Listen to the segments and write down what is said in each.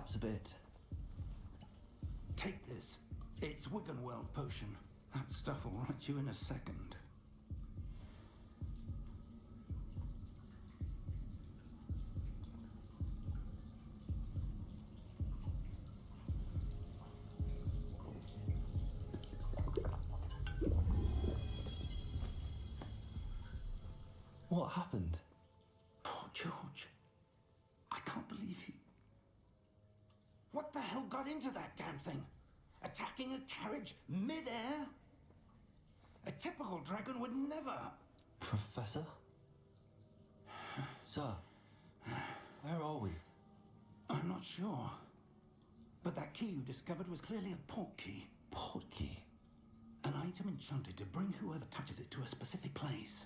perhaps a bit. Take this. It's Wiggenweld potion. That stuff will right you in a second. What happened? Poor George. I can't believe he... What the hell got into that damn thing? Attacking a carriage mid-air? A typical dragon would never... Professor? Sir, where are we? I'm not sure. But that key you discovered was clearly a port key. Port key? An item enchanted to bring whoever touches it to a specific place.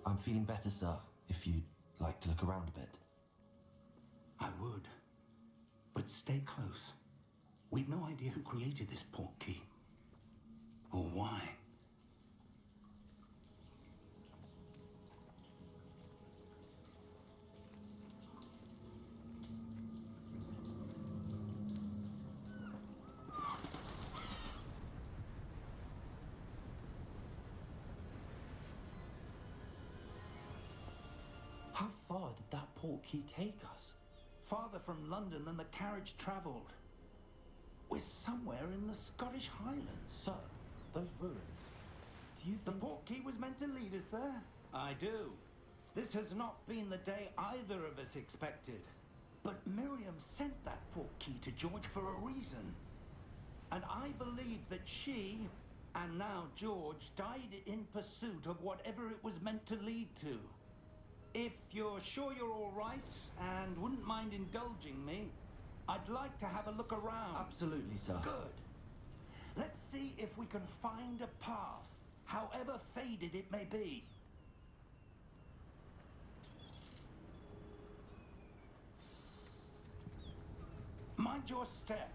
I'm feeling better, sir, if you'd like to look around a bit. I would. But stay close. We've no idea who created this port key. Or why. How far did that port key take us? Farther from London than the carriage travelled. We're somewhere in the Scottish Highlands. Sir, those ruins. Do you The think... port key was meant to lead us there? I do. This has not been the day either of us expected. But Miriam sent that port key to George for a reason. And I believe that she, and now George, died in pursuit of whatever it was meant to lead to. If you're sure you're all right and wouldn't mind indulging me, I'd like to have a look around. Absolutely, sir. Good. Let's see if we can find a path, however faded it may be. Mind your step.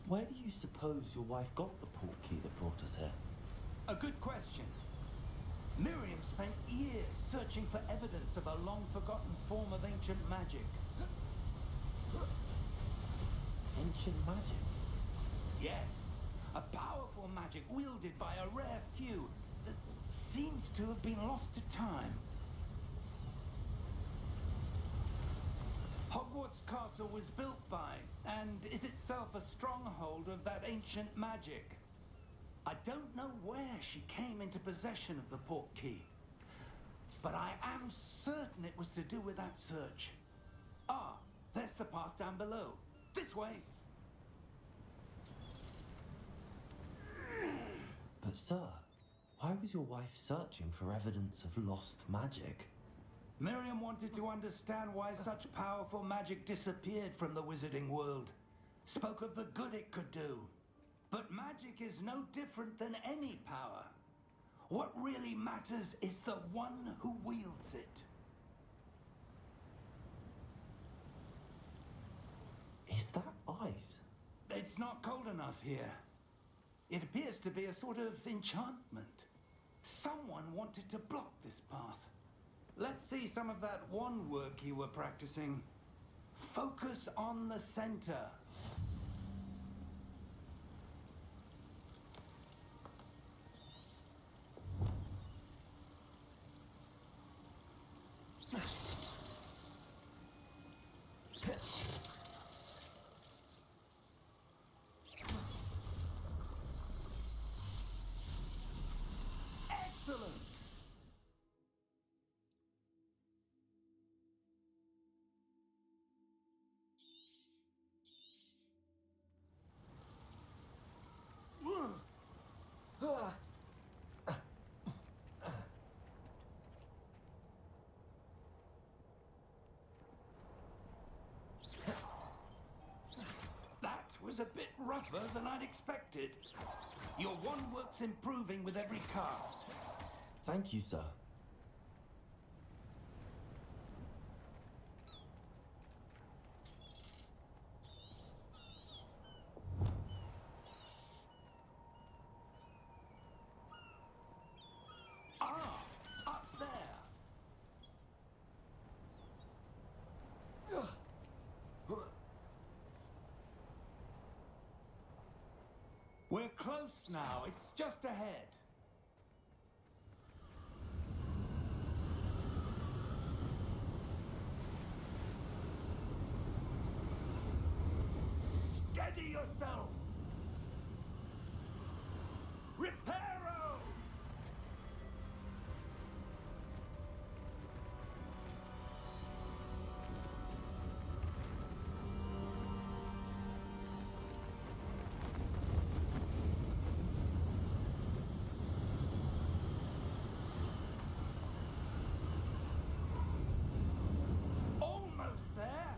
Where do you suppose your wife got the port key that brought us here? A good question. Miriam spent years searching for evidence of a long-forgotten form of ancient magic. Ancient magic? Yes, a powerful magic wielded by a rare few that seems to have been lost to time. Hogwarts Castle was built by, and is itself a stronghold of that ancient magic. I don't know where she came into possession of the port key, but I am certain it was to do with that search. Ah, there's the path down below. This way. But sir, why was your wife searching for evidence of lost magic? Miriam wanted to understand why such powerful magic disappeared from the wizarding world. Spoke of the good it could do. But magic is no different than any power. What really matters is the one who wields it. Is that ice? It's not cold enough here. It appears to be a sort of enchantment. Someone wanted to block this path. Let's see some of that wand work you were practicing. Focus on the center. Excellent! That was a bit rougher than I'd expected. Your wand work's improving with every cast. Thank you, sir. We're close now. It's just ahead. Steady yourself! Reparo! Almost there!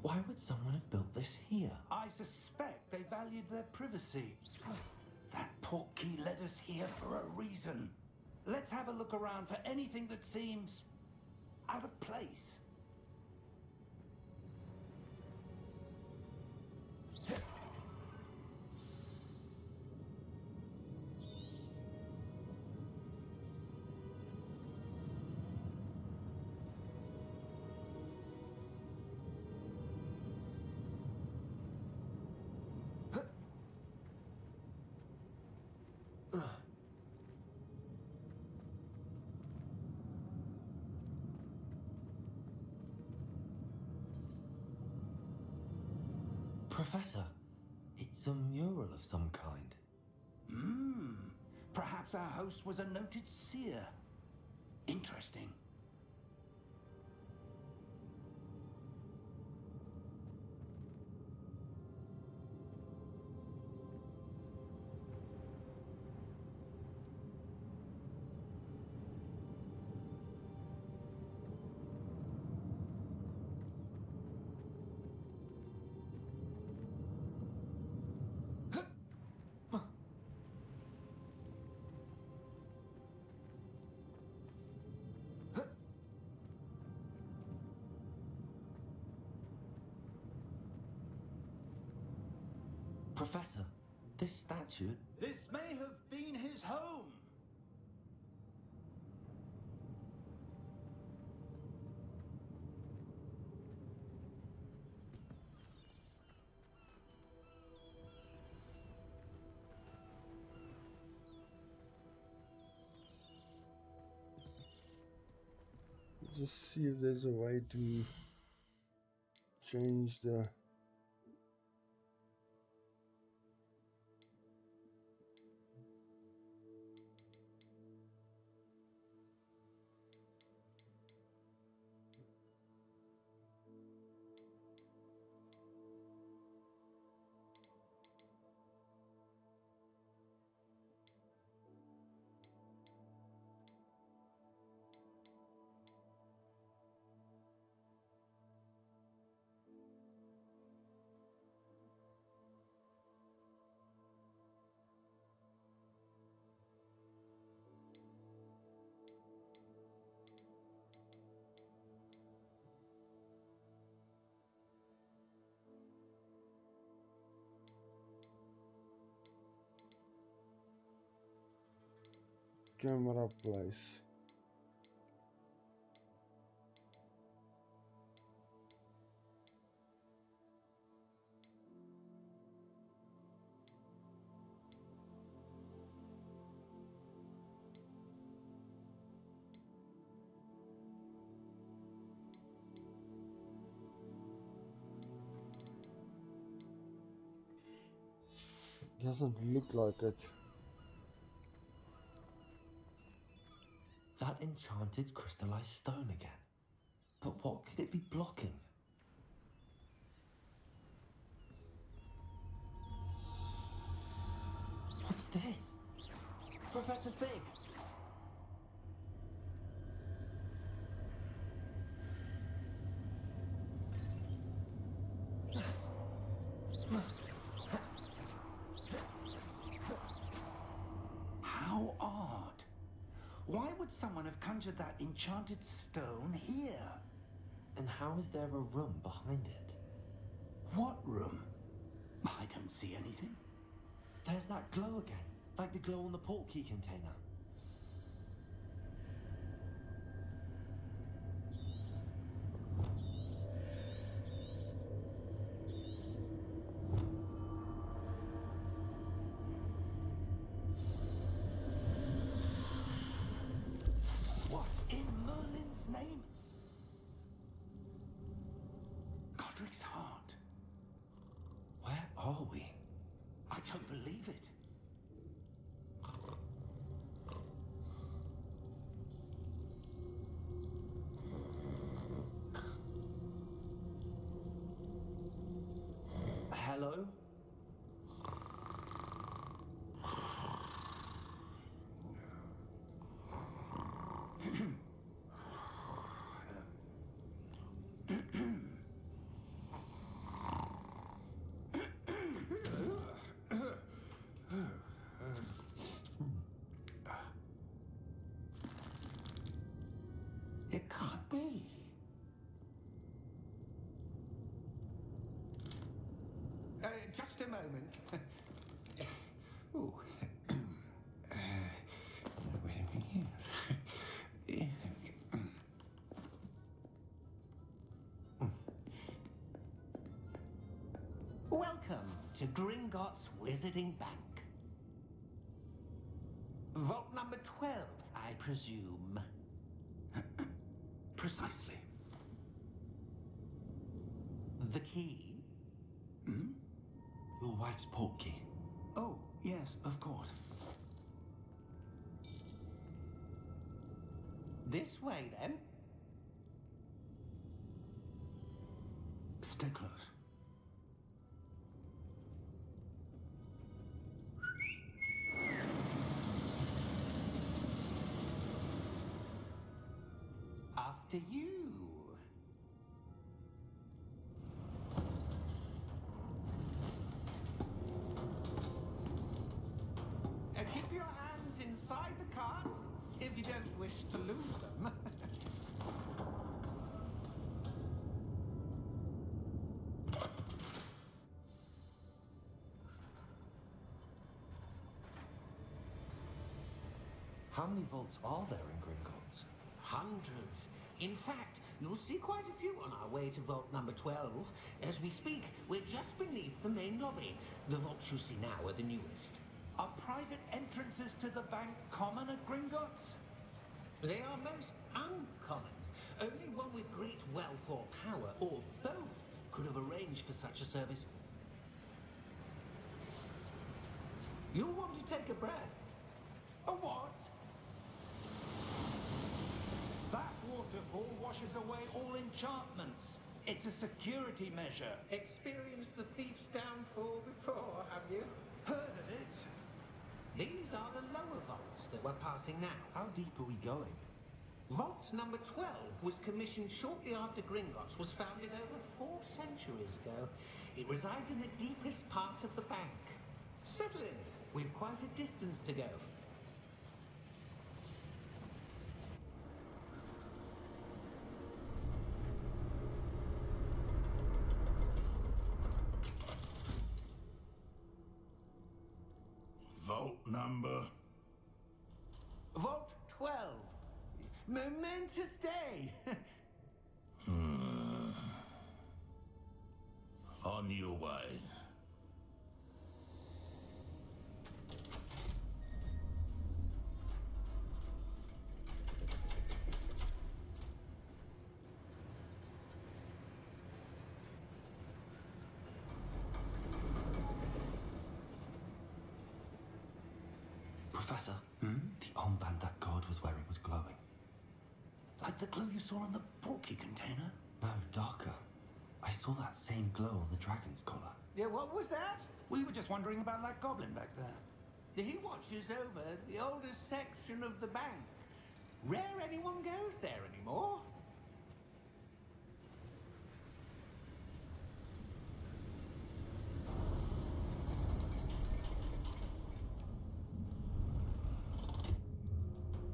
Why would someone have built this here? I suspect they valued their privacy. That portkey led us here for a reason. Let's have a look around for anything that seems out of place. Professor, it's a mural of some kind. Perhaps our host was a noted seer. Interesting. Professor, this statue... This may have been his home. Just see if there's a way to change the camera place. Doesn't look like it. That enchanted crystallized stone again. But what could it be blocking? What's this? Professor Fig! How odd. Why would someone have conjured that enchanted stone here? And how is there a room behind it? What room? I don't see anything. There's that glow again, like the glow on the portkey container. What in Merlin's name? Godric's heart. Where are we? I don't believe it. Hello? It can't be. Just a moment. Ooh. Wait a minute. Welcome to Gringotts Wizarding Bank. Vault number 12, I presume. Precisely. The key? Hmm? Your wife's portkey. Oh, yes, of course. This way, then. Stay close. After you. Keep your hands inside the cart if you don't wish to lose them. How many vaults are there in Gringotts? Hundreds. In fact, you'll see quite a few on our way to vault number 12. As we speak, we're just beneath the main lobby. The vaults you see now are the newest. Are private entrances to the bank common at Gringotts? They are most uncommon. Only one with great wealth or power, or both, could have arranged for such a service. You'll want to take a breath. A what? That waterfall washes away all enchantments. It's a security measure. Experienced the thief's downfall before, have you? Heard of it? These are the lower vaults that we're passing now. How deep are we going? Vault number 12 was commissioned shortly after Gringotts was founded over 4 centuries ago. It resides in the deepest part of the bank. Settle in. We've quite a distance to go. Vault number? Vault 12. Momentous day. On your way. Professor, the armband that guard was wearing was glowing. Like the glow you saw on the portkey container? No, darker. I saw that same glow on the dragon's collar. Yeah, what was that? We were just wondering about that goblin back there. He watches over the oldest section of the bank. Rare anyone goes there anymore.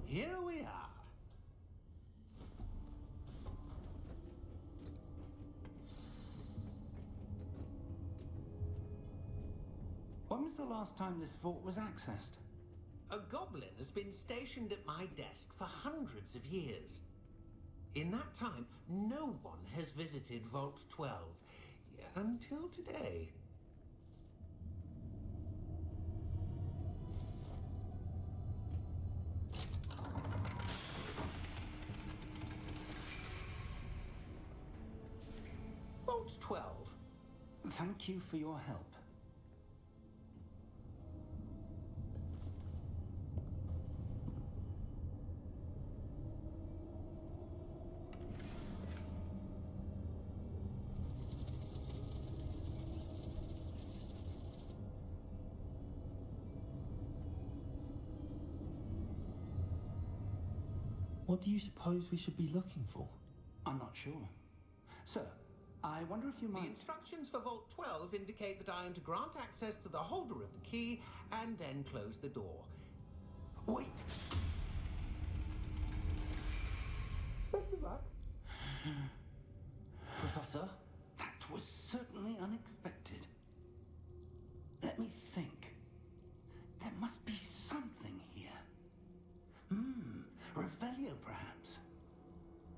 Here we are. was the last time this vault was accessed? A goblin has been stationed at my desk for hundreds of years. In that time, no one has visited Vault 12. Until today. Vault 12. Thank you for your help. What do you suppose we should be looking for? I'm not sure. Sir, I wonder if you The might... instructions for Vault 12 indicate that I am to grant access to the holder of the key and then close the door. Wait! Best of luck. Professor? That was certainly unexpected. Let me think. There must be something here. Revelio, perhaps?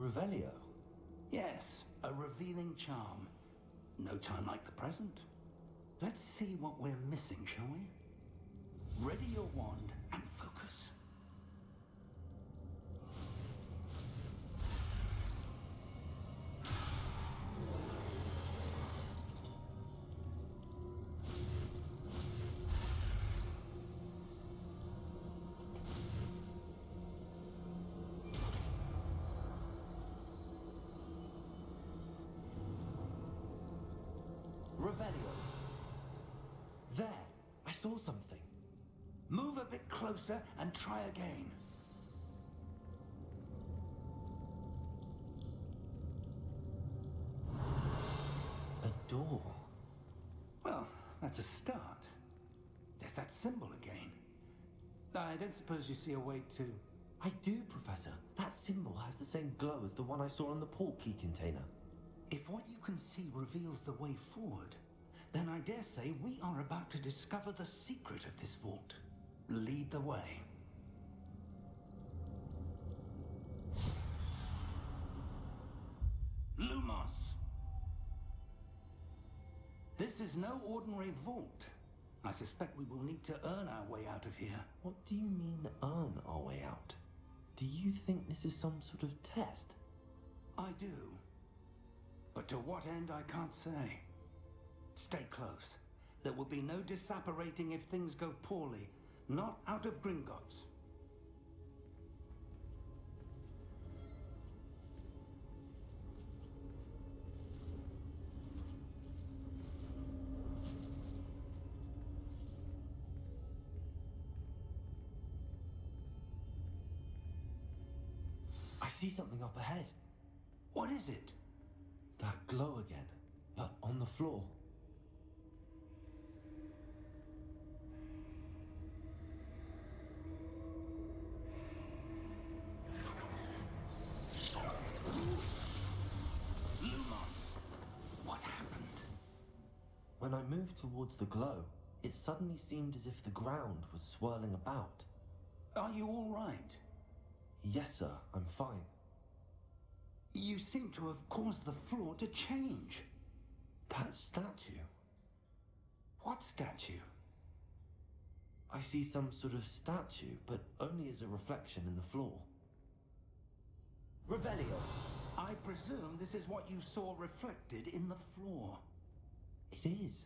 Revelio? Yes, a revealing charm. No time like the present. Let's see what we're missing, shall we? Ready your wand and focus. Revelio. There, I saw something. Move a bit closer and try again. A door. Well, that's a start. There's that symbol again. I don't suppose you see a way to... I do, Professor. That symbol has the same glow as the one I saw on the port key container. If what you can see reveals the way forward, then I dare say we are about to discover the secret of this vault. Lead the way. Lumos! This is no ordinary vault. I suspect we will need to earn our way out of here. What do you mean, earn our way out? Do you think this is some sort of test? I do. But to what end, I can't say. Stay close. There will be no disapparating if things go poorly. Not out of Gringotts. I see something up ahead. What is it? That glow again, but on the floor. Lumos! What happened? When I moved towards the glow, it suddenly seemed as if the ground was swirling about. Are you all right? Yes, sir, I'm fine. You seem to have caused the floor to change. That statue. What statue? I see some sort of statue, but only as a reflection in the floor. Revelio. I presume this is what you saw reflected in the floor. It is.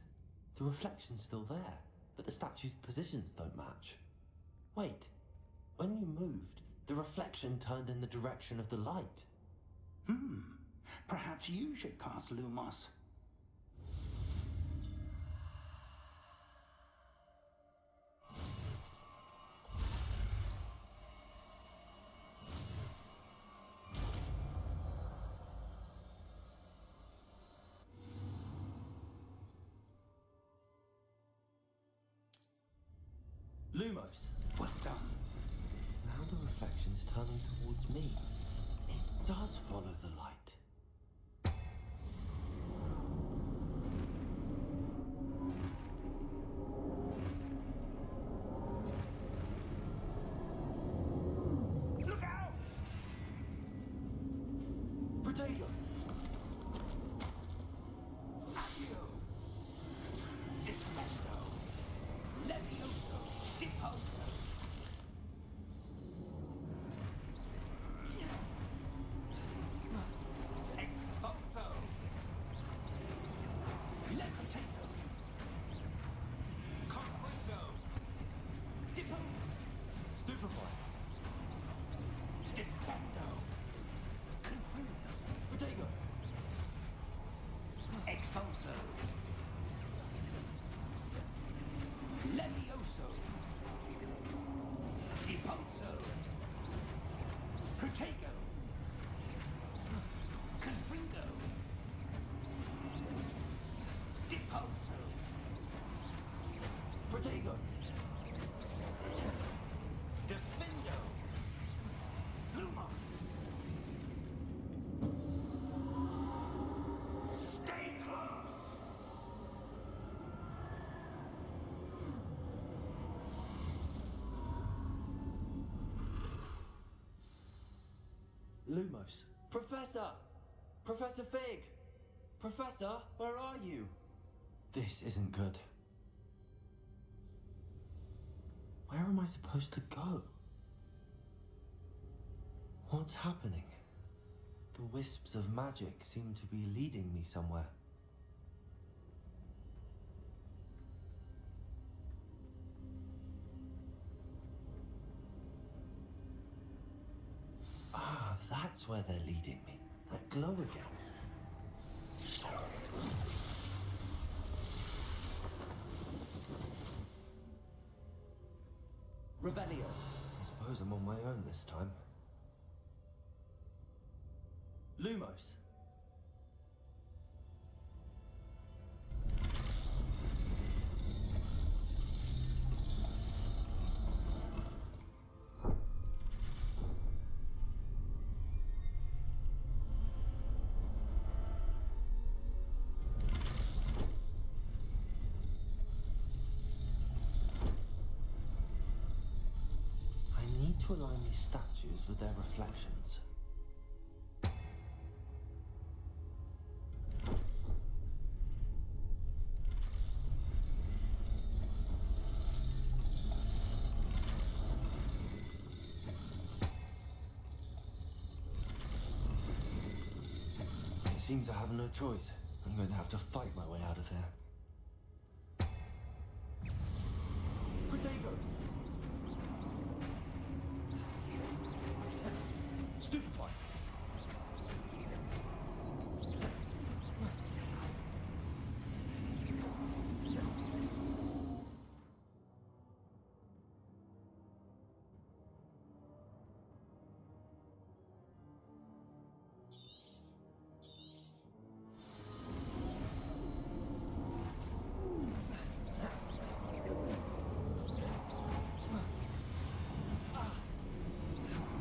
The reflection's still there, but the statue's positions don't match. Wait. When you moved, the reflection turned in the direction of the light. Perhaps you should cast Lumos. Lumos. Well done. Now the reflection's turning towards me. It does follow the light. Protego! Accio! Descendo! Levioso! Deposo! Expulso! Levitate! Confringo! Depose! Stupefy! Descendo! Confringo! Protego! Expulso! Levioso! Depulso! Protego! Confringo! Depulso! Protego! Defendo! Lumos! Stay close! Lumos! Professor! Professor Fig! Professor, where are you? This isn't good. Where am I supposed to go? What's happening? The wisps of magic seem to be leading me somewhere. Ah, that's where they're leading me. That glow again. Revelio. I suppose I'm on my own this time. Lumos. I need to align these statues with their reflections. It seems I have no choice. I'm going to have to fight my way out of here. Protego! Stupefy!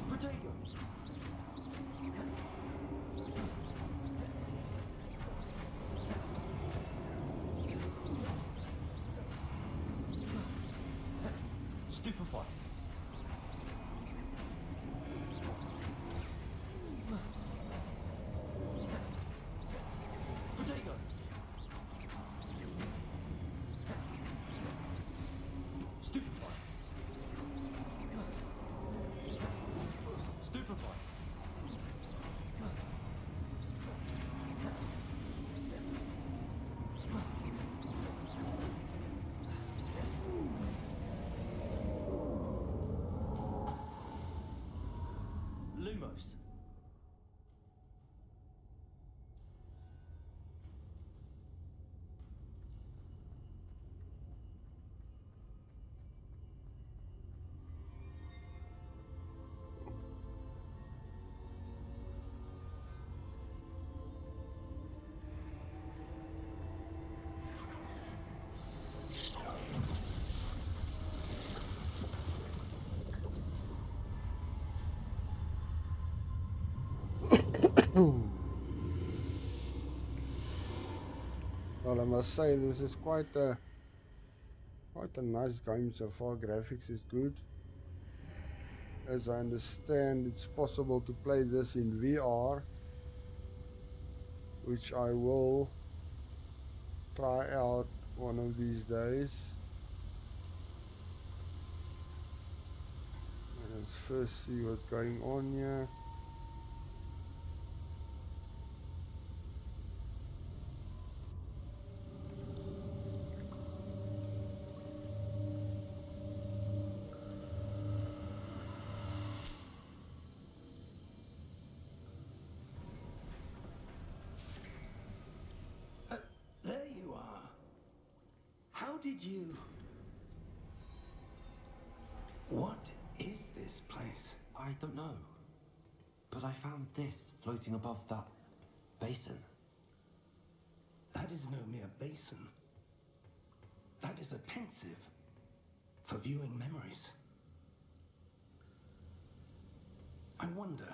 Protego! Stupefy! Protego! Stupefy! Stupefy! Lumos. Well, I must say this is quite a nice game so far. Graphics is good. As I understand, it's possible to play this in VR, which I will try out one of these days. Let's first see what's going on here. There you are. How did you... What is this place? I don't know. But I found this floating above that basin. That is no mere basin. That is a pensive for viewing memories. I wonder...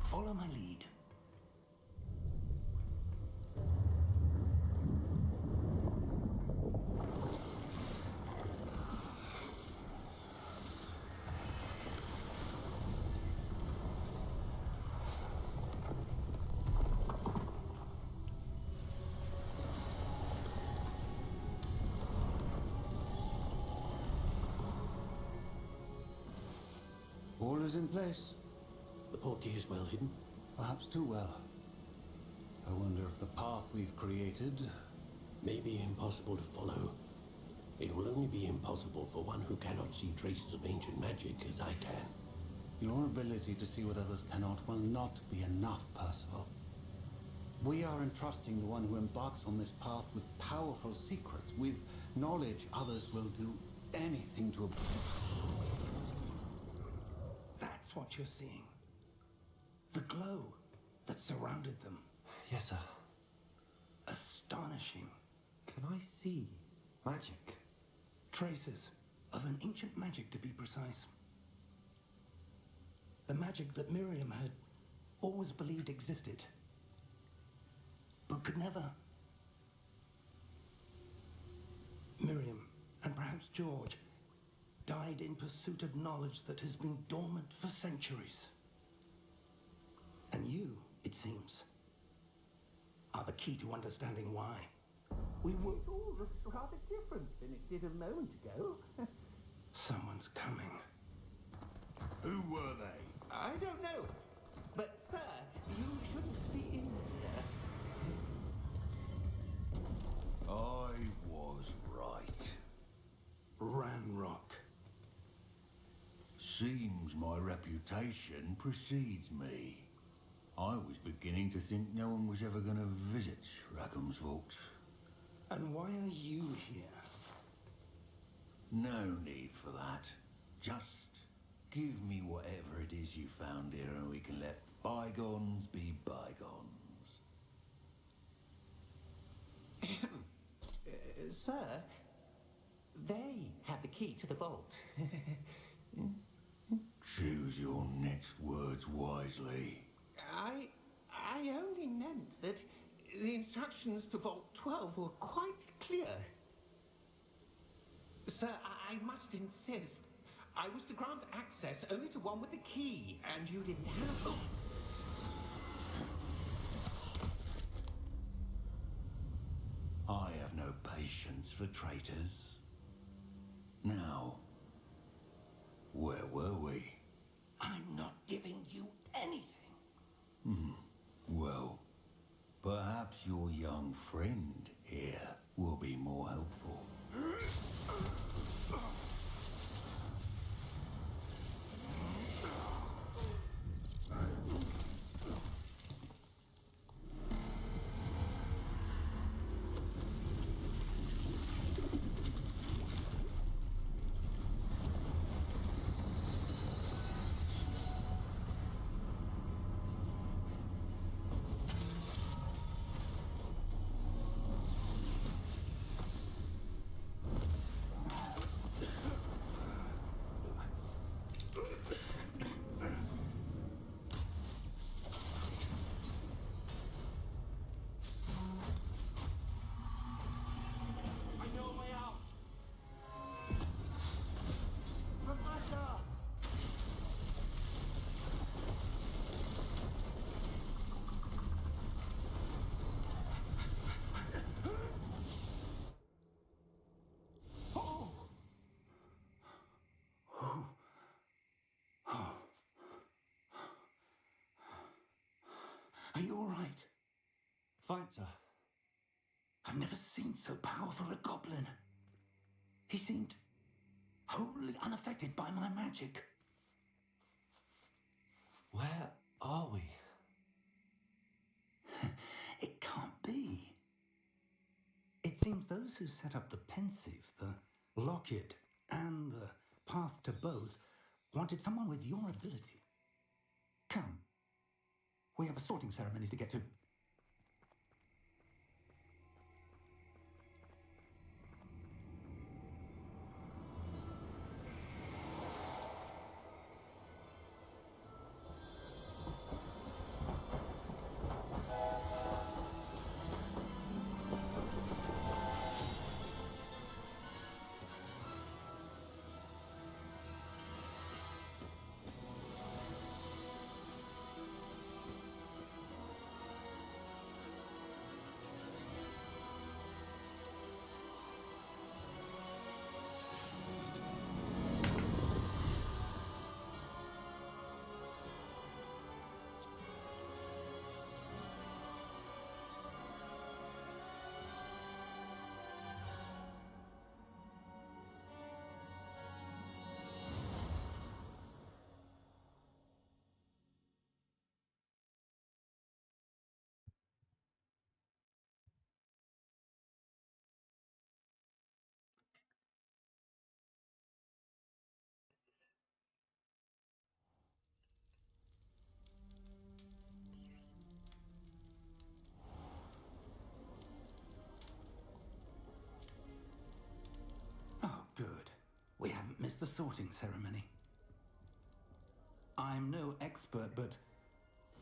Follow my lead. All is in place. The portkey is well hidden. Perhaps too well. I wonder if the path we've created... May be impossible to follow. It will only be impossible for one who cannot see traces of ancient magic as I can. Your ability to see what others cannot will not be enough, Percival. We are entrusting the one who embarks on this path with powerful secrets, with knowledge others will do anything to obtain. That's what you're seeing. The glow that surrounded them. Yes, sir. Astonishing. Can I see magic? Traces of an ancient magic, to be precise. The magic that Miriam had always believed existed, but could never. Miriam, and perhaps George, died in pursuit of knowledge that has been dormant for centuries. And you, it seems, are the key to understanding why. We were... It all looks rather different than it did a moment ago. Someone's coming. Who were they? I don't know. But, sir, you shouldn't be in here. I was right. Ranrock. Seems my reputation precedes me. I was beginning to think no one was ever going to visit Rackham's vault. And why are you here? No need for that. Just give me whatever it is you found here and we can let bygones be bygones. Sir, they had the key to the vault. Choose your next words wisely. I only meant that the instructions to Vault 12 were quite clear. Sir, I must insist. I was to grant access only to one with the key, and you didn't have it. I have no patience for traitors. Now, where were we? I'm not giving you anything. Well, perhaps your young friend here will be more helpful. Fine, sir. I've never seen so powerful a goblin. He seemed wholly unaffected by my magic. Where are we? It can't be. It seems those who set up the pensive, the locket, and the path to both wanted someone with your ability. Come. We have a sorting ceremony to get to. Oh, good. We haven't missed the sorting ceremony. I'm no expert, but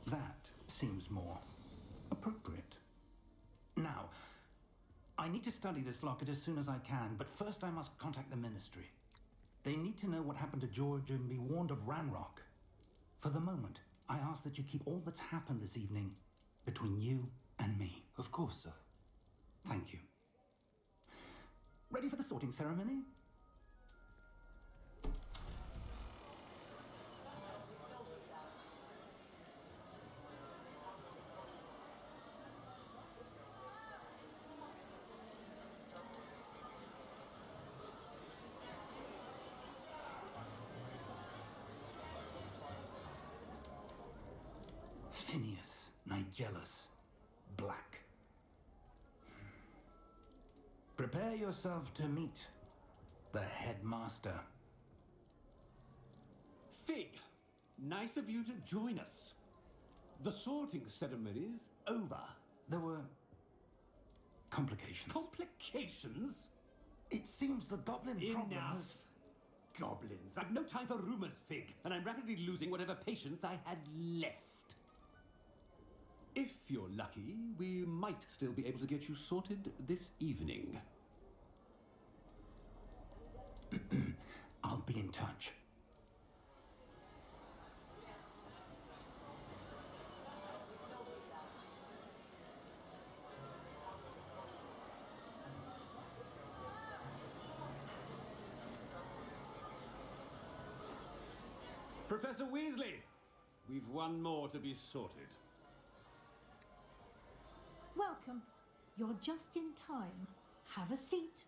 that seems more appropriate. Now, I need to study this locket as soon as I can, but first I must contact the Ministry. They need to know what happened to George and be warned of Ranrock. For the moment, I ask that you keep all that's happened this evening between you and me. Of course, sir. Thank you. Ready for the sorting ceremony? Phineas, Nigellus, Black. Prepare yourself to meet the headmaster. Fig, nice of you to join us. The sorting ceremony's over. There were complications. Complications? It seems the goblin problem Enough. has... Goblins. I've no time for rumors, Fig, and I'm rapidly losing whatever patience I had left. If you're lucky, we might still be able to get you sorted this evening. I'll be in touch. Professor Weasley, we've one more to be sorted. Welcome. You're just in time. Have a seat.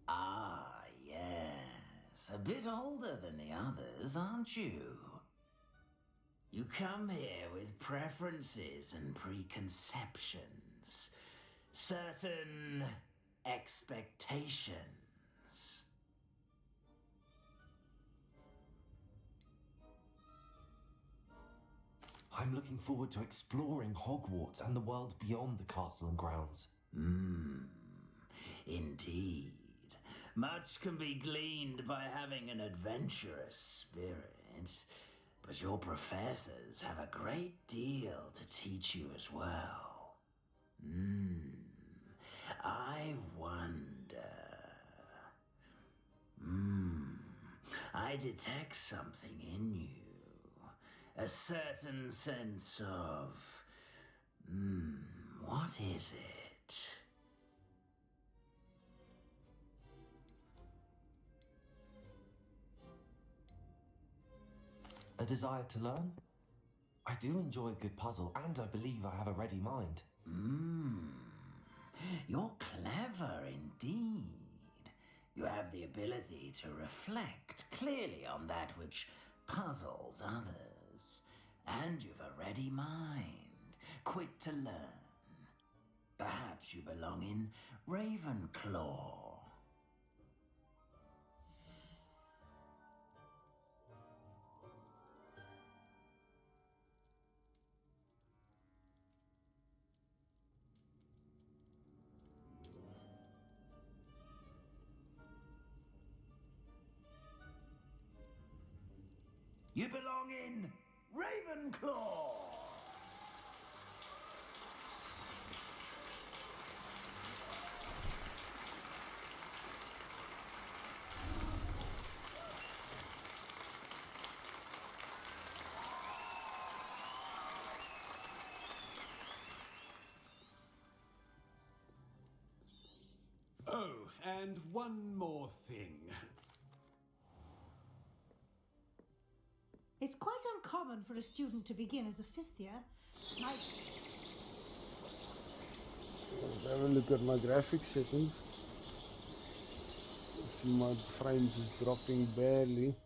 Ah, yes. A bit older than the others, aren't you? You come here with preferences and preconceptions. Certain expectations. I'm looking forward to exploring Hogwarts and the world beyond the castle and grounds. Indeed. Much can be gleaned by having an adventurous spirit, but your professors have a great deal to teach you as well. I wonder... I detect something in you. A certain sense of... what is it? it. A desire to learn? I do enjoy a good puzzle, and I believe I have a ready mind. You're clever indeed. You have the ability to reflect clearly on that which puzzles others. And you've a ready mind, quick to learn. Perhaps you belong in Ravenclaw. You belong in Ravenclaw! Oh, and one more thing. It's quite uncommon for a student to begin as a fifth year. Let's have a look at my graphics settings. See, my frames is dropping barely.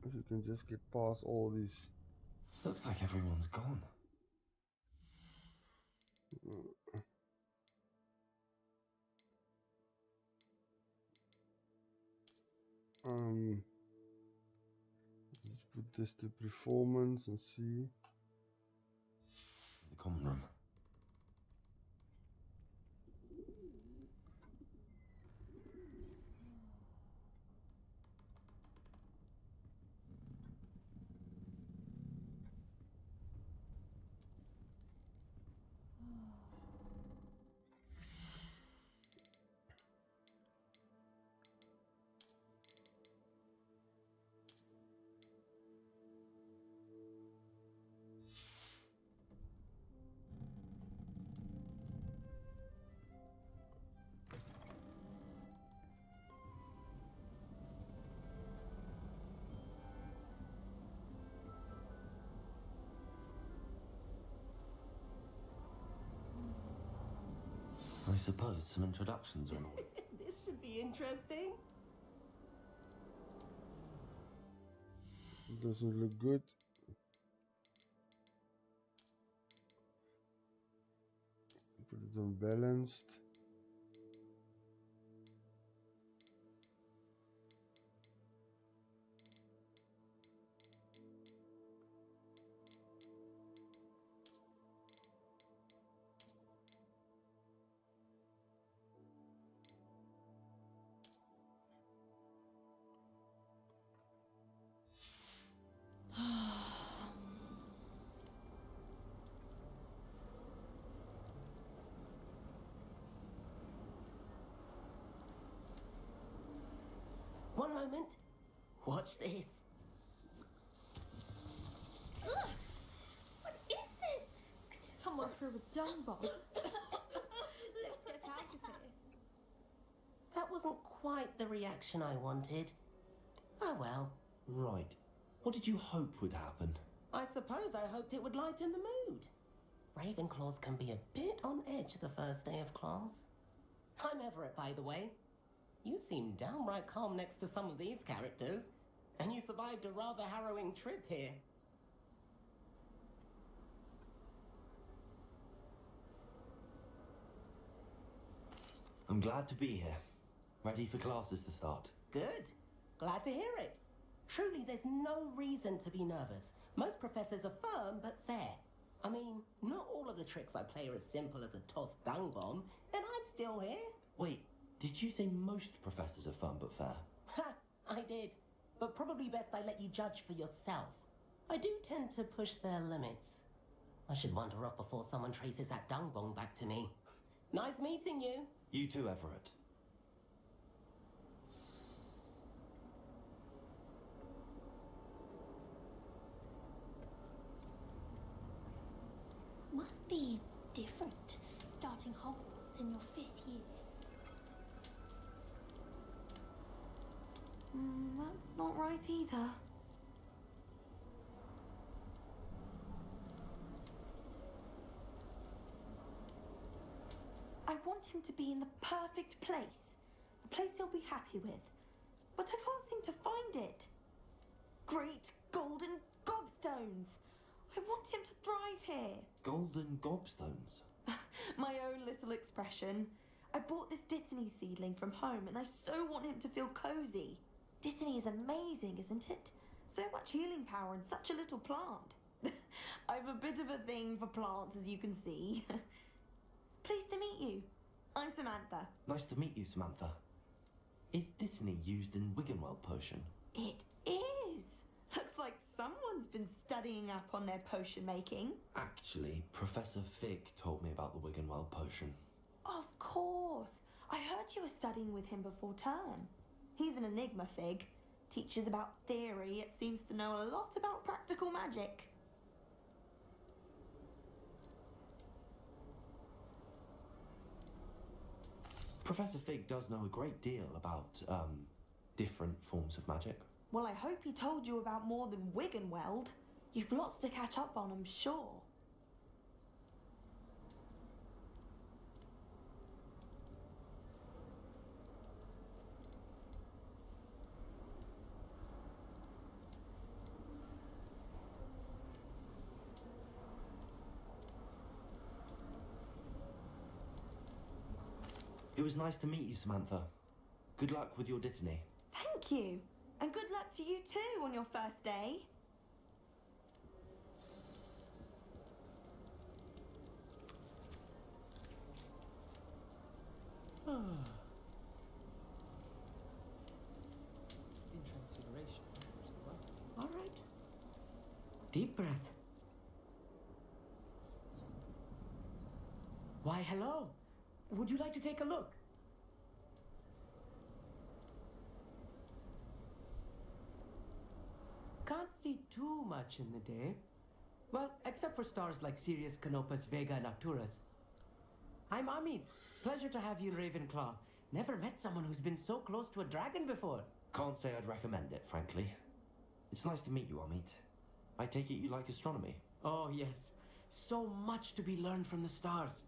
If you can just get past all these. Looks like everyone's gone. Let's put this to performance and see. The common room. I suppose some introductions are in order. This should be interesting. Doesn't look good. Put it on balanced. One moment. Watch this. Ugh! What is this? Someone threw a dung bomb. Let's get out of here. That wasn't quite the reaction I wanted. Oh well. Right. What did you hope would happen? I suppose I hoped it would lighten the mood. Ravenclaws can be a bit on edge the first day of class. I'm Everett, by the way. You seem downright calm next to some of these characters, and you survived a rather harrowing trip here. I'm glad to be here. Ready for classes to start. Good. Glad to hear it. Truly, there's no reason to be nervous. Most professors are firm but fair. I mean, not all of the tricks I play are as simple as a tossed dung bomb, and I'm still here. Wait, did you say most professors are fun but fair? Ha! I did. But probably best I let you judge for yourself. I do tend to push their limits. I should wander off before someone traces that dung bomb back to me. Nice meeting you. You too, Everett. Must in your 5th year. That's not right either. I want him to be in the perfect place. A place he'll be happy with. But I can't seem to find it. Great golden gobstones! I want him to thrive here. Golden gobstones? My own little expression. I bought this Dittany seedling from home and I so want him to feel cozy. Dittany is amazing, isn't it? So much healing power in such a little plant. I've a bit of a thing for plants, as you can see. Pleased to meet you. I'm Samantha. Nice to meet you, Samantha. Is Dittany used in Wiggenweld potion? It is. Looks like someone's been studying up on their potion making. Actually, Professor Fig told me about the Wiggenweld potion. Of course. I heard you were studying with him before term. He's an enigma, Fig. Teaches about theory, yet seems to know a lot about practical magic. Professor Fig does know a great deal about, different forms of magic. Well, I hope he told you about more than Wiggenweld. You've lots to catch up on, I'm sure. It was nice to meet you, Samantha. Good luck with your Dittany. Thank you. And good luck to you too on your first day. In Transfiguration. All right. Deep breath. Why, hello. Would you like to take a look? Can't see too much in the day. Well, except for stars like Sirius, Canopus, Vega, and Arcturus. I'm Amit. Pleasure to have you in Ravenclaw. Never met someone who's been so close to a dragon before. Can't say I'd recommend it, frankly. It's nice to meet you, Amit. I take it you like astronomy? Oh, yes. So much to be learned from the stars.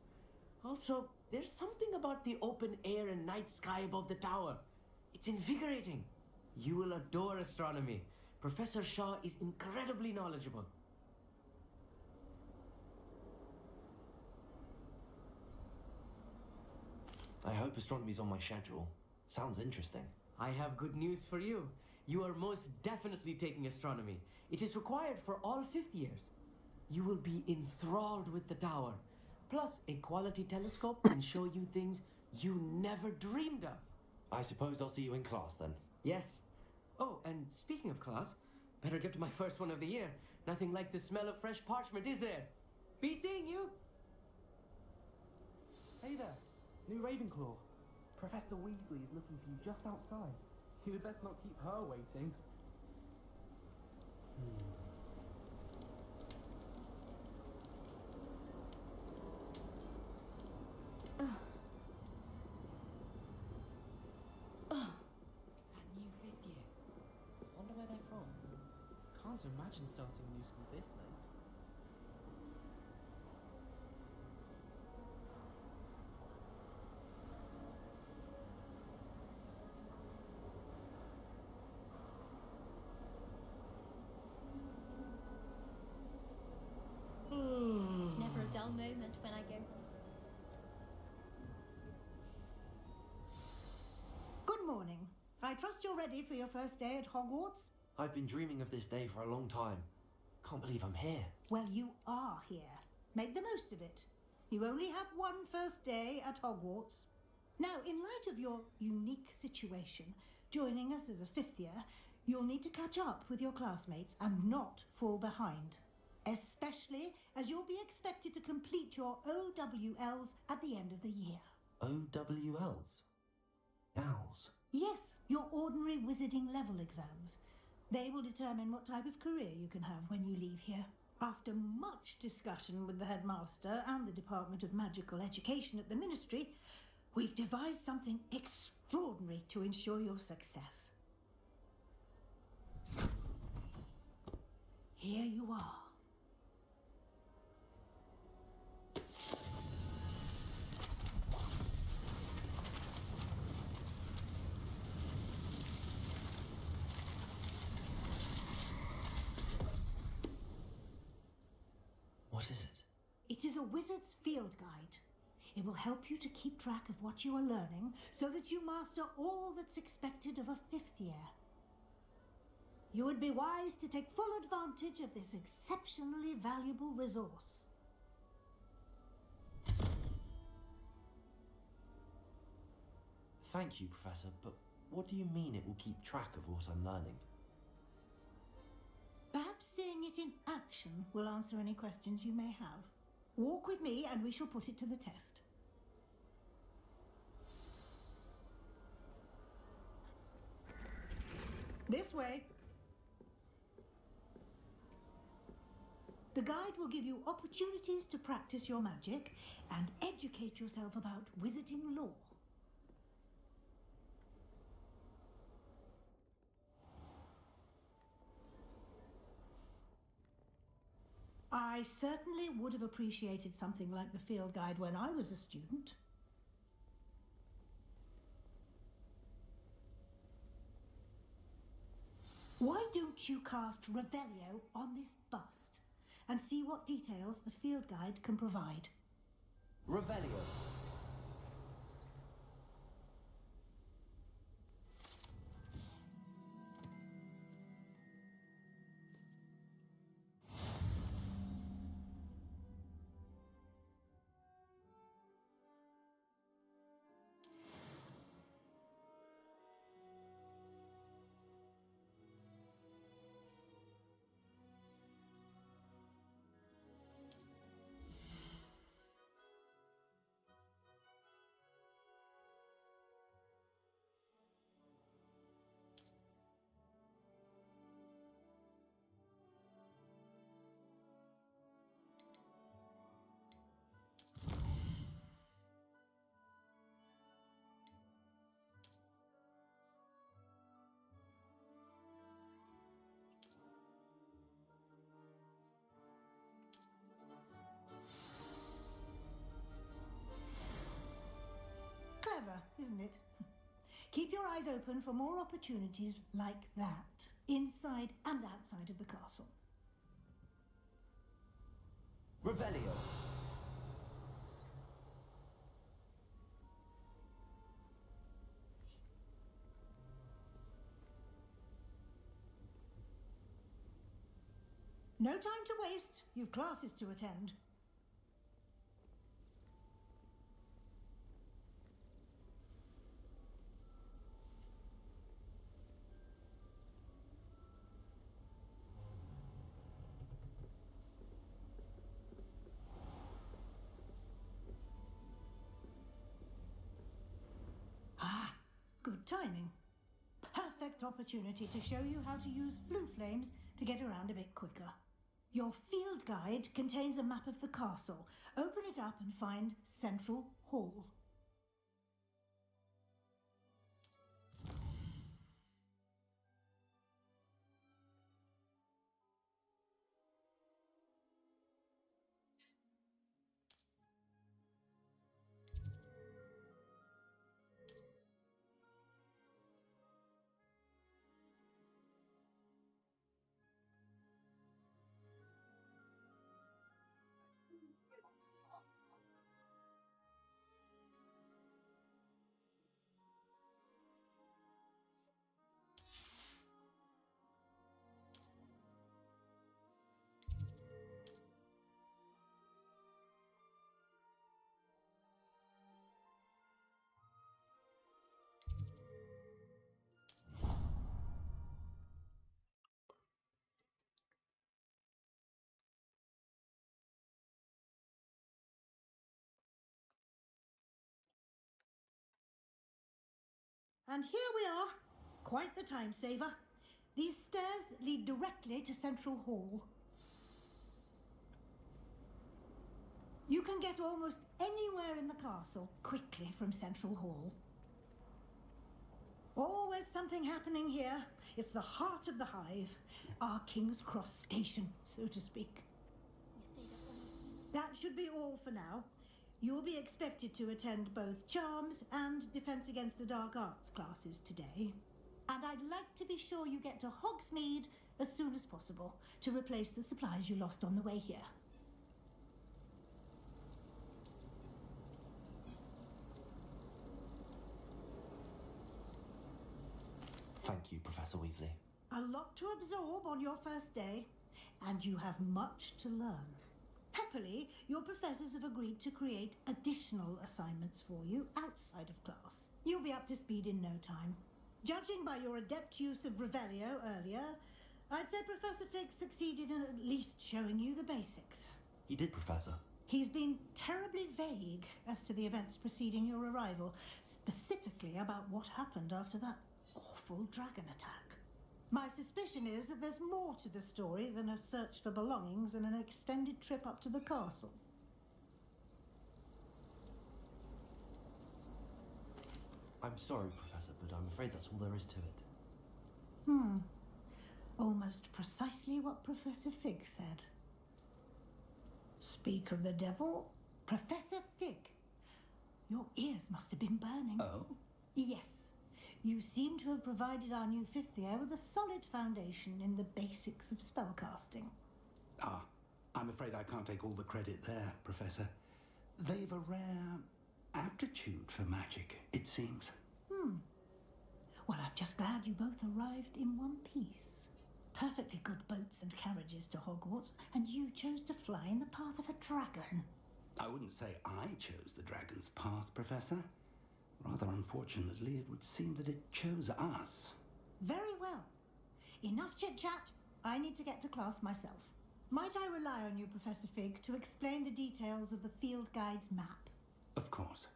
Also, there's something about the open air and night sky above the tower. It's invigorating. You will adore astronomy. Professor Shaw is incredibly knowledgeable. I hope astronomy's on my schedule. Sounds interesting. I have good news for you. You are most definitely taking astronomy. It is required for all 5th years. You will be enthralled with the tower. Plus, a quality telescope can show you things you never dreamed of. I suppose I'll see you in class then. Yes. Oh, and speaking of class, better get to my first one of the year. Nothing like the smell of fresh parchment, is there? Be seeing you! Hey there, new Ravenclaw. Professor Weasley is looking for you just outside. You had best not keep her waiting. That new 5th year. Wonder where they're from. Can't imagine starting a new school this late. Never a dull moment when I go. Good morning. I trust you're ready for your first day at Hogwarts? I've been dreaming of this day for a long time. Can't believe I'm here. Well, you are here. Make the most of it. You only have one first day at Hogwarts. Now, in light of your unique situation, joining us as a 5th year, you'll need to catch up with your classmates and not fall behind. Especially as you'll be expected to complete your OWLs at the end of the year. OWLs? Owls? Yes, your ordinary wizarding level exams. They will determine what type of career you can have when you leave here. After much discussion with the headmaster and the Department of Magical Education at the Ministry, we've devised something extraordinary to ensure your success. Here you are. What is it? It is a wizard's field guide. It will help you to keep track of what you are learning so that you master all that's expected of a 5th year. You would be wise to take full advantage of this exceptionally valuable resource. Thank you, Professor, but what do you mean it will keep track of what I'm learning? Perhaps seeing it in action will answer any questions you may have. Walk with me and we shall put it to the test. This way. The guide will give you opportunities to practice your magic and educate yourself about wizarding lore. I certainly would have appreciated something like the field guide when I was a student. Why don't you cast Revelio on this bust and see what details the field guide can provide? Revelio. Clever, isn't it? Keep your eyes open for more opportunities like that, inside and outside of the castle. Revelio. No time to waste. You've classes to attend. Ah, good timing. Perfect opportunity to show you how to use flue flames to get around a bit quicker. Your field guide contains a map of the castle. Open it up and find Central Hall. And here we are. Quite the time saver. These stairs lead directly to Central Hall. You can get almost anywhere in the castle quickly from Central Hall. Always something happening here. It's the heart of the hive, our King's Cross station, so to speak. That should be all for now. You'll be expected to attend both Charms and Defense Against the Dark Arts classes today. And I'd like to be sure you get to Hogsmeade as soon as possible to replace the supplies you lost on the way here. Thank you, Professor Weasley. A lot to absorb on your first day, and you have much to learn. Happily, your professors have agreed to create additional assignments for you outside of class. You'll be up to speed in no time. Judging by your adept use of Revelio earlier, I'd say Professor Fig succeeded in at least showing you the basics. He did, Professor. He's been terribly vague as to the events preceding your arrival, specifically about what happened after that awful dragon attack. My suspicion is that there's more to the story than a search for belongings and an extended trip up to the castle. I'm sorry, Professor, but I'm afraid that's all there is to it. Almost precisely what Professor Fig said. Speak of the devil, Professor Fig. Your ears must have been burning. Oh? Yes. You seem to have provided our new fifth year with a solid foundation in the basics of spellcasting. Ah, I'm afraid I can't take all the credit there, Professor. They've a rare aptitude for magic, it seems. Well, I'm just glad you both arrived in one piece. Perfectly good boats and carriages to Hogwarts, and you chose to fly in the path of a dragon. I wouldn't say I chose the dragon's path, Professor. Rather unfortunately, it would seem that it chose us. Very well. Enough chit-chat. I need to get to class myself. Might I rely on you, Professor Fig, to explain the details of the field guide's map? Of course.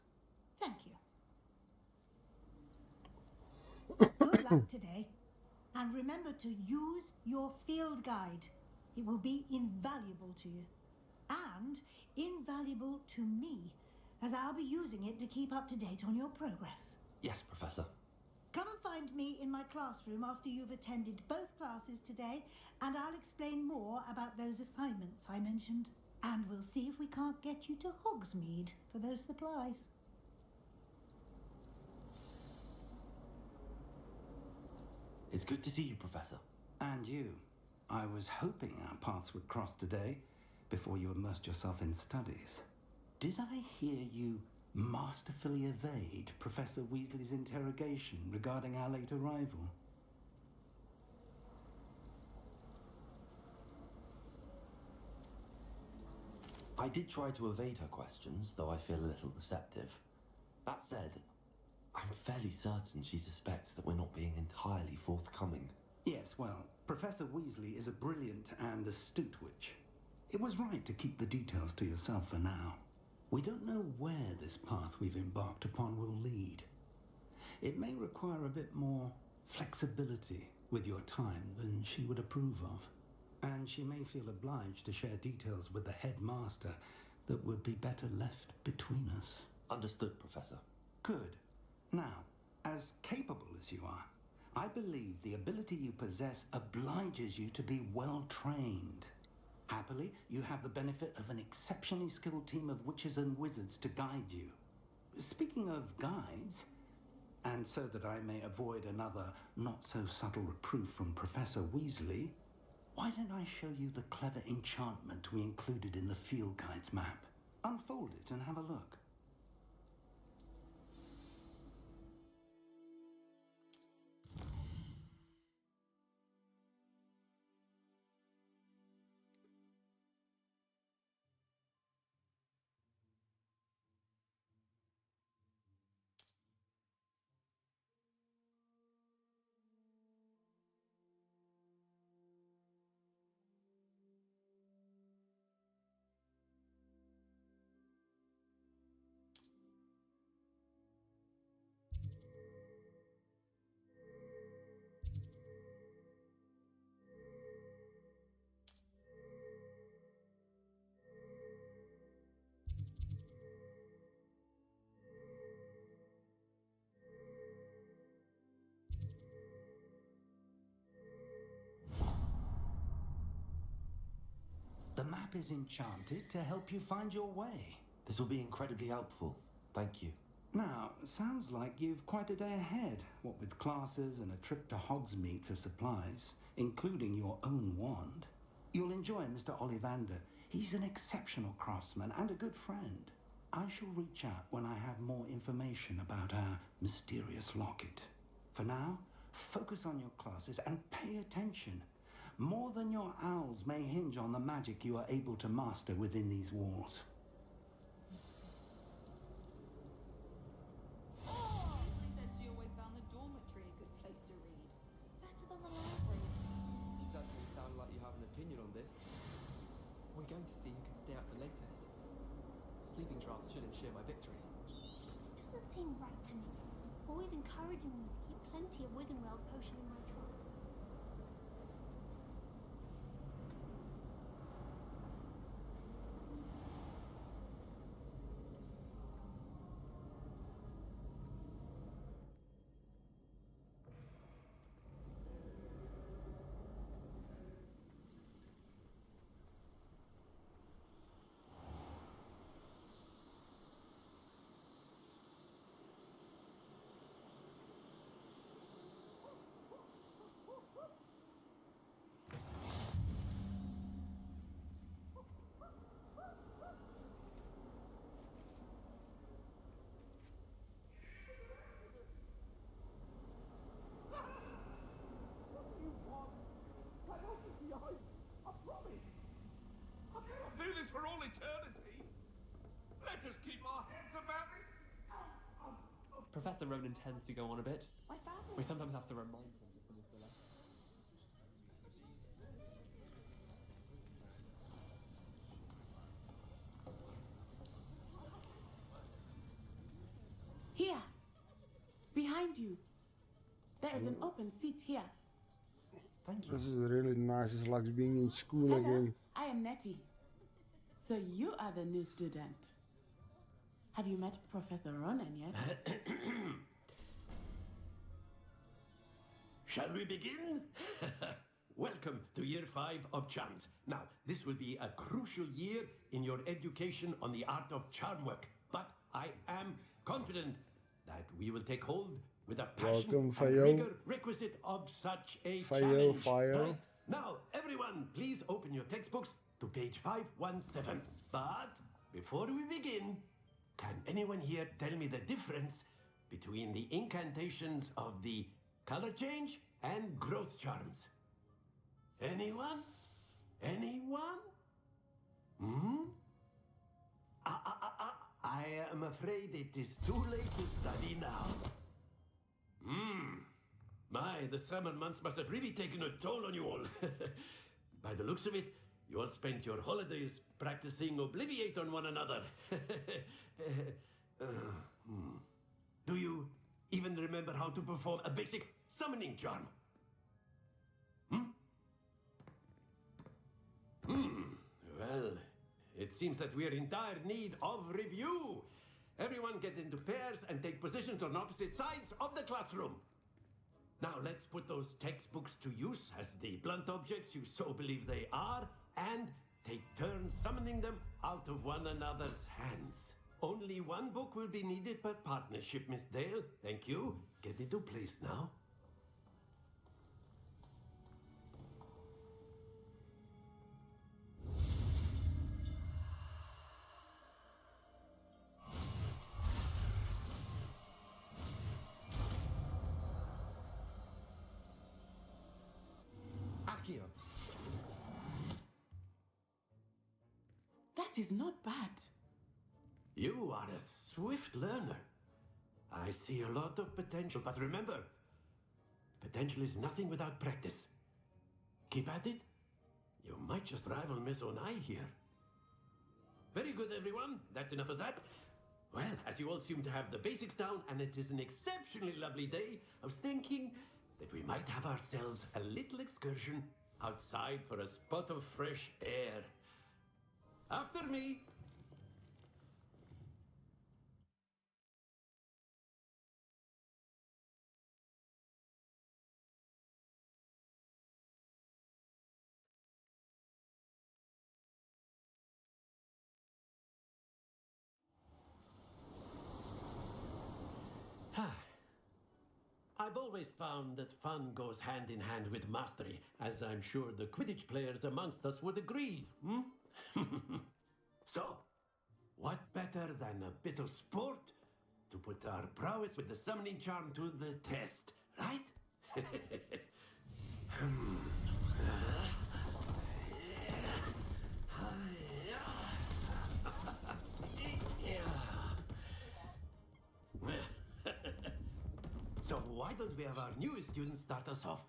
Thank you. Good luck today. And remember to use your field guide. It will be invaluable to you. And invaluable to me, as I'll be using it to keep up to date on your progress. Yes, Professor. Come and find me in my classroom after you've attended both classes today, and I'll explain more about those assignments I mentioned. And we'll see if we can't get you to Hogsmeade for those supplies. It's good to see you, Professor. And you. I was hoping our paths would cross today before you immersed yourself in studies. Did I hear you masterfully evade Professor Weasley's interrogation regarding our late arrival? I did try to evade her questions, though I feel a little deceptive. That said, I'm fairly certain she suspects that we're not being entirely forthcoming. Yes, well, Professor Weasley is a brilliant and astute witch. It was right to keep the details to yourself for now. We don't know where this path we've embarked upon will lead. It may require a bit more flexibility with your time than she would approve of. And she may feel obliged to share details with the headmaster that would be better left between us. Understood, Professor. Good. Now, as capable as you are, I believe the ability you possess obliges you to be well trained. Happily, you have the benefit of an exceptionally skilled team of witches and wizards to guide you. Speaking of guides, and so that I may avoid another not-so-subtle reproof from Professor Weasley, why don't I show you the clever enchantment we included in the field guide's map? Unfold it and have a look. The map is enchanted to help you find your way. This will be incredibly helpful. Thank you. Now, sounds like you've quite a day ahead, what with classes and a trip to Hogsmeade for supplies, including your own wand. You'll enjoy Mr. Ollivander. He's an exceptional craftsman and a good friend. I shall reach out when I have more information about our mysterious locket. For now, focus on your classes and pay attention. More than your owls may hinge on the magic you are able to master within these walls. Weasley said she always found the dormitory a good place to read. Better than the library. You certainly sound like you have an opinion on this. We're going to see who can stay out the latest. Sleeping drafts should ensure my victory. Doesn't seem right to me. Always encouraging me to keep plenty of Wiggenweld potion in my trunk. Do this for all eternity. Let us keep our heads about this. Professor Ronan tends to go on a bit. My family. We sometimes have to remind him to finish the lesson. Here! Behind you! There's an open seat here. Thank you. This is really nice. It's like being in school Hello, again. I am Nettie. So you are the new student. Have you met Professor Ronan yet? Shall we begin? Welcome to year 5 of charms. Now, this will be a crucial year in your education on the art of charm work, but I am confident that we will take hold with a passion Welcome, and Fayo. rigor requisite of such a challenge. Right? Now, everyone, please open your textbooks to page 517. But before we begin, can anyone here tell me the difference between the incantations of the color change and growth charms? Anyone? Anyone? Hmm? I am afraid it is too late to study now. The summer months must have really taken a toll on you all. By the looks of it, you all spent your holidays practicing Obliviate on one another. Do you even remember how to perform a basic summoning charm? Well, it seems that we are in dire need of review. Everyone get into pairs and take positions on opposite sides of the classroom. Now let's put those textbooks to use as the blunt objects you so believe they are, and take turns summoning them out of one another's hands. Only one book will be needed per partnership, Miss Dale. Thank you. Get into place now. Accio. That is not bad. You are a swift learner. I see a lot of potential, but remember, potential is nothing without practice. Keep at it. You might just rival Miss Onai here. Very good, everyone. That's enough of that. Well, as you all seem to have the basics down, and it is an exceptionally lovely day, I was thinking that we might have ourselves a little excursion outside for a spot of fresh air. After me. I've always found that fun goes hand in hand with mastery, as I'm sure the Quidditch players amongst us would agree. So, what better than a bit of sport to put our prowess with the summoning charm to the test, right? So why don't we have our newest student start us off?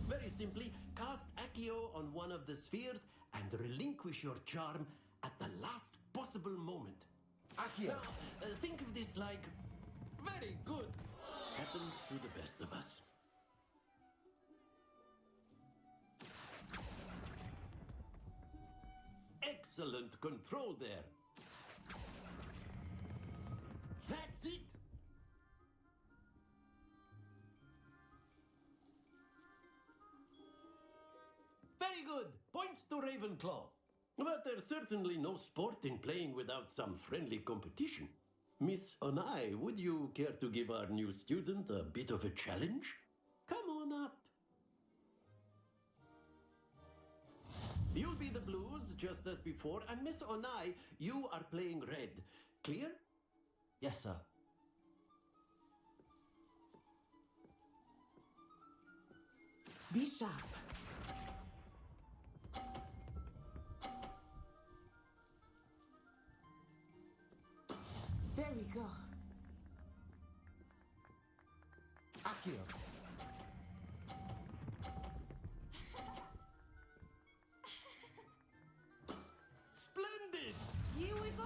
Very simply, cast Accio on one of the spheres and relinquish your charm at the last possible moment. Accio! Now, think of this like... Very good! Happens to the best of us. Excellent control there. That's it! Very good! Points to Ravenclaw. But there's certainly no sport in playing without some friendly competition. Miss Onai, would you care to give our new student a bit of a challenge? Come on up. You'll be the blues, just as before, and Miss Onai, you are playing red. Clear? Yes, sir. Be sharp. There we go. Accio! Splendid! Here we go.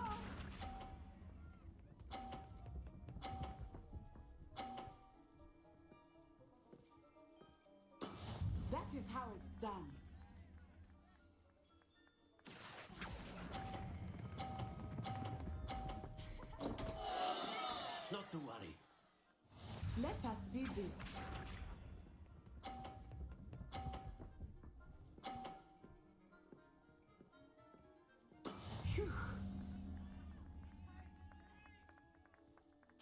That is how it's done. Not to worry. Let us see this. Phew.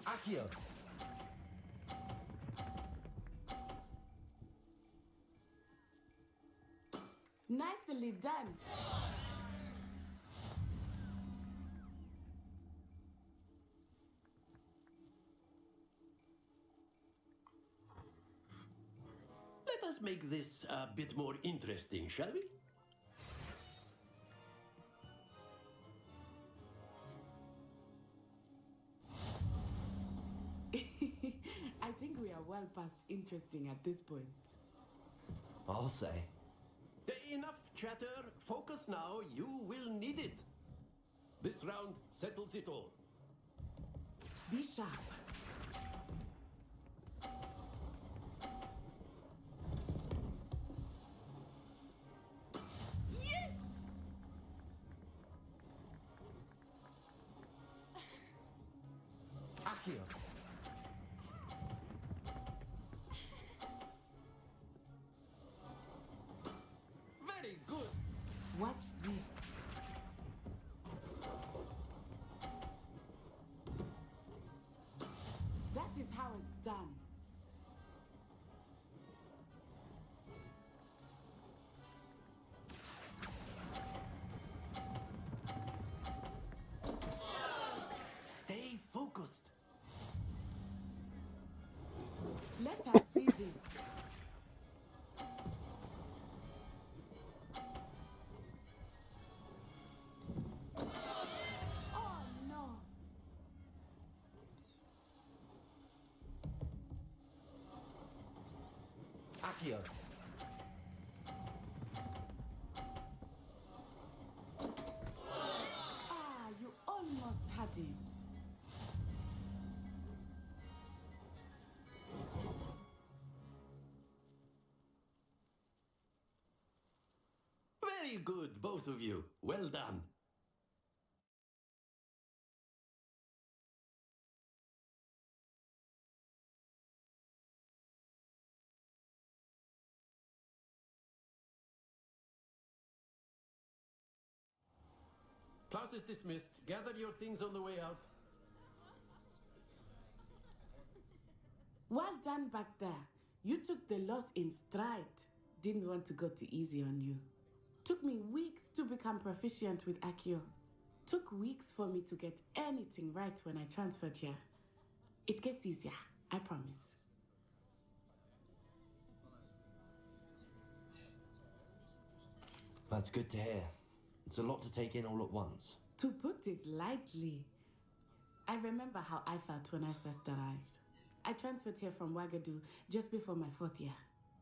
Accio! Nicely done. Let us make this a bit more interesting, shall we? I think we are well past interesting at this point. I'll say. Enough chatter. Focus now. You will need it. This round settles it all. Be sharp. Yes! Accio! Very good. Watch this. That is how it's done. Stay focused. Let us see this. Oh no. Accio! Ah, you almost had it. Very good, both of you. Well done. Class is dismissed. Gather your things on the way out. Well done back there. You took the loss in stride. Didn't want to go too easy on you. Took me weeks to become proficient with Accio. Took weeks for me to get anything right when I transferred here. It gets easier, I promise. That's good to hear. It's a lot to take in all at once. To put it lightly, I remember how I felt when I first arrived. I transferred here from Wagadu just before my 4th year.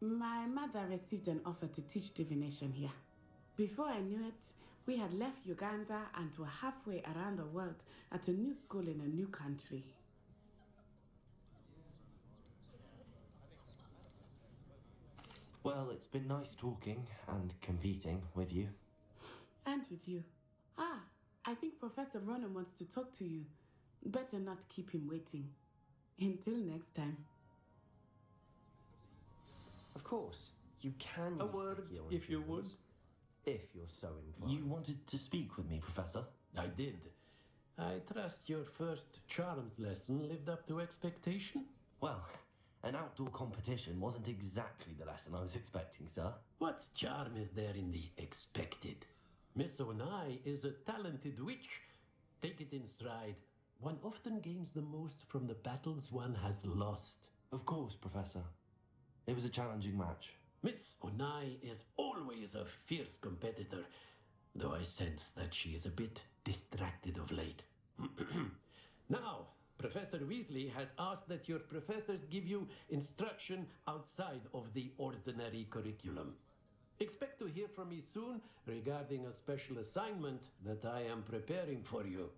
My mother received an offer to teach divination here. Before I knew it, we had left Uganda and were halfway around the world at a new school in a new country. Well, it's been nice talking and competing with you. And with you. I think Professor Ronan wants to talk to you. Better not keep him waiting. Until next time. Of course, you can A use word, Accio on if you humans, if you're so inclined. You wanted to speak with me, Professor? I did. I trust your first charms lesson lived up to expectation? Well, an outdoor competition wasn't exactly the lesson I was expecting, sir. What charm is there in the expected? Miss Onai is a talented witch. Take it in stride. One often gains the most from the battles one has lost. Of course, Professor. It was a challenging match. Miss Onai is always a fierce competitor, though I sense that she is a bit distracted of late. Now, Professor Weasley has asked that your professors give you instruction outside of the ordinary curriculum. Expect to hear from me soon regarding a special assignment that I am preparing for you.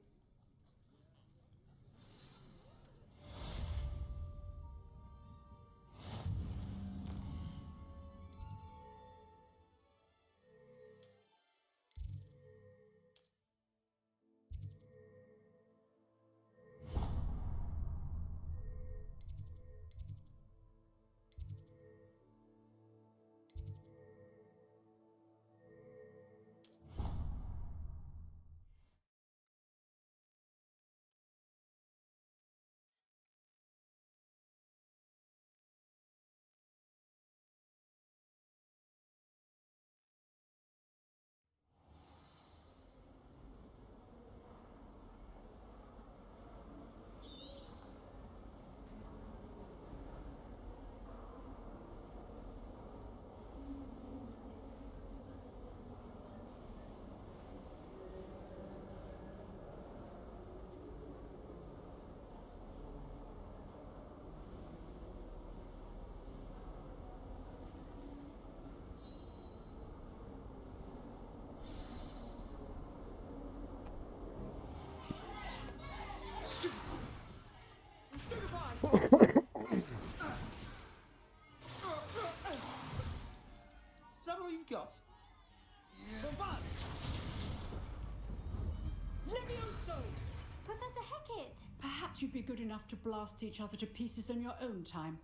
Is that all you've got? Bombard! Levioso! Professor Hecat! Perhaps you'd be good enough to blast each other to pieces on your own time.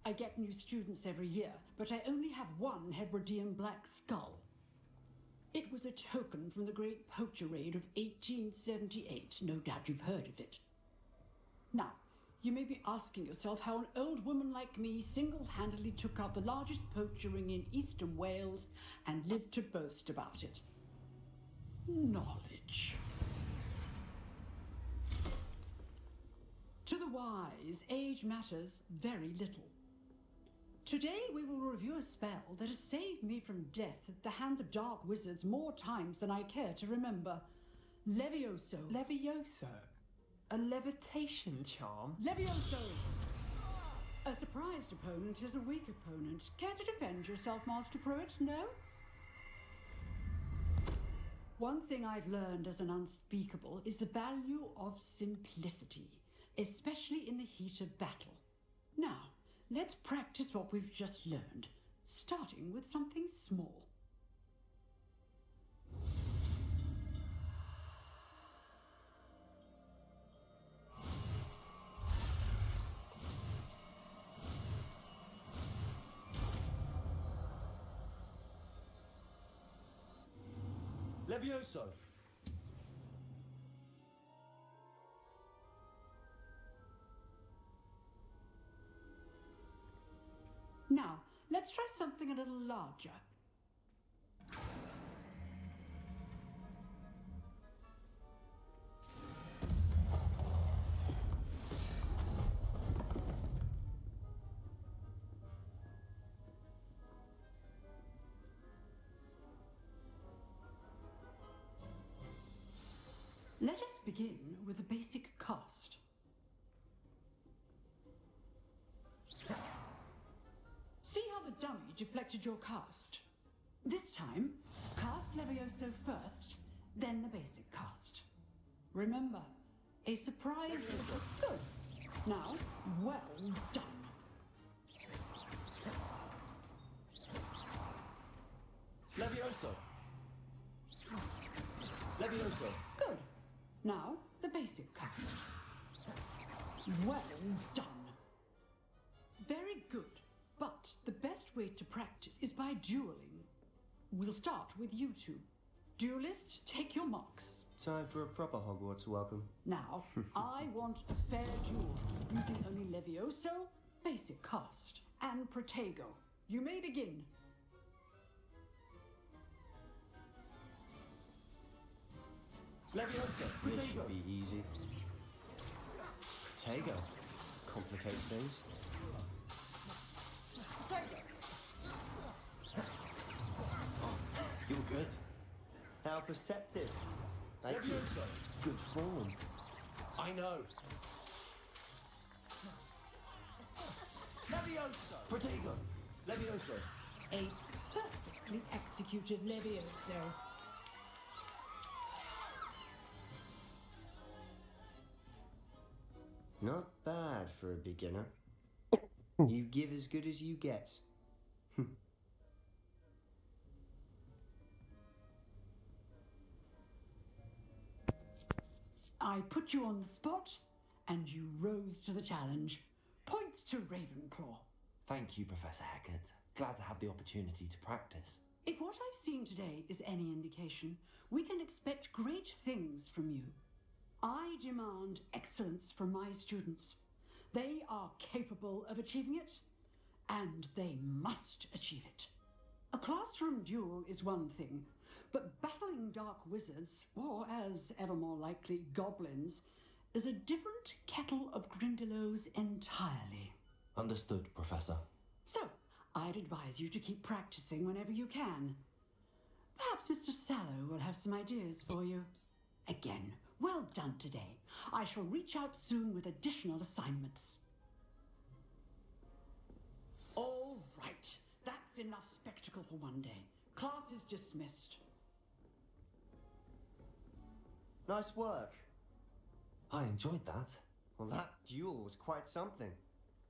I get new students every year, but I only have one Hebridean black skull. It was a token from the Great Poacher Raid of 1878. No doubt you've heard of it. Now, you may be asking yourself how an old woman like me single-handedly took out the largest poacher ring in eastern Wales and lived to boast about it. Knowledge. To the wise, age matters very little. Today we will review a spell that has saved me from death at the hands of dark wizards more times than I care to remember. Levioso. Levioso? A levitation charm? Levioso! A surprised opponent is a weak opponent. Care to defend yourself, Master Pruitt? No? One thing I've learned as an unspeakable is the value of simplicity, especially in the heat of battle. Now, let's practice what we've just learned, starting with something small. Levioso! Now, let's try something a little larger. Let us begin with the basic cast. See how the dummy deflected your cast? This time, cast Levioso first, then the basic cast. Remember, a surprise... Good. Now, well done. Levioso! Levioso! Good. Now, the basic cast. Well done. Very good. But the best way to practice is by dueling. We'll start with you two. Duelists, take your marks. Time for a proper Hogwarts welcome. Now, I want a fair duel, using only Levioso, basic cast, and Protego. You may begin. Levioso! This should be easy. Protego. Complicates things. You're good. How perceptive. Thank you. Levioso. Good form. I know. Levioso! Protego. Levioso. A perfectly executed Levioso. Not bad for a beginner. You give as good as you get. I put you on the spot, and you rose to the challenge. Points to Ravenclaw. Thank you, Professor Heckard. Glad to have the opportunity to practice. If what I've seen today is any indication, we can expect great things from you. I demand excellence from my students. They are capable of achieving it, and they must achieve it. A classroom duel is one thing, but battling dark wizards, or as ever more likely, goblins, is a different kettle of Grindylows entirely. Understood, Professor. So, I'd advise you to keep practicing whenever you can. Perhaps Mr. Sallow will have some ideas for you. Again, well done today. I shall reach out soon with additional assignments. All right, that's enough spectacle for one day. Class is dismissed. Nice work. I enjoyed that. Well, that duel was quite something.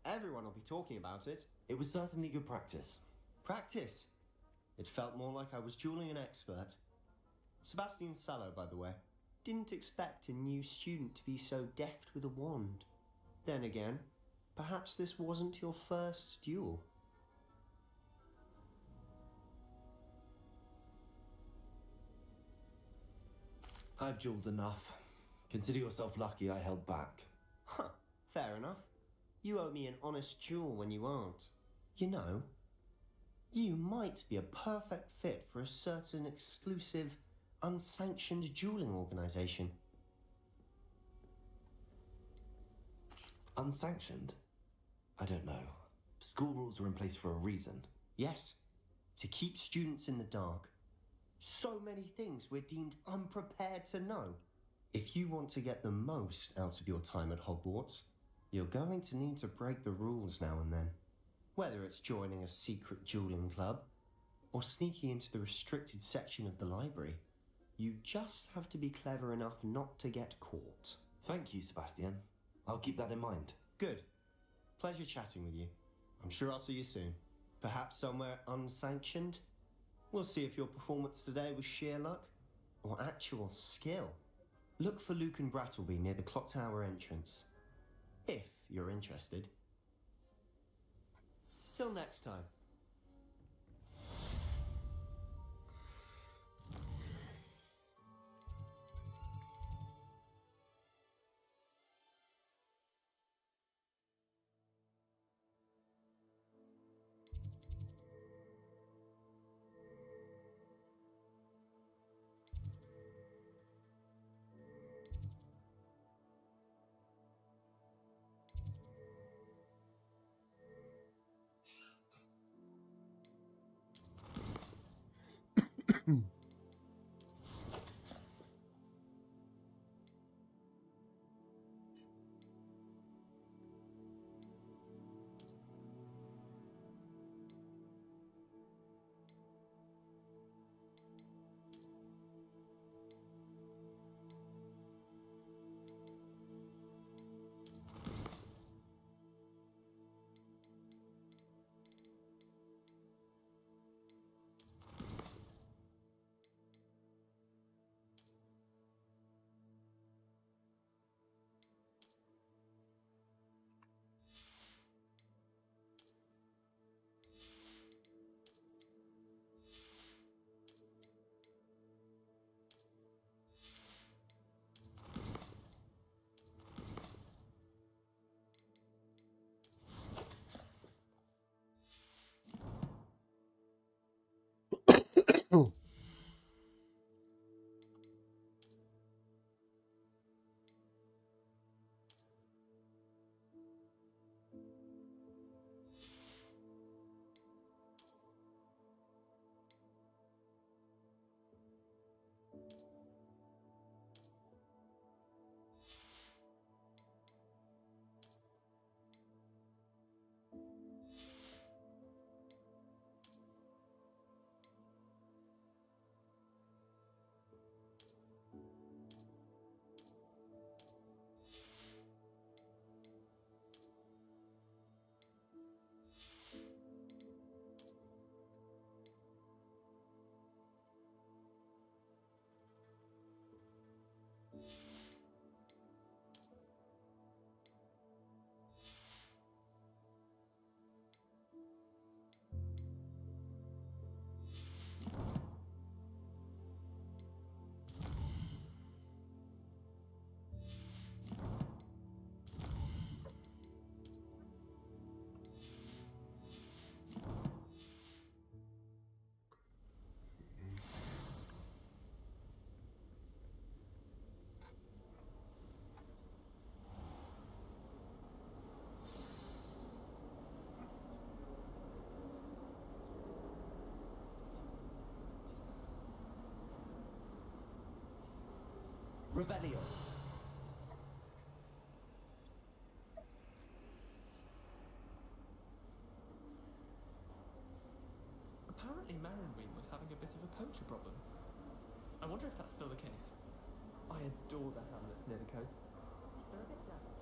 Everyone will be talking about it. It was certainly good practice. Practice? It felt more like I was dueling an expert. Sebastian Sallow, by the way. Didn't expect a new student to be so deft with a wand. Then again, perhaps this wasn't your first duel. I've duelled enough. Consider yourself lucky I held back. Huh, fair enough. You owe me an honest duel when you aren't. You know, you might be a perfect fit for a certain exclusive, unsanctioned dueling organization. Unsanctioned? I don't know. School rules are in place for a reason. Yes, to keep students in the dark. So many things we're deemed unprepared to know. If you want to get the most out of your time at Hogwarts, you're going to need to break the rules now and then. Whether it's joining a secret dueling club, or sneaking into the restricted section of the library, you just have to be clever enough not to get caught. Thank you, Sebastian. I'll keep that in mind. Good. Pleasure chatting with you. I'm sure I'll see you soon. Perhaps somewhere unsanctioned? We'll see if your performance today was sheer luck or actual skill. Look for Luke and Brattleby near the clock tower entrance, if you're interested. Till next time. Revelio. Apparently Marinween was having a bit of a poacher problem. I wonder if that's still the case. I adore the hamlets near the coast. They're a bit damaged.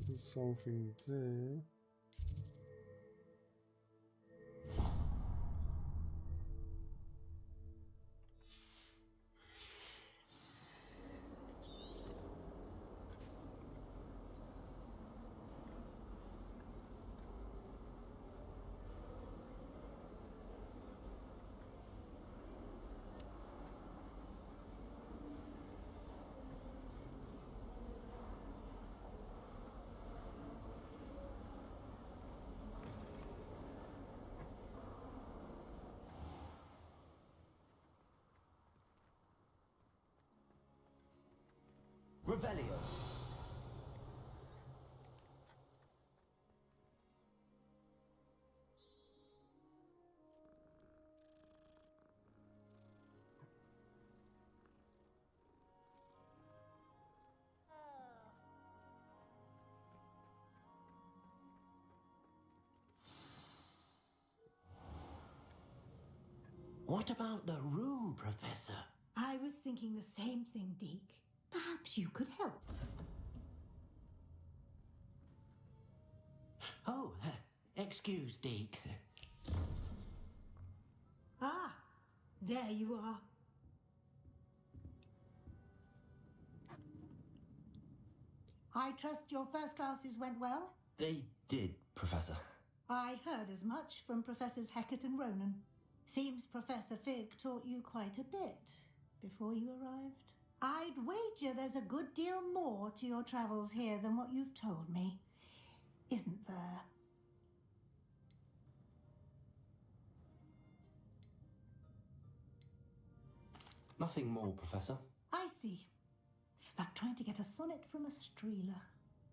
There's something there. Revelio. What about the room, Professor? I was thinking the same thing, Deke. Perhaps you could help. Oh, excuse, Deke. Ah, there you are. I trust your first classes went well? They did, Professor. I heard as much from Professors Hecat and Ronan. Seems Professor Fig taught you quite a bit. before you arrived? I'd wager there's a good deal more to your travels here than what you've told me, isn't there? Nothing more, Professor. I see. Like trying to get a sonnet from a streeler.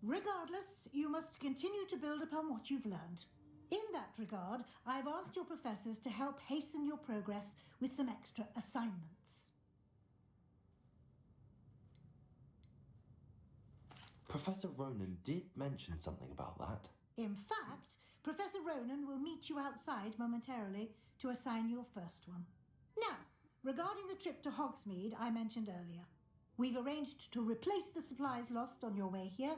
Regardless, you must continue to build upon what you've learned. In that regard, I've asked your professors to help hasten your progress with some extra assignments. Professor Ronan did mention something about that. In fact, Professor Ronan will meet you outside momentarily to assign your first one. Now, regarding the trip to Hogsmeade I mentioned earlier, we've arranged to replace the supplies lost on your way here,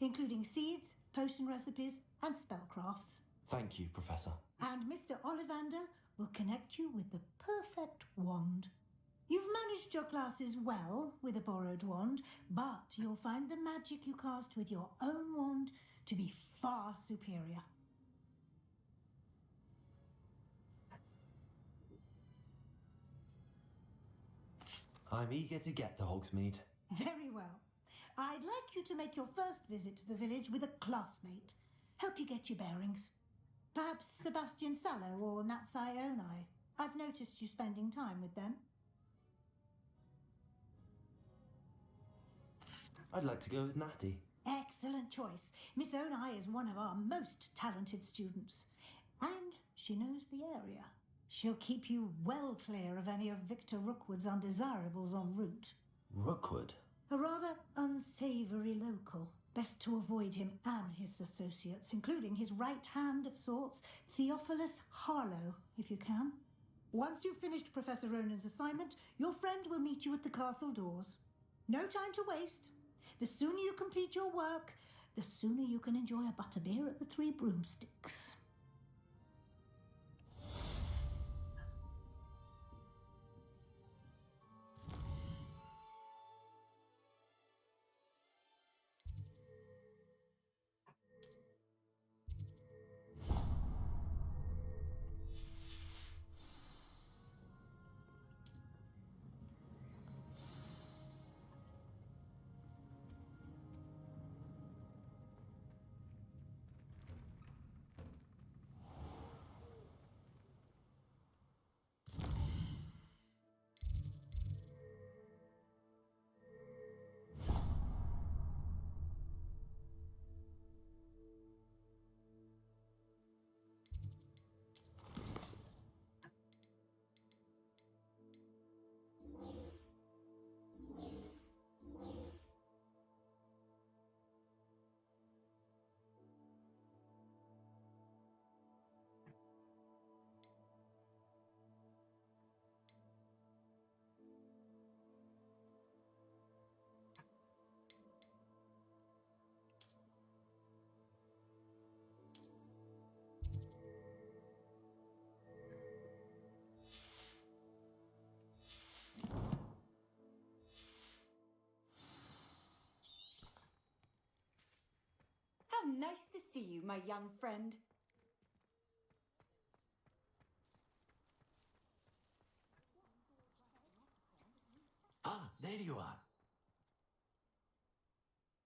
including seeds, potion recipes, and spellcrafts. Thank you, Professor. And Mr. Ollivander will connect you with the perfect wand. You've managed your classes well with a borrowed wand, but you'll find the magic you cast with your own wand to be far superior. I'm eager to get to Hogsmeade. Very well. I'd like you to make your first visit to the village with a classmate. Help you get your bearings. Perhaps Sebastian Sallow or Natsai Onai. I've noticed you spending time with them. I'd like to go with Natty. Excellent choice. Miss Onai is one of our most talented students. And she knows the area. She'll keep you well clear of any of Victor Rookwood's undesirables en route. Rookwood? A rather unsavoury local. Best to avoid him and his associates, including his right hand of sorts, Theophilus Harlow, if you can. Once you've finished Professor Ronan's assignment, your friend will meet you at the castle doors. No time to waste. The sooner you complete your work, the sooner you can enjoy a butterbeer at the Three Broomsticks. How nice to see you, my young friend. Ah, there you are.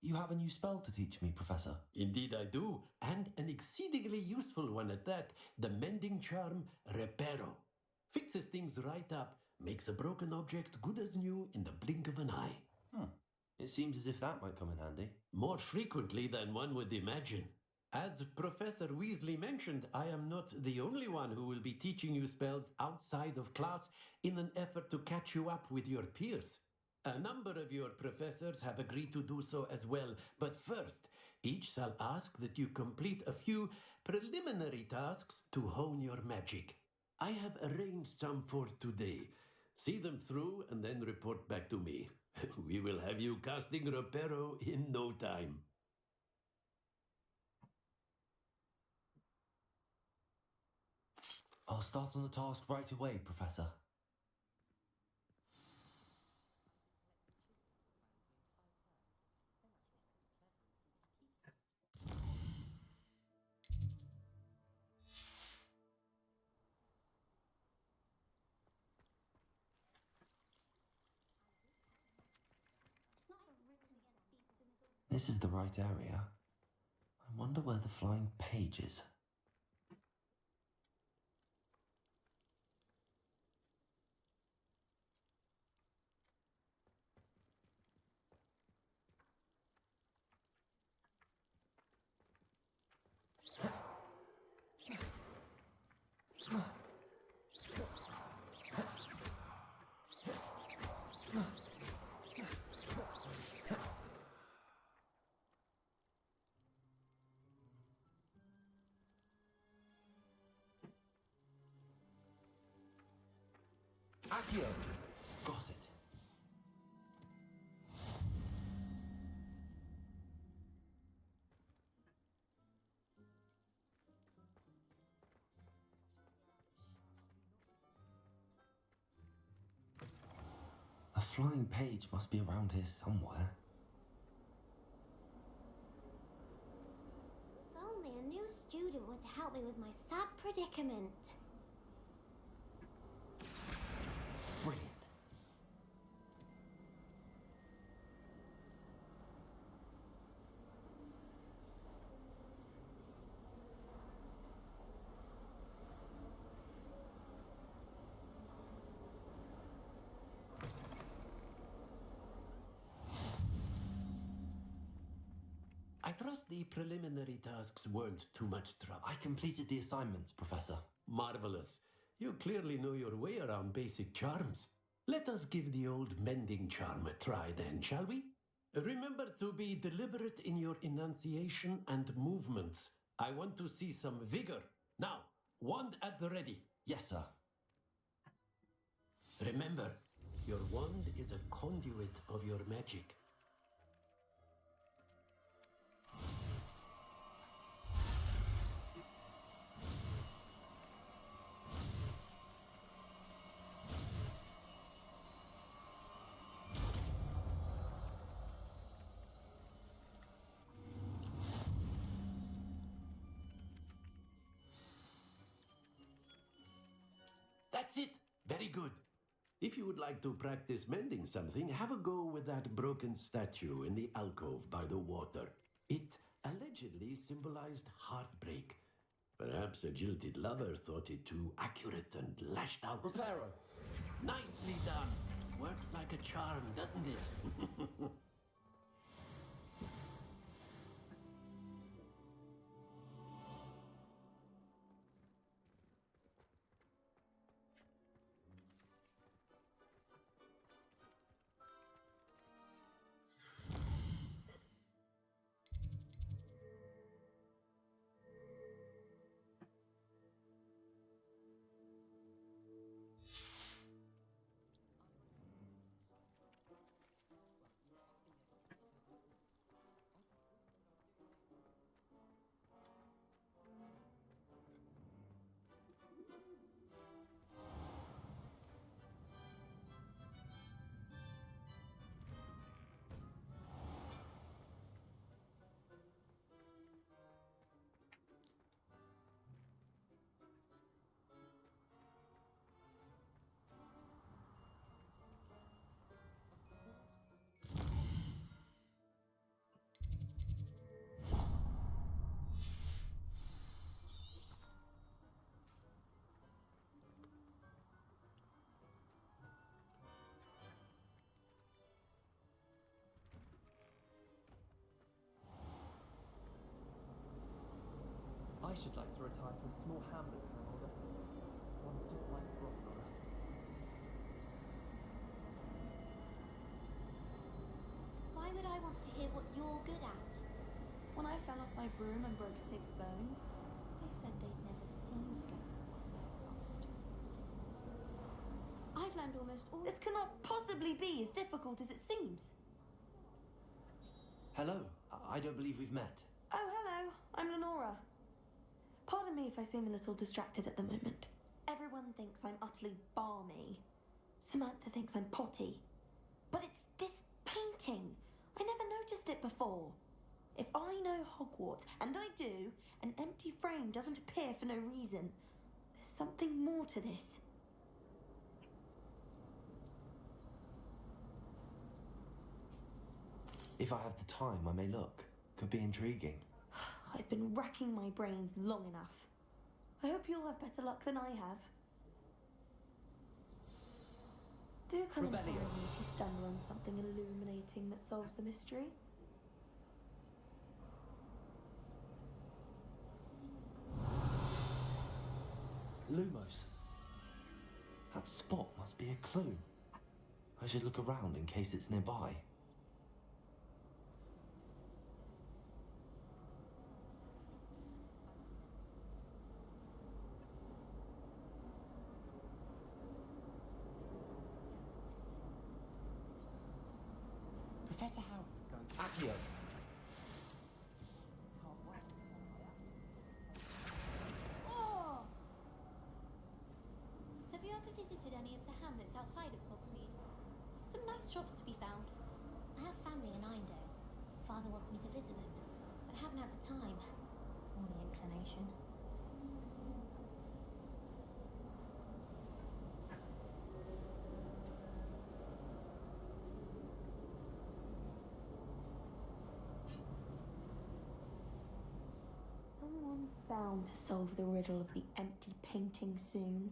You have a new spell to teach me, Professor. Indeed I do, and an exceedingly useful one at that. The mending charm Reparo. Fixes things right up, makes a broken object good as new in the blink of an eye. It seems as if that might come in handy. More frequently than one would imagine. As Professor Weasley mentioned, I am not the only one who will be teaching you spells outside of class in an effort to catch you up with your peers. A number of your professors have agreed to do so as well, but first, each shall ask that you complete a few preliminary tasks to hone your magic. I have arranged some for today. See them through and then report back to me. We will have you casting Reparo in no time. I'll start on the task right away, Professor. This is the right area. I wonder where the flying page is. Accio! Got it. A flying page must be around here somewhere. If only a new student were to help me with my sad predicament. Brilliant. I trust the preliminary tasks weren't too much trouble. I completed the assignments, Professor. Marvelous. You clearly know your way around basic charms. Let us give the old mending charm a try then, shall we? Remember to be deliberate in your enunciation and movements. I want to see some vigor. Now, wand at the ready. Yes, sir. Remember, your wand is a conduit of your magic. That's it! Very good. If you would like to practice mending something, have a go with that broken statue in the alcove by the water. It allegedly symbolized heartbreak. Perhaps a jilted lover thought it too accurate and lashed out. Reparo. Nicely done. Works like a charm, doesn't it? I should like to retire to a small hamlet for an older. One just like Brockborough. Why would I want to hear what you're good at? When I fell off my broom and broke 6 bones, they said they'd never seen Scarecrow. I've learned almost all. This cannot possibly be as difficult as it seems. Hello. I don't believe we've met. Oh, hello. I'm Lenora. Pardon me if I seem a little distracted at the moment. Everyone thinks I'm utterly balmy. Samantha thinks I'm potty. But it's this painting. I never noticed it before. If I know Hogwarts, and I do, an empty frame doesn't appear for no reason. There's something more to this. If I have the time, I may look. Could be intriguing. I've been racking my brains long enough. I hope you'll have better luck than I have. Do come and find me if you stumble on something illuminating that solves the mystery. Lumos. That spot must be a clue. I should look around in case it's nearby. Professor Howard. Accio! Oh! Have you ever visited any of the hamlets outside of Hogsmeade? Some nice shops to be found. I have family in Eyndale. Father wants me to visit them, but haven't had the time or the inclination. Someone's bound to solve the riddle of the empty painting soon.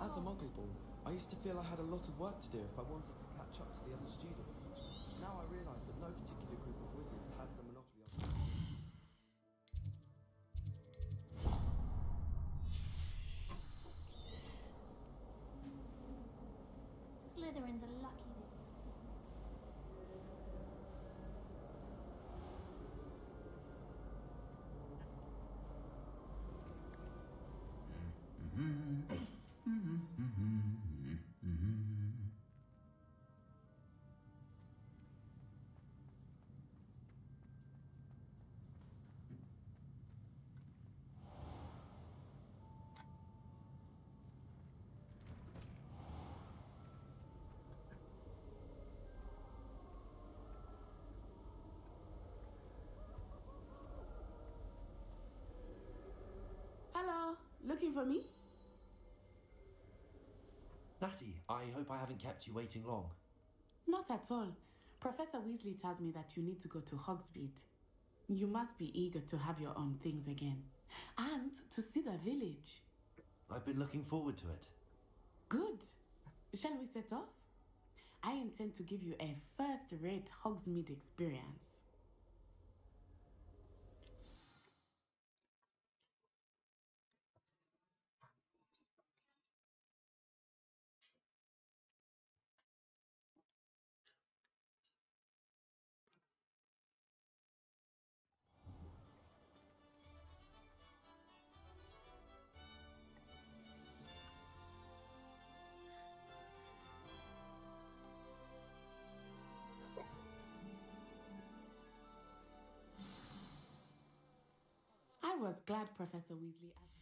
As a Muggle-born, I used to feel I had a lot of work to do if I wanted to catch up to the other students. Now I realise that no particular group of wizards has the monopoly on... Slytherin's a lucky one. Hello, looking for me? Natty, I hope I haven't kept you waiting long. Not at all. Professor Weasley tells me that you need to go to Hogsmeade. You must be eager to have your own things again. And to see the village. I've been looking forward to it. Good. Shall we set off? I intend to give you a first-rate Hogsmeade experience. I was glad Professor Weasley asked.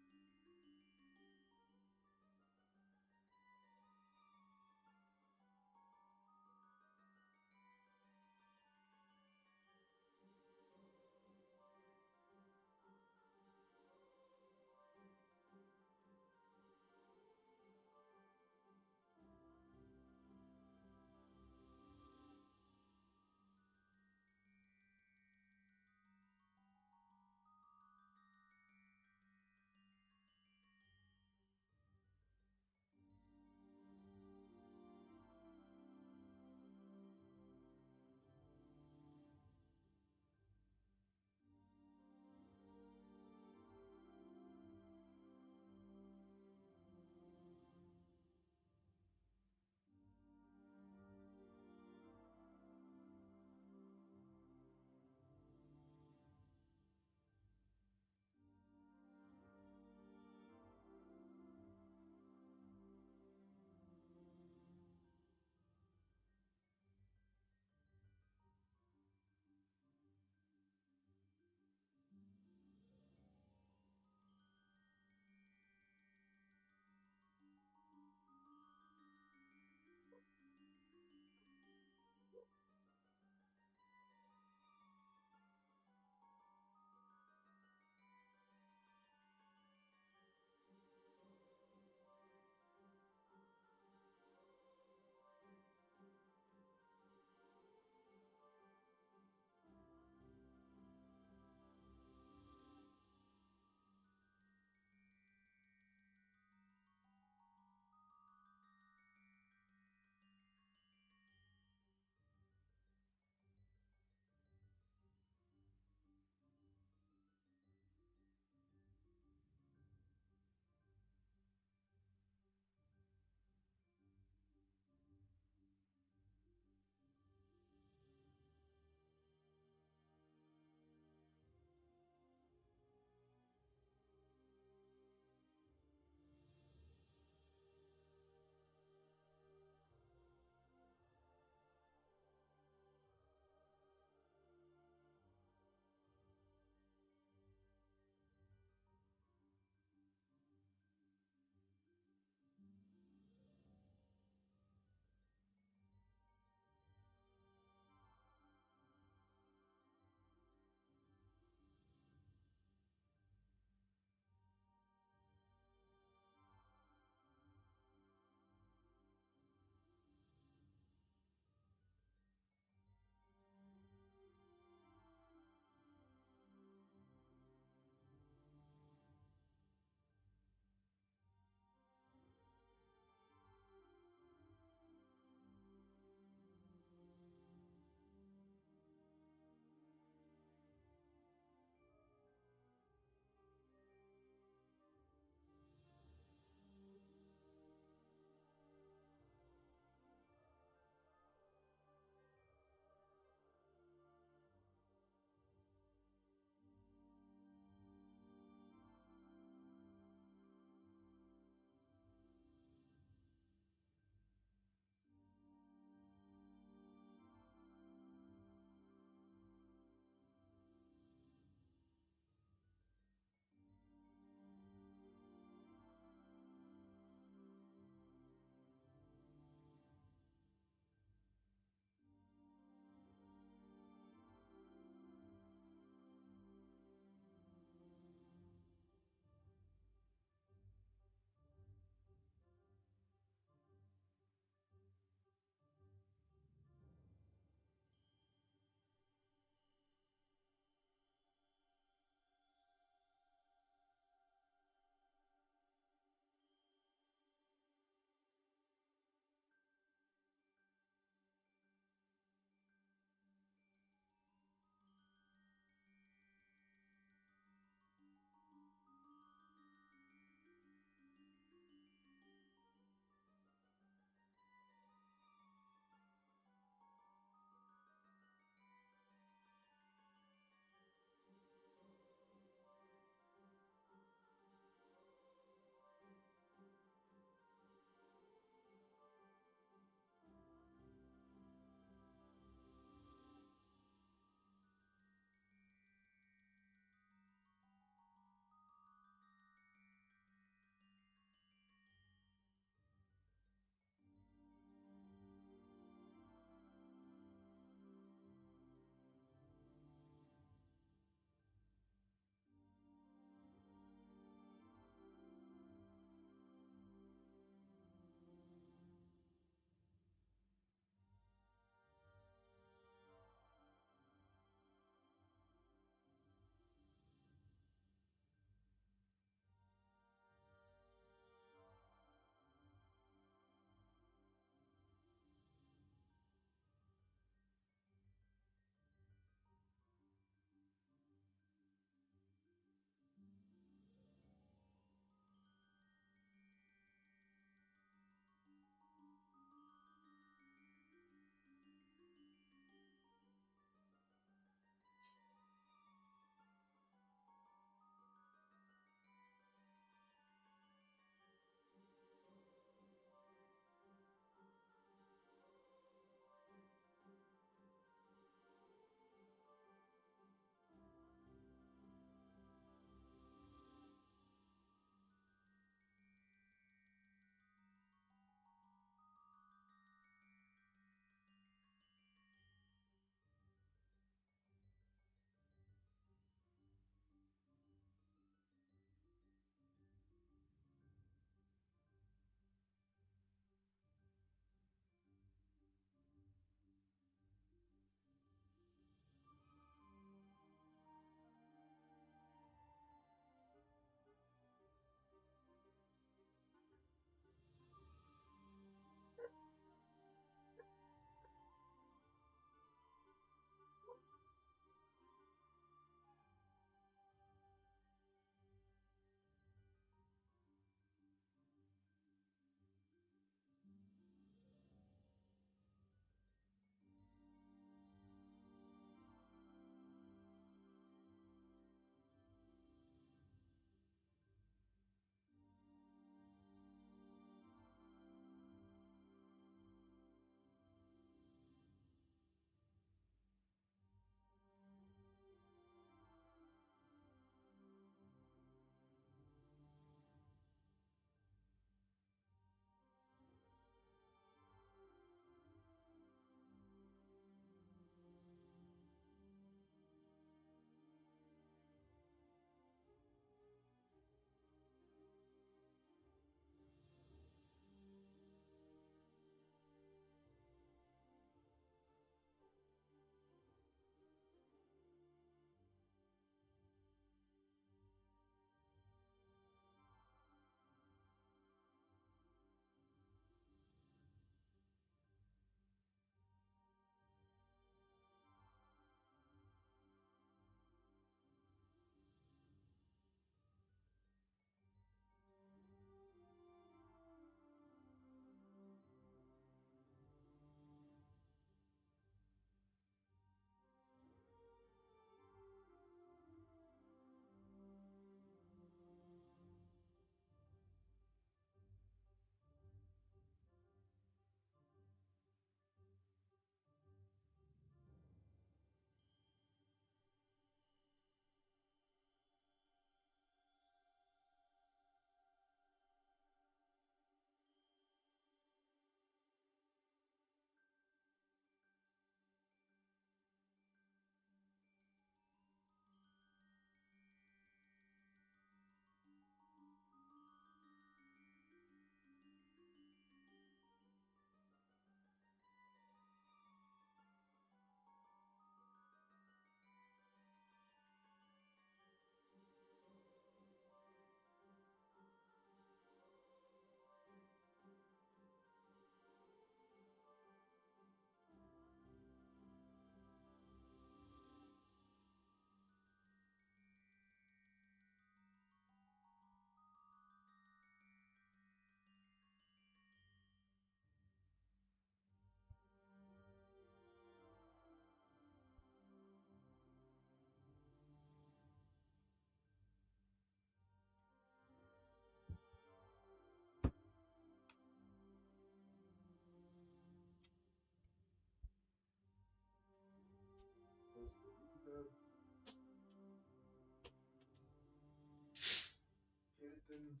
Missions.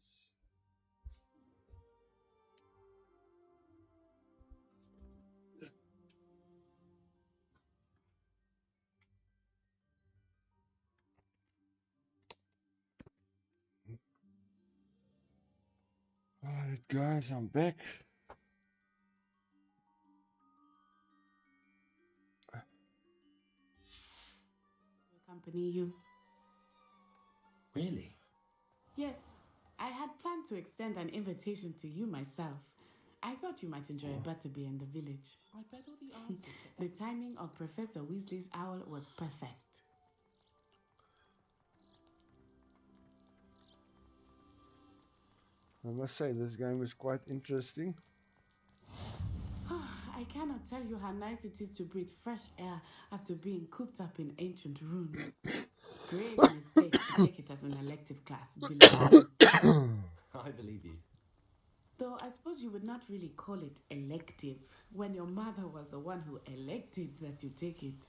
Alright guys, I'm back. Accompany you. Really? Yes, I had planned to extend an invitation to you myself. I thought you might enjoy a butterbeer in the village. I bet all the answers. The timing of Professor Weasley's owl was perfect. I must say, this game is quite interesting. I cannot tell you how nice it is to breathe fresh air after being cooped up in ancient ruins. Grave mistake to take it as an elective class, believe me. I believe you. Though I suppose you would not really call it elective when your mother was the one who elected that you take it.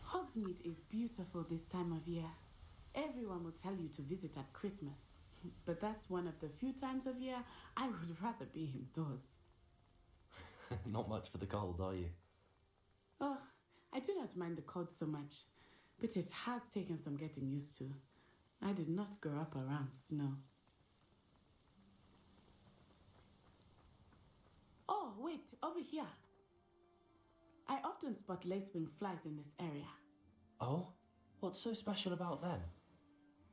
Hogsmeade is beautiful this time of year. Everyone will tell you to visit at Christmas, but that's one of the few times of year I would rather be indoors. Not much for the cold, are you? Oh, I do not mind the cold so much, but it has taken some getting used to. I did not grow up around snow. Oh, wait, over here. I often spot lacewing flies in this area. Oh? What's so special about them?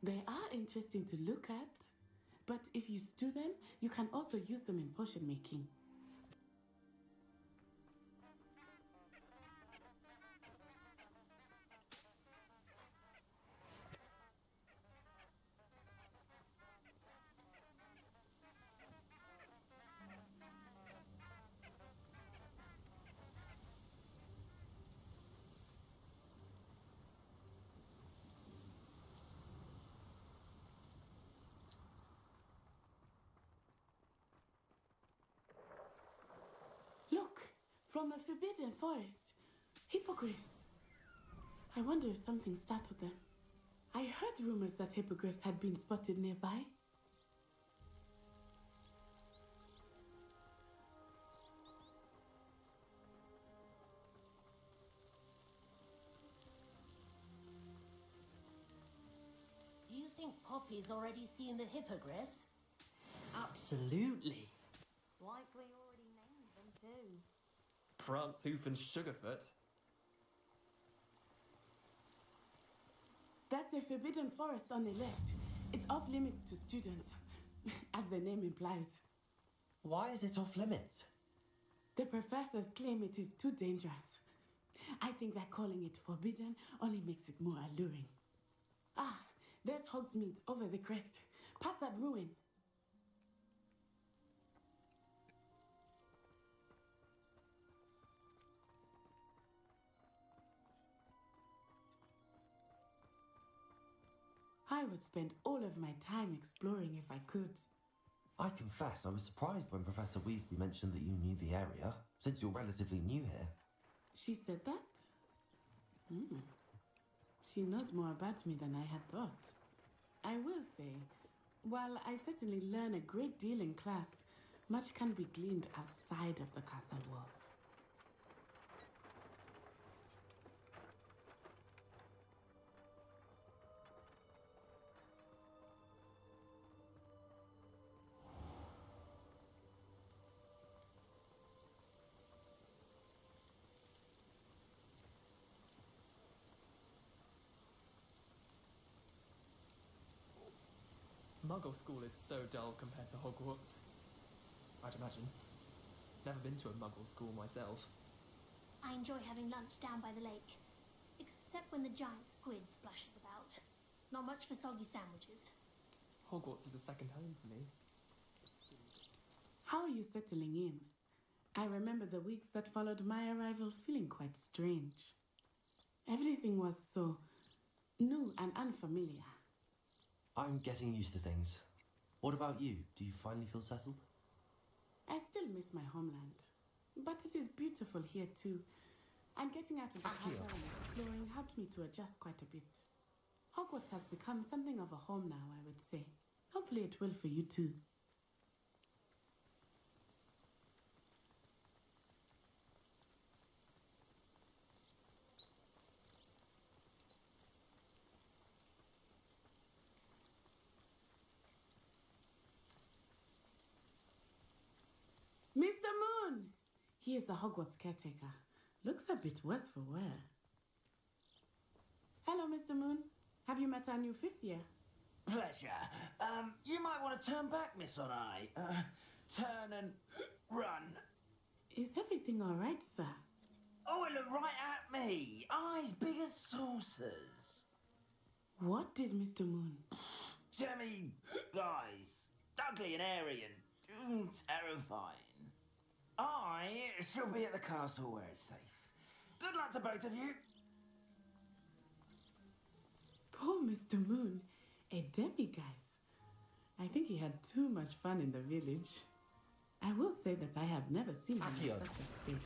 They are interesting to look at, but if you stew them, you can also use them in potion making. Look, from the Forbidden Forest. Hippogriffs. I wonder if something startled them. I heard rumors that hippogriffs had been spotted nearby. Do you think Poppy's already seen the hippogriffs? Absolutely. Like we already named them too. Prance, Hoof, and Sugarfoot. That's the Forbidden Forest on the left. It's off limits to students, as the name implies. Why is it off limits? The professors claim it is too dangerous. I think that calling it forbidden only makes it more alluring. Ah, there's Hogsmeade over the crest. Past that ruin. I would spend all of my time exploring if I could. I confess I was surprised when Professor Weasley mentioned that you knew the area, since you're relatively new here. She said that? She knows more about me than I had thought. I will say, while I certainly learn a great deal in class, much can be gleaned outside of the castle walls. Muggle school is so dull compared to Hogwarts. I'd imagine. Never been to a Muggle school myself. I enjoy having lunch down by the lake. Except when the giant squid splashes about. Not much for soggy sandwiches. Hogwarts is a second home for me. How are you settling in? I remember the weeks that followed my arrival feeling quite strange. Everything was so new and unfamiliar. I'm getting used to things. What about you? Do you finally feel settled? I still miss my homeland, but it is beautiful here too. And getting out of the castle and exploring helped me to adjust quite a bit. Hogwarts has become something of a home now, I would say. Hopefully it will for you too. Mr. Moon! He is the Hogwarts caretaker. Looks a bit worse for wear. Hello, Mr. Moon. Have you met our new 5th year? Pleasure. You might want to turn back, Miss On Eye. Turn and run. Is everything all right, sir? Oh, it looked right at me. Eyes big as saucers. What did Mr. Moon? Jemmy guys. Ugly and airy and terrifying. I shall be at the castle where it's safe. Good luck to both of you. Poor Mr. Moon. A demiguise. I think he had too much fun in the village. I will say that I have never seen him in such a state.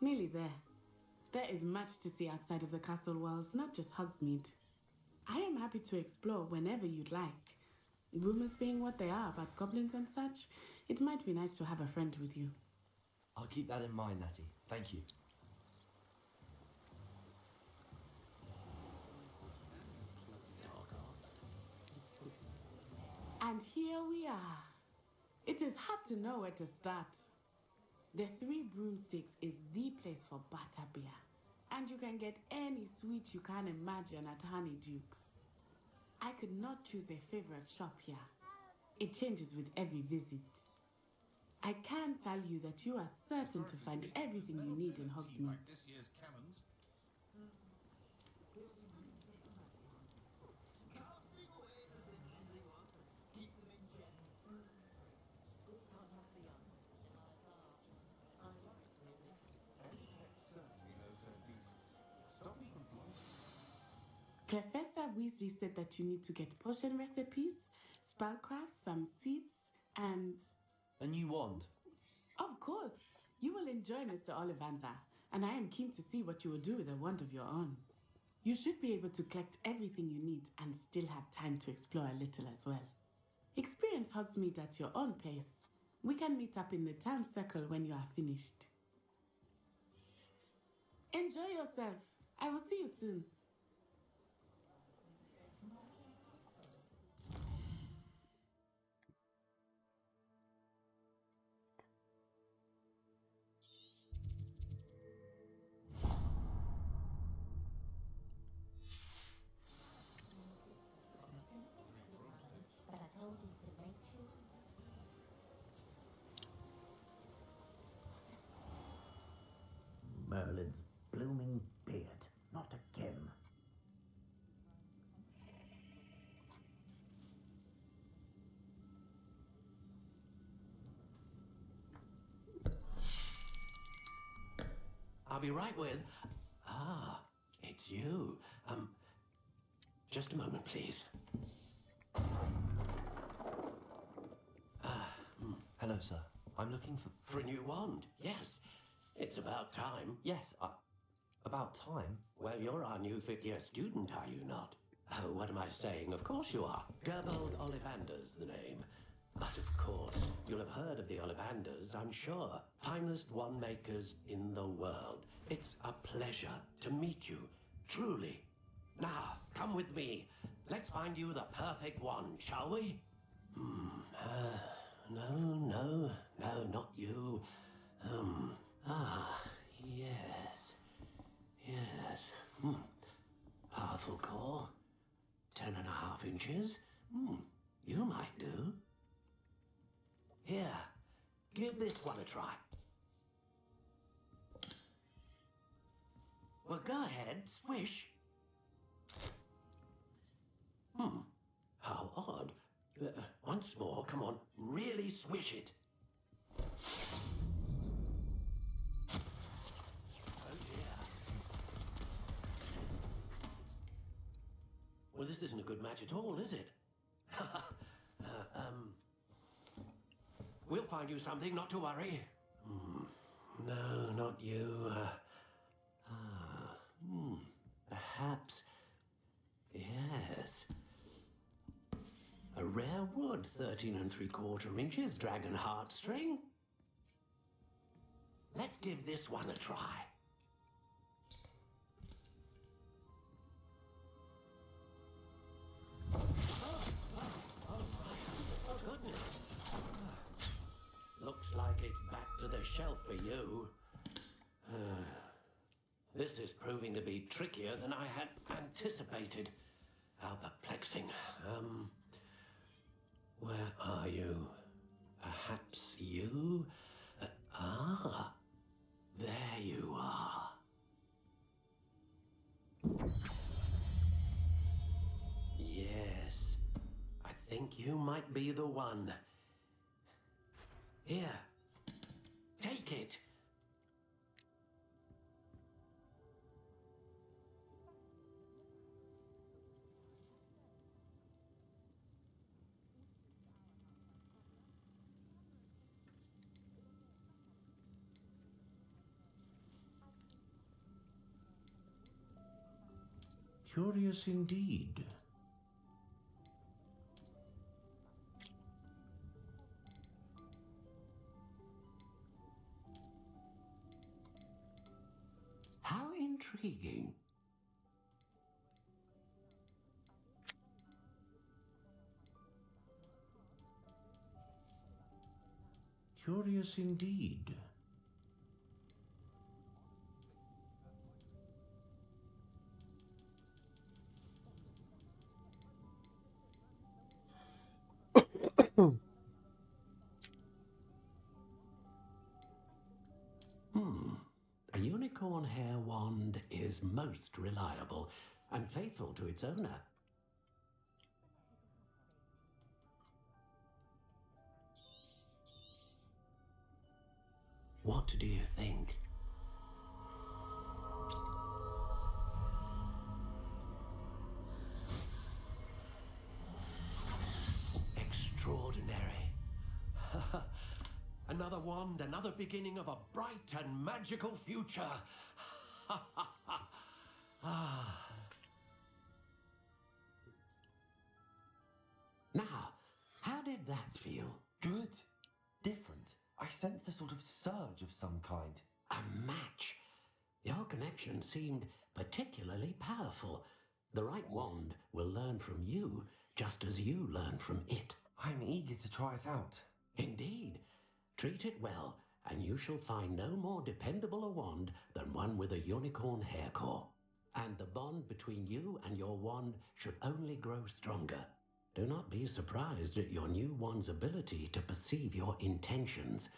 Nearly there. There is much to see outside of the castle walls, not just Hogsmeade. I am happy to explore whenever you'd like. Rumors being what they are about goblins and such, it might be nice to have a friend with you. I'll keep that in mind, Natty. Thank you. And here we are. It is hard to know where to start. The Three Broomsticks is the place for butterbeer. And you can get any sweet you can imagine at Honeyduke's. I could not choose a favorite shop here. It changes with every visit. I can tell you that you are certain to find everything you need in Hogsmeade. This year's canons. Professor Weasley said that you need to get potion recipes, spellcraft, some seeds, and... A new wand. Of course! You will enjoy Mr. Ollivander, and I am keen to see what you will do with a wand of your own. You should be able to collect everything you need and still have time to explore a little as well. Experience Hogsmeade at your own pace. We can meet up in the town circle when you are finished. Enjoy yourself. I will see you soon. But I told you to make sure. Merlin's blooming beard. Not again. I'll be right with... Ah, it's you. Just a moment, please. Hello, sir. I'm looking for... For a new wand, yes. It's about time. Yes, about time? Well, you're our new 5th year student, are you not? Oh, what am I saying? Of course you are. Gerbold Ollivander's the name. But of course, you'll have heard of the Ollivanders, I'm sure. Finest wand makers in the world. It's a pleasure to meet you, truly. Now, come with me. Let's find you the perfect wand, shall we? No, not you. Yes. Powerful core. 10.5 inches. You might do. Here, give this one a try. Well, go ahead, swish. How odd. Once more, come on, really swish it. Oh dear. Well, this isn't a good match at all, is it? We'll find you something, not to worry. No, not you. perhaps? Yes. A rare wood, 13 3/4 inches, dragon heartstring. Let's give this one a try. Oh, goodness. Looks like it's back to the shelf for you. This is proving to be trickier than I had anticipated. How perplexing. Where are you? Perhaps you? There you are. Yes, I think you might be the one. Here, take it. Curious indeed. How intriguing. Curious indeed. A unicorn hair wand is most reliable and faithful to its owner. What do you think? Extraordinary. Another wand, another beginning of a bright and magical future. Now, how did that feel? Good. Different. I sensed a sort of surge of some kind. A match. Your connection seemed particularly powerful. The right wand will learn from you just as you learn from it. I'm eager to try it out. Indeed. Treat it well, and you shall find no more dependable a wand than one with a unicorn hair core. And the bond between you and your wand should only grow stronger. Do not be surprised at your new wand's ability to perceive your intentions,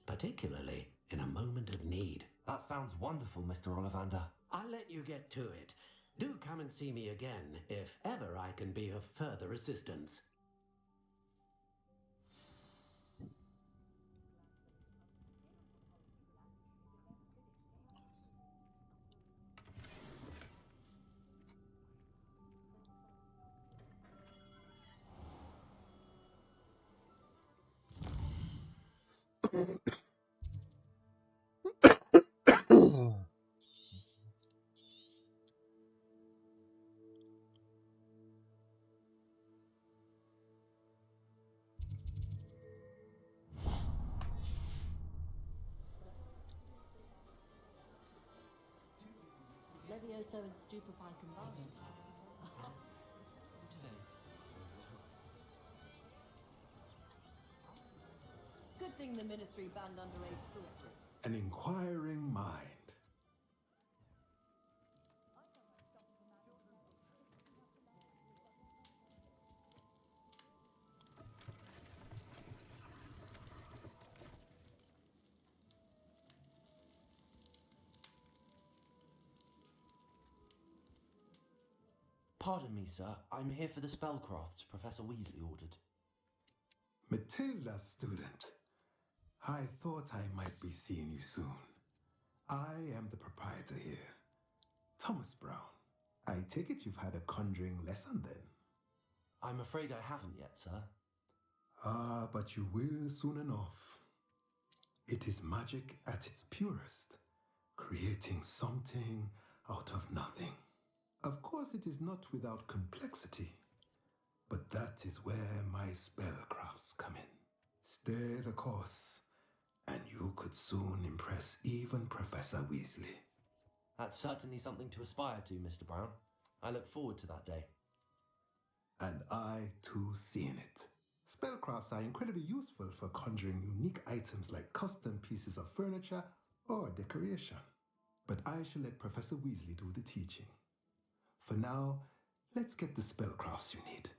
particularly in a moment of need. That sounds wonderful, Mr. Ollivander. I'll let you get to it. Do come and see me again if ever I can be of further assistance. Levioso and Stupefy combined. Good thing the Ministry banned underage poetry. An inquiring mind. Pardon me, sir. I'm here for the spellcrafts Professor Weasley ordered. Matilda, student. I thought I might be seeing you soon. I am the proprietor here, Thomas Brown. I take it you've had a conjuring lesson then? I'm afraid I haven't yet, sir. Ah, but you will soon enough. It is magic at its purest, creating something out of nothing. Of course, is not without complexity. But that is where my spellcrafts come in. Stay the course, and you could soon impress even Professor Weasley. That's certainly something to aspire to, Mr. Brown. I look forward to that day. And I too see in it. Spellcrafts are incredibly useful for conjuring unique items like custom pieces of furniture or decoration. But I shall let Professor Weasley do the teaching. For now, let's get the spellcrafts you need.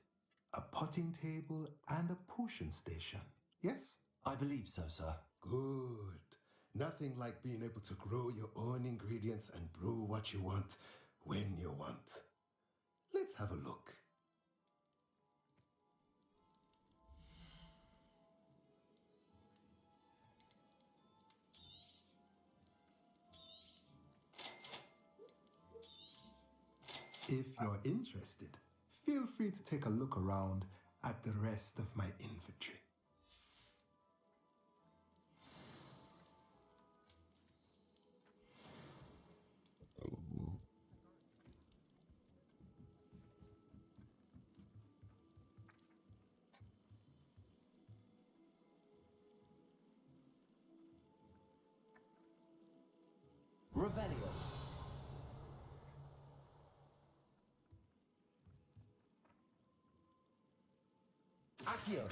A potting table and a potion station, yes? I believe so, sir. Good. Nothing like being able to grow your own ingredients and brew what you want when you want. Let's have a look. If you're interested, feel free to take a look around at the rest of my inventory. Revelio. Accio.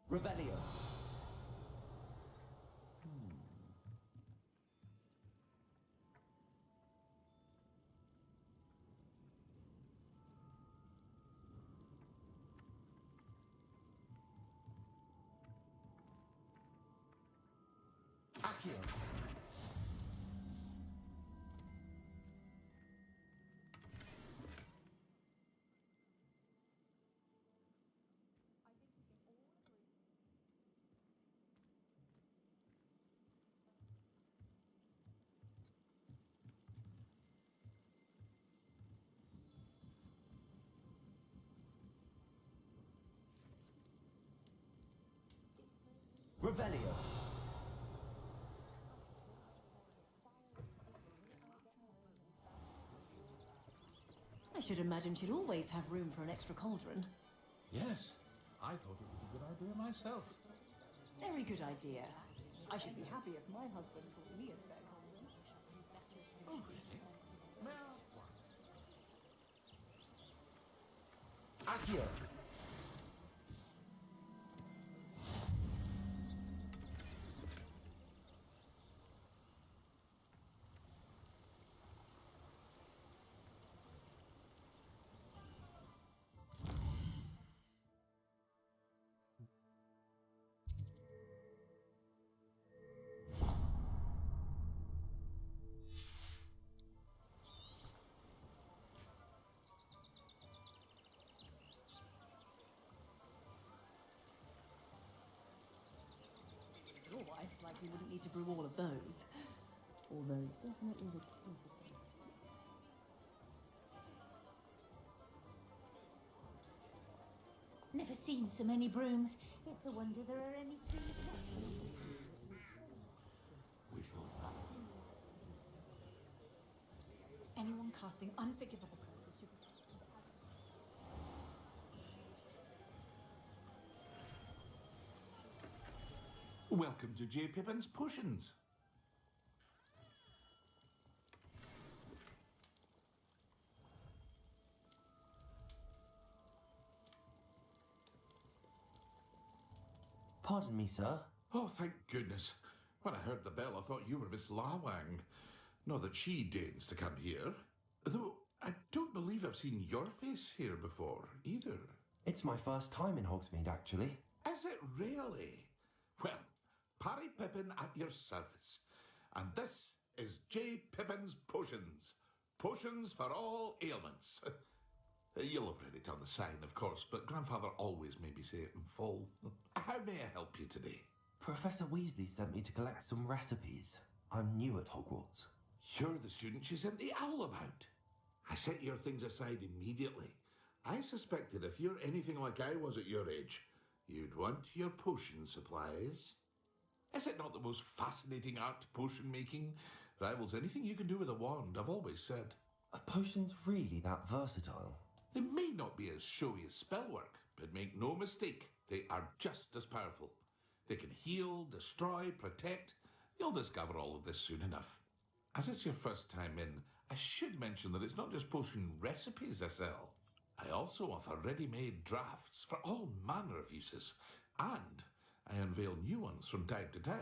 Revelio. Accio. Revelio. I should imagine she'd always have room for an extra cauldron. Yes, I thought it was a good idea myself. Very good idea. I should be happy if my husband called me a spare cauldron. Oh, really? May I ask why? Accio. Your wife likely wouldn't need to brew all of those. Although, definitely the Never seen so many brooms. It's a wonder there are any trees left. Anyone casting unforgivable curses should... Welcome to J. Pippin's Potions. Pardon me, sir. Oh, thank goodness. When I heard the bell, I thought you were Miss Lawang. Not that she deigns to come here. Though I don't believe I've seen your face here before, either. It's my first time in Hogsmeade, actually. Is it really? Well, Parry Pippin at your service. And this is J. Pippin's Potions. Potions for all ailments. You'll have read it on the sign, of course, but Grandfather always made me say it in full. How may I help you today? Professor Weasley sent me to collect some recipes. I'm new at Hogwarts. You're the student she sent the owl about. I set your things aside immediately. I suspected if you're anything like I was at your age, you'd want your potion supplies. Is it not the most fascinating art, potion making? Rivals anything you can do with a wand, I've always said. Are potions really that versatile? They may not be as showy as spellwork, but make no mistake, they are just as powerful. They can heal, destroy, protect. You'll discover all of this soon enough. As it's your first time in, I should mention that it's not just potion recipes I sell. I also offer ready-made drafts for all manner of uses, and I unveil new ones from time to time.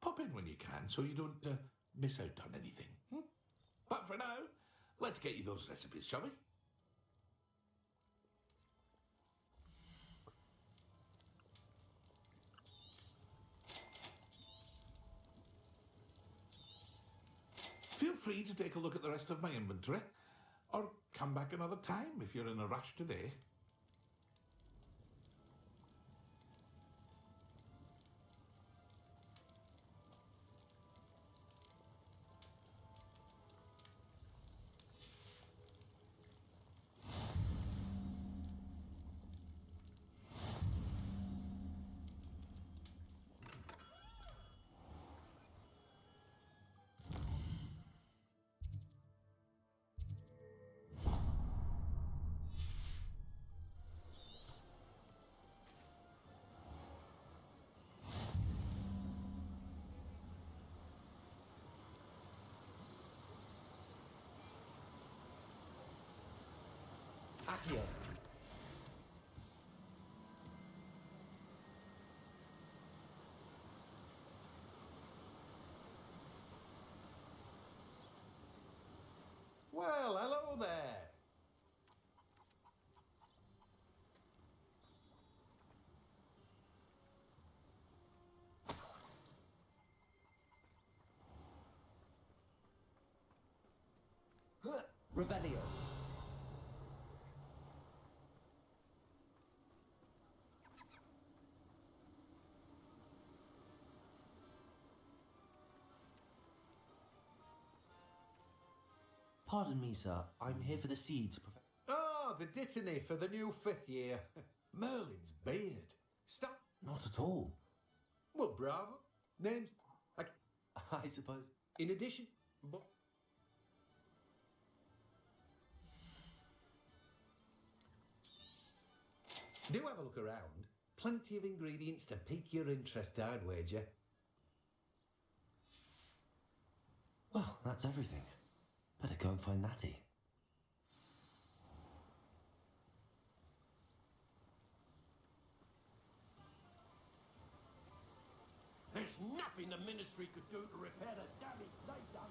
Pop in when you can so you don't miss out on anything. But for now, let's get you those recipes, shall we? Feel free to take a look at the rest of my inventory, or come back another time if you're in a rush today. Accio. Well, hello there. Revelio. Pardon me, sir. I'm here for the seeds. Ah, the dittany for the new 5th year. Merlin's beard. Stop. Not at all. Well, bravo. Names. I suppose. In addition. Do have a look around. Plenty of ingredients to pique your interest, I'd wager. Well, that's everything. Better go and find Natty. There's nothing the Ministry could do to repair the damage they've done.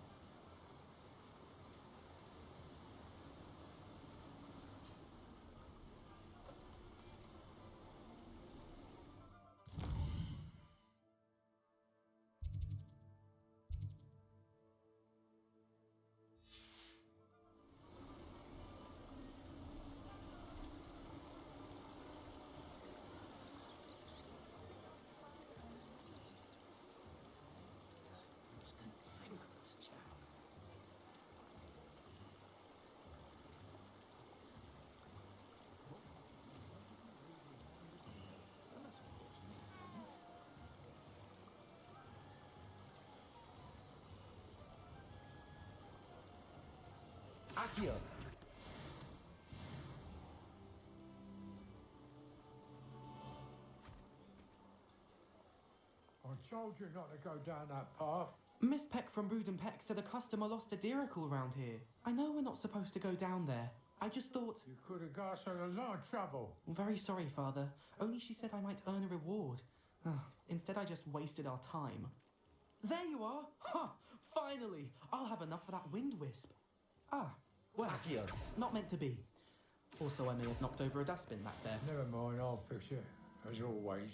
Accio. I told you not to go down that path. Miss Peck from Brood and Peck said a customer lost a deeracle round here. I know we're not supposed to go down there. I just thought... You could have got us in a lot of trouble. I'm very sorry, Father. Only she said I might earn a reward. Instead, I just wasted our time. There you are! Ha! Finally! I'll have enough for that wind wisp. Ah, well, Accio. Not meant to be. Also, I may have knocked over a dustbin back there. Never mind, I'll fix it, as always.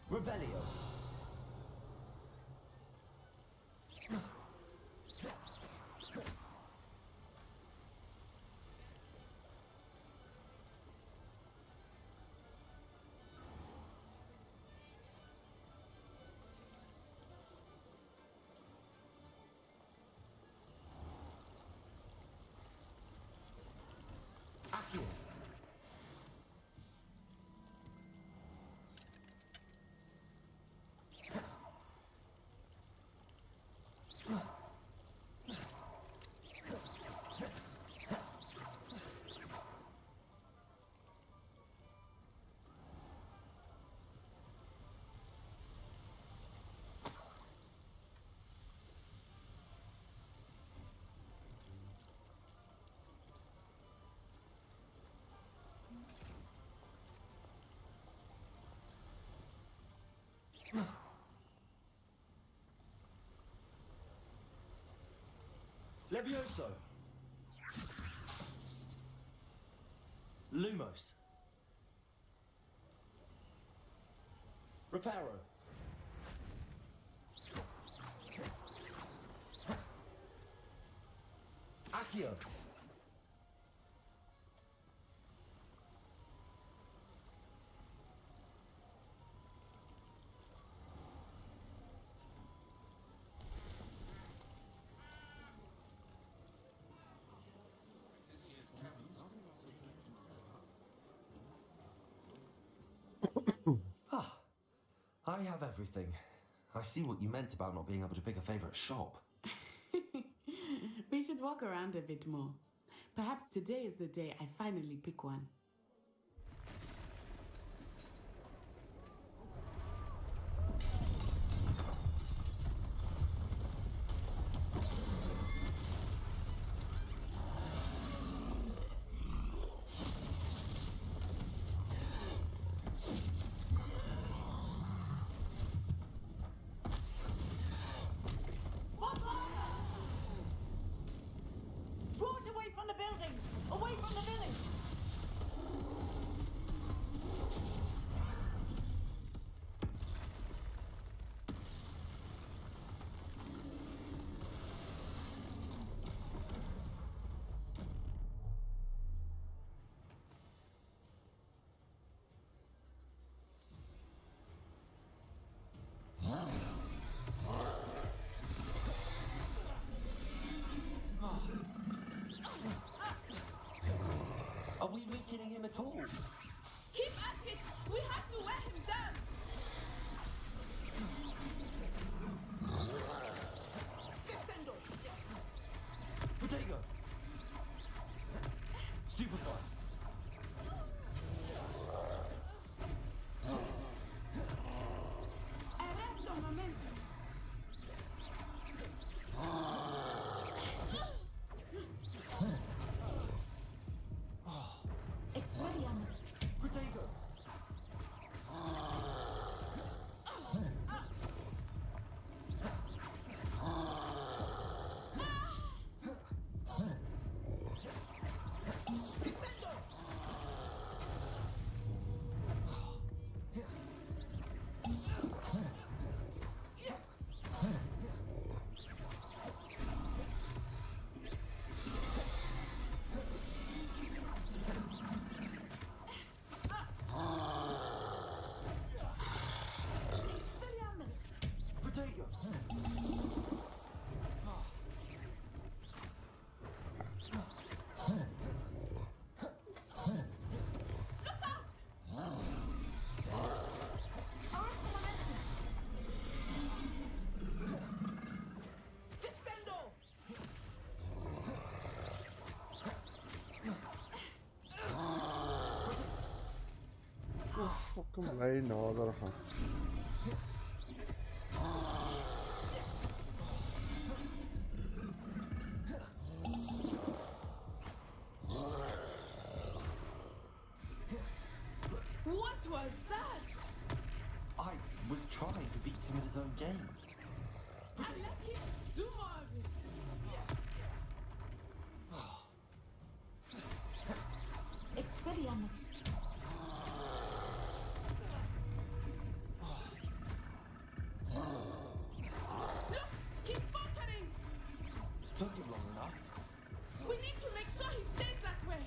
Revelio. Levioso! Lumos. Reparo. Accio. Ah, I have everything. I see what you meant about not being able to pick a favourite shop. We should walk around a bit more. Perhaps today is the day I finally pick one. Draw it away from the building! Away from the village! Are we weakening him at all? Keep at it! We have to wear him down! Descendo! Protego! Stupefy! Arresto momentum! Expelliarmus! Protego! Expelliarmus! Protego! Arresto momentum! Descendo! Fucking bly nader gaan. What was that? I was trying to beat him at his own game. And let him do more of it! Expelliarmus! Look! He's faltering! Took him long enough. We need to make sure he stays that way!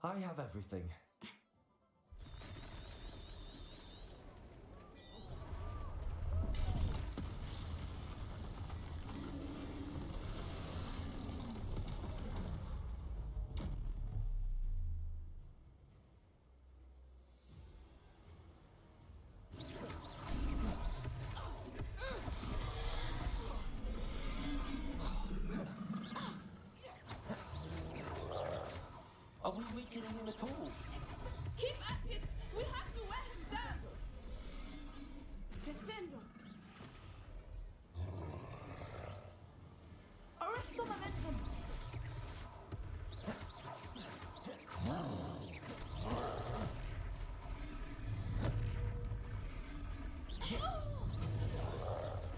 I have everything. Are we weakening him at all? Keep at it! We have to wear him down! Descendo! Arrest the momentum!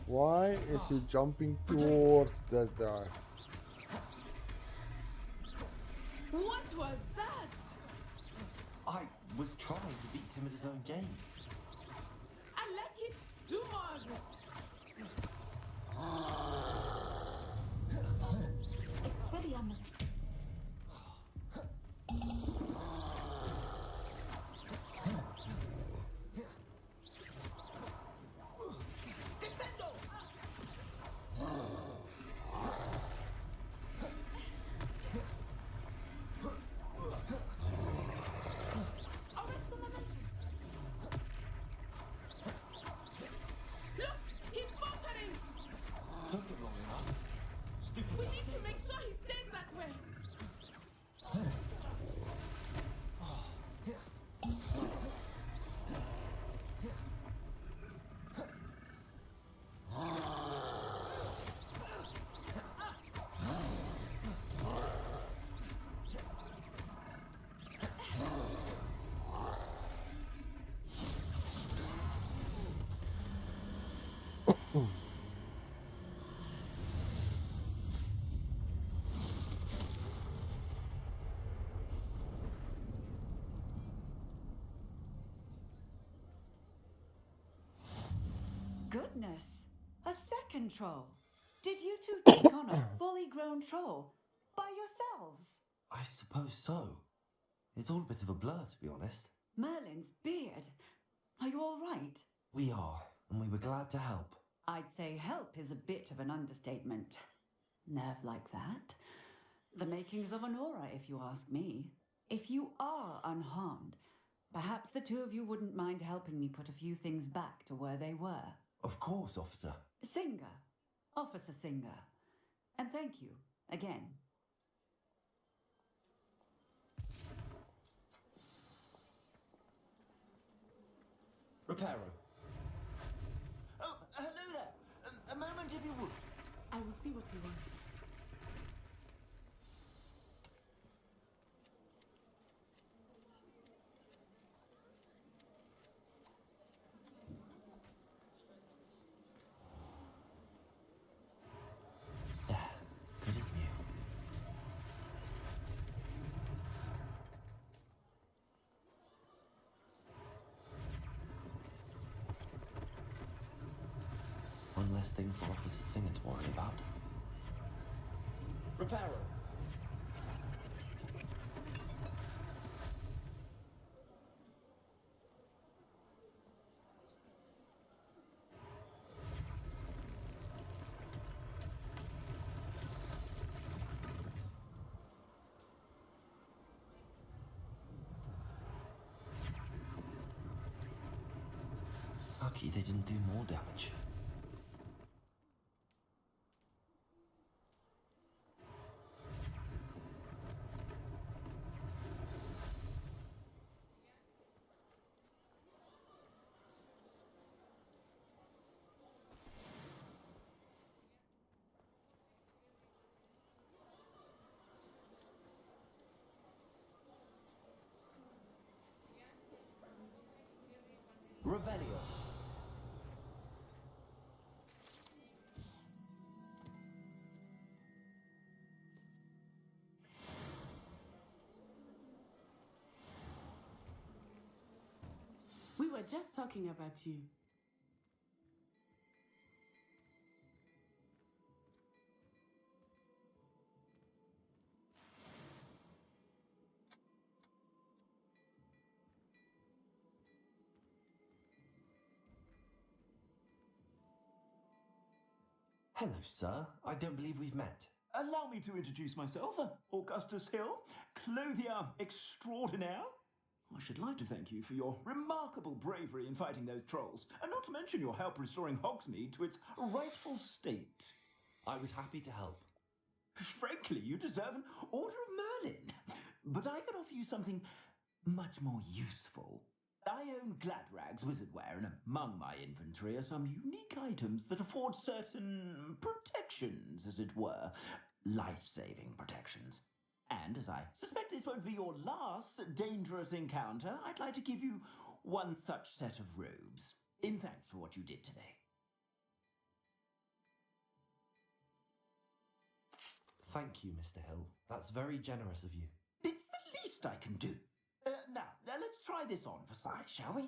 Why is he jumping towards that guy? What was that? I was trying to beat him at his own game. I like it! Do more of it! Expelliarmus. Look! He's faltering! Took him long enough. Stupid. We need to make sure he stays that way! Goodness! A second troll! Did you two take on a fully grown troll? By yourselves? I suppose so. It's all a bit of a blur, to be honest. Merlin's beard! Are you all right? We are, and we were glad to help. I'd say help is a bit of an understatement. Nerve like that. The makings of an aura, if you ask me. If you are unharmed, perhaps the two of you wouldn't mind helping me put a few things back to where they were. Of course, officer. Singer. Officer Singer. And thank you, again. Reparo. Oh, hello there. A moment if you would. I will see what he wants. Good as new. One less thing for Officer Singer to worry about. Reparo. Lucky they didn't do more damage. Revelio. We were just talking about you. Hello, sir. I don't believe we've met. Allow me to introduce myself, Augustus Hill, clothier extraordinaire. I should like to thank you for your remarkable bravery in fighting those trolls, and not to mention your help restoring Hogsmeade to its rightful state. I was happy to help. Frankly, you deserve an Order of Merlin. But I can offer you something much more useful. I own Gladrag's wizardware, and among my inventory are some unique items that afford certain protections, as it were. Life-saving protections. And as I suspect this won't be your last dangerous encounter, I'd like to give you one such set of robes, in thanks for what you did today. Thank you, Mr. Hill. That's very generous of you. It's the least I can do. Now, let's try this on for size, shall we?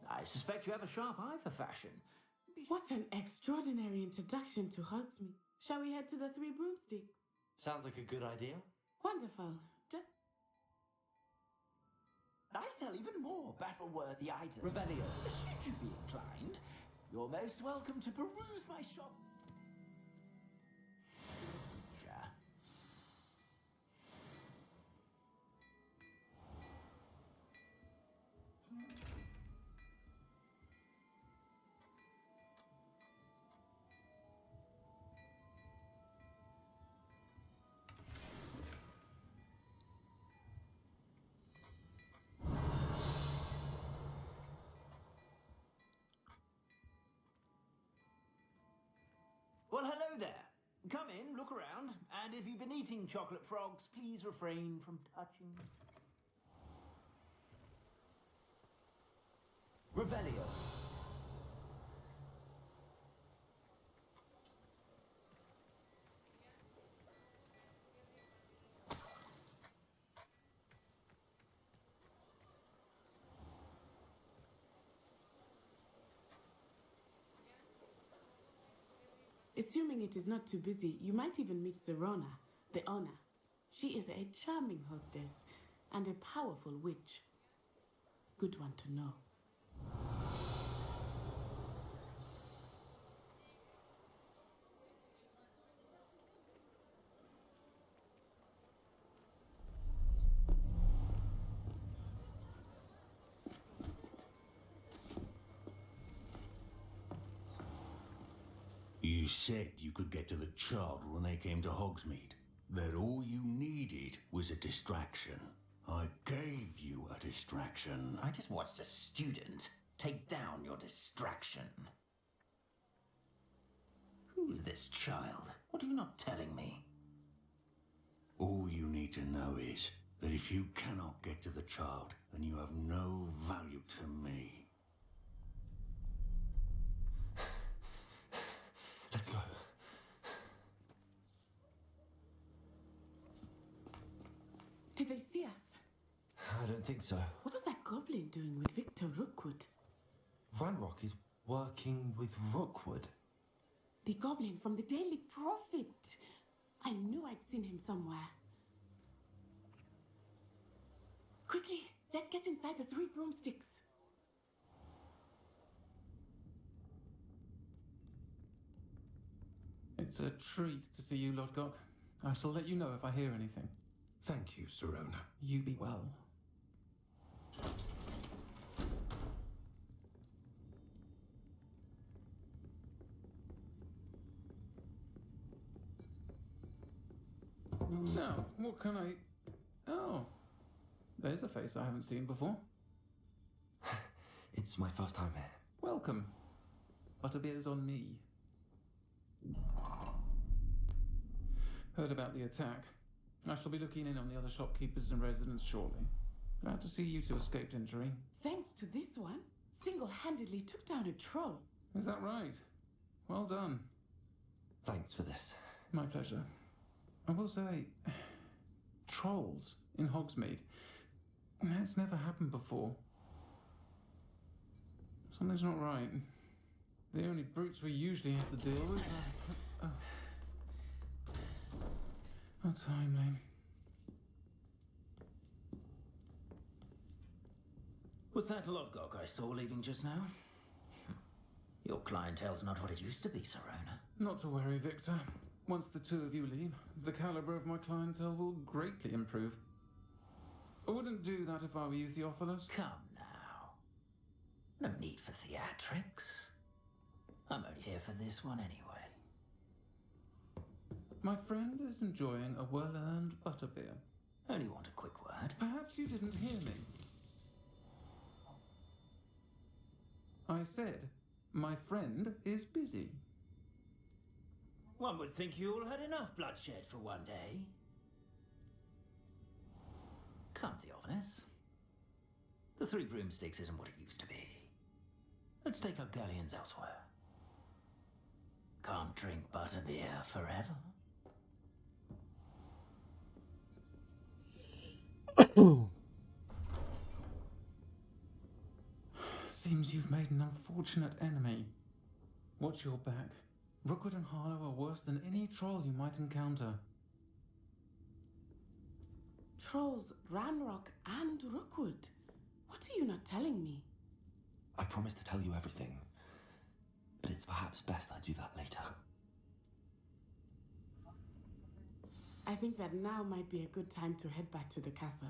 I suspect you have a sharp eye for fashion. What an extraordinary introduction to Hogsmeade. Shall we head to the Three Broomsticks? Sounds like a good idea. Wonderful. Just... I sell even more battle-worthy items. Revelio. Should you be inclined, you're most welcome to peruse my shop. Sure. Well, hello there. Come in, look around, and if you've been eating chocolate frogs, please refrain from touching. Revelio. Assuming it is not too busy, you might even meet Serona, the owner. She is a charming hostess and a powerful witch. Good one to know. You said you could get to the child when they came to Hogsmeade. That all you needed was a distraction. I gave you a distraction. I just watched a student take down your distraction. Who is this child? What are you not telling me? All you need to know is that if you cannot get to the child, then you have no value to me. Let's go. Did they see us? I don't think so. What was that goblin doing with Victor Rookwood? Ranrock is working with Rookwood. The goblin from the Daily Prophet. I knew I'd seen him somewhere. Quickly, let's get inside the Three Broomsticks. It's a treat to see you, Lodgok. I shall let you know if I hear anything. Thank you, Serona. You be well. Now, what can I... Oh, there's a face I haven't seen before. It's my first time here. Welcome. Butterbeer's on me. Heard about the attack. I shall be looking in on the other shopkeepers and residents shortly. Glad to see you two escaped injury. Thanks to this one, single-handedly took down a troll. Is that right? Well done. Thanks for this. My pleasure. I will say, trolls in Hogsmeade. That's never happened before. Something's not right. The only brutes we usually have to deal with are... How timely. Was that Lodgok I saw leaving just now? Your clientele's not what it used to be, Serona. Not to worry, Victor. Once the two of you leave, the caliber of my clientele will greatly improve. I wouldn't do that if I were you, Theophilus. Come now. No need for theatrics. I'm only here for this one anyway. My friend is enjoying a well-earned butterbeer. Only want a quick word. Perhaps you didn't hear me. I said, my friend is busy. One would think you all had enough bloodshed for one day. Come, Theophilus. The Three Broomsticks isn't what it used to be. Let's take our galleons elsewhere. Can't drink butterbeer forever. Seems you've made an unfortunate enemy. Watch your back. Rookwood and Harlow are worse than any troll you might encounter. Trolls, Ranrock, and Rookwood. What are you not telling me? I promised to tell you everything, but it's perhaps best I do that later. I think that now might be a good time to head back to the castle.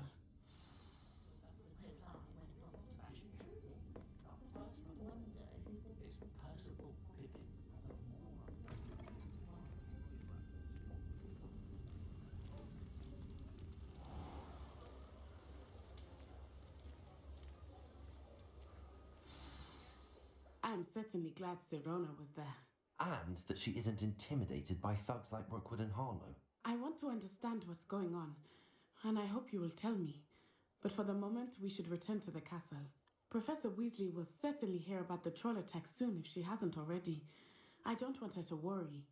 I'm certainly glad Serona was there. And that she isn't intimidated by thugs like Rookwood and Harlow. I want to understand what's going on, and I hope you will tell me. But for the moment, we should return to the castle. Professor Weasley will certainly hear about the troll attack soon if she hasn't already. I don't want her to worry.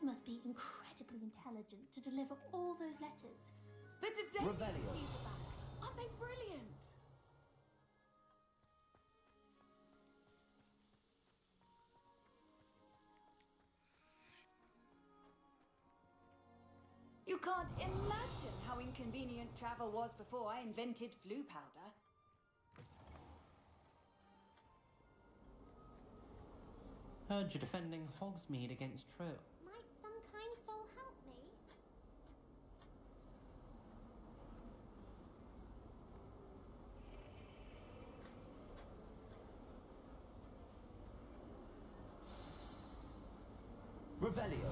must be incredibly intelligent to deliver all those letters. The today Revelio. keys are back. Aren't they brilliant? You can't imagine how inconvenient travel was before I invented flu powder. Heard you're defending Hogsmeade against Trill. Might some kind soul help me? Revelio.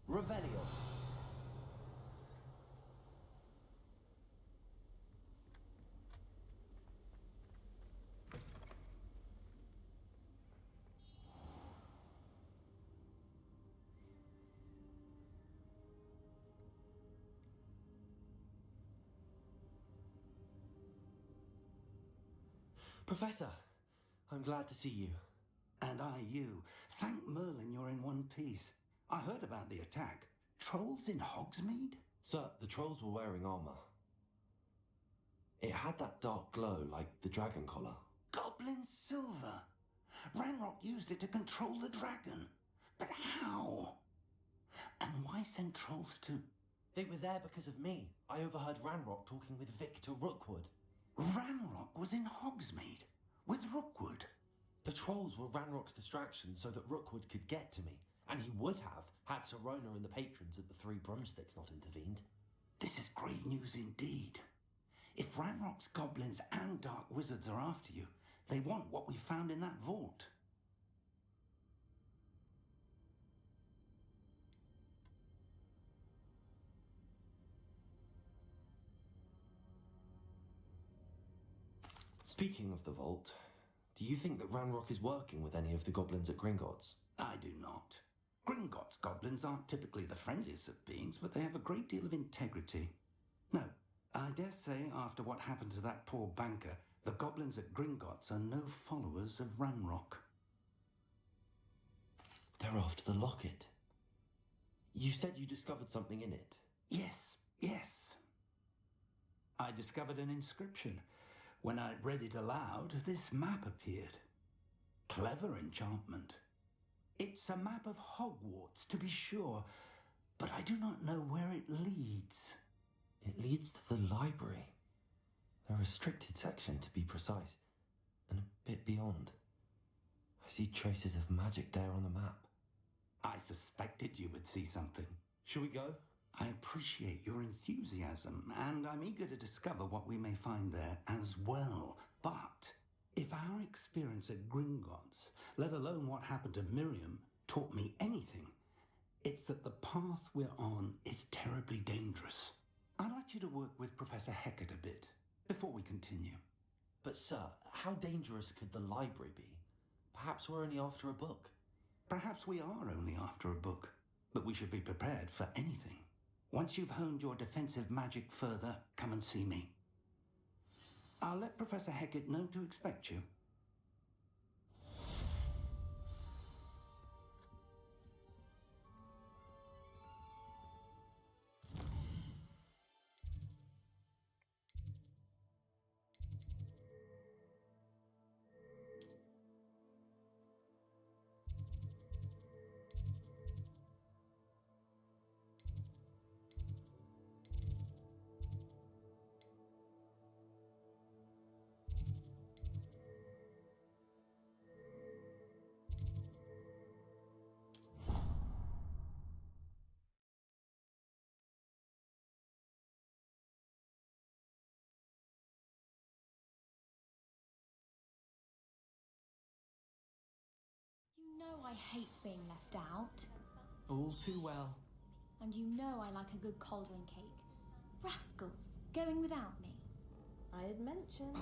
Revelio. Professor, I'm glad to see you. And I you. Thank Merlin you're in one piece. I heard about the attack. Trolls in Hogsmeade? Sir, the trolls were wearing armor. It had that dark glow like the dragon collar. Goblin silver. Ranrock used it to control the dragon. But how? And why send trolls to... They were there because of me. I overheard Ranrock talking with Victor Rookwood. Ranrock was in Hogsmeade with Rookwood. The trolls were Ranrock's distraction so that Rookwood could get to me. And he would have had Serona and the patrons at the Three Broomsticks not intervened. This is grave news indeed. If Ranrock's goblins and dark wizards are after you, they want what we found in that vault. Speaking of the vault, do you think that Ranrock is working with any of the goblins at Gringotts? I do not. Gringotts goblins aren't typically the friendliest of beings, but they have a great deal of integrity. No, I dare say after what happened to that poor banker, the goblins at Gringotts are no followers of Ranrock. They're after the locket. You said you discovered something in it. Yes. I discovered an inscription. When I read it aloud, this map appeared. Clever enchantment. It's a map of Hogwarts, to be sure, but I do not know where it leads. It leads to the library. The restricted section, to be precise, and a bit beyond. I see traces of magic there on the map. I suspected you would see something. Shall we go? I appreciate your enthusiasm, and I'm eager to discover what we may find there as well. But if our experience at Gringotts, let alone what happened to Miriam, taught me anything, it's that the path we're on is terribly dangerous. I'd like you to work with Professor Hecat a bit before we continue. But sir, how dangerous could the library be? Perhaps we're only after a book. Perhaps we are only after a book, but we should be prepared for anything. Once you've honed your defensive magic further, come and see me. I'll let Professor Hecat know to expect you. know I hate being left out. All too well. And you know I like a good cauldron cake. Rascals, going without me. I had mentioned.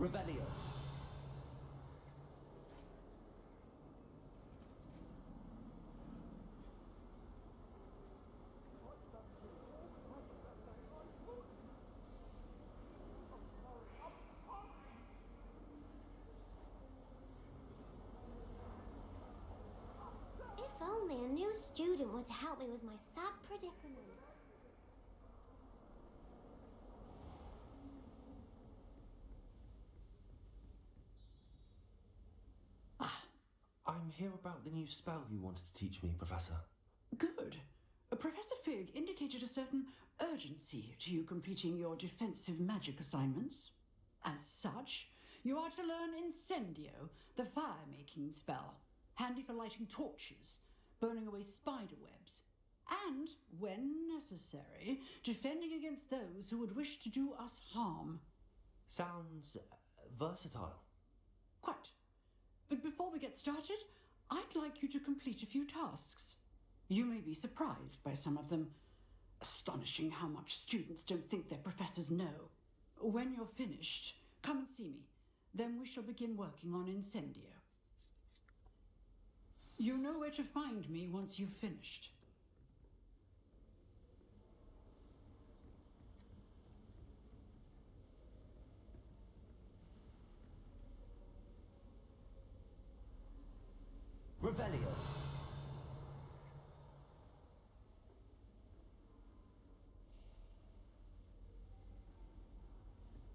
Revelio. If only a new student were to help me with my sad predicament. I'm here about the new spell you wanted to teach me, Professor. Good. Professor Fig indicated a certain urgency to you completing your defensive magic assignments. As such, you are to learn Incendio, the fire-making spell, handy for lighting torches, burning away spider webs, and, when necessary, defending against those who would wish to do us harm. Sounds versatile. Quite. But before we get started, I'd like you to complete a few tasks. You may be surprised by some of them. Astonishing how much students don't think their professors know. When you're finished, come and see me. Then we shall begin working on Incendio. You know where to find me once you've finished. Revelio.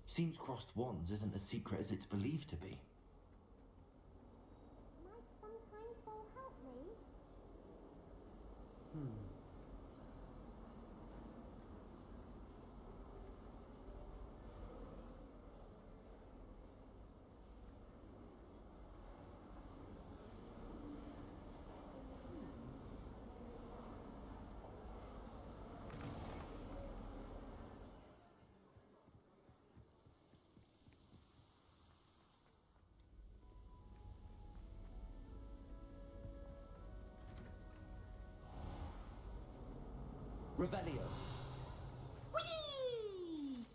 Seems crossed wands isn't as secret as it's believed to be. Might sometimes soul help me? Revelio. Whee!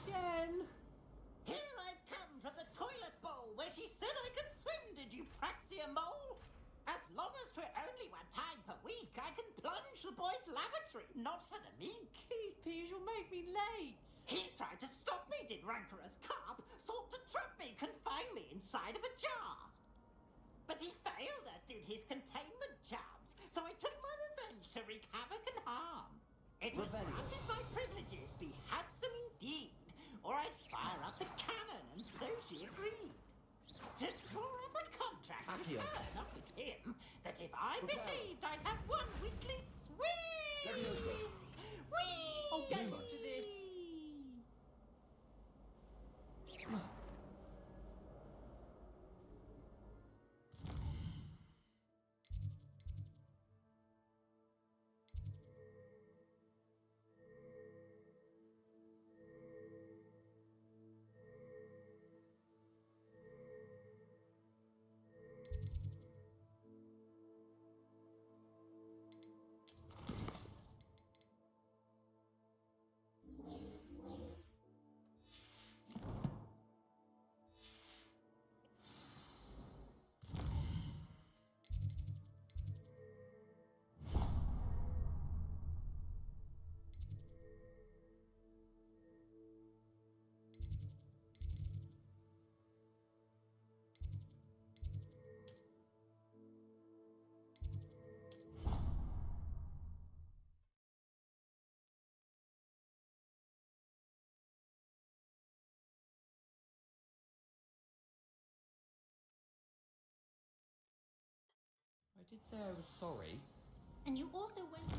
Again. Here I've come from the toilet bowl where she said I could swim, did you praxia mole? As long as 'twere only one time per week, I can plunge the boy's lavatory, not for the meek. These peas will make me late. He tried to stop me, did rancorous carp, sought to trap me, confine me inside of a jar. But he failed, as did his containment charms, so I took my revenge to wreak havoc and harm. It was Revelio. granted my privileges be handsome indeed, or I'd fire up the cannon, and so she agreed. To draw up a contract with Accio. her, not with him, that if I behaved, I'd have one weekly swim! Leviosa. Whee! Oh, get Lumos. into this. I did say I was sorry. And you also went.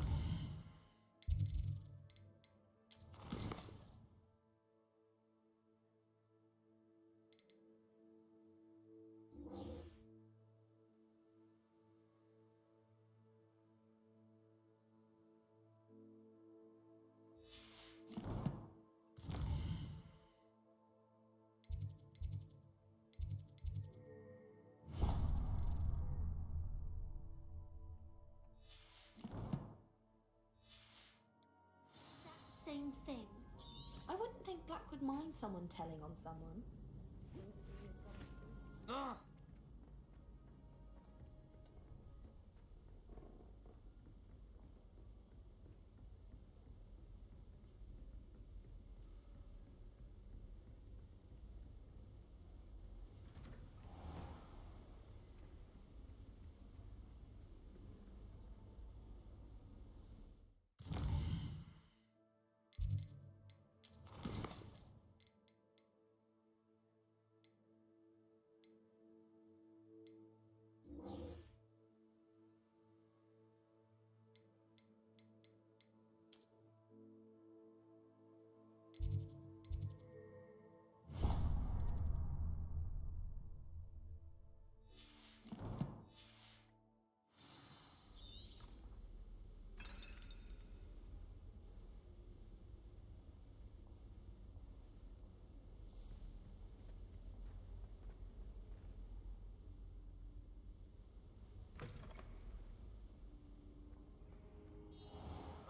don't mind someone telling on someone. Ah!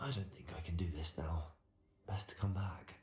I don't think I can do this now. Best to come back.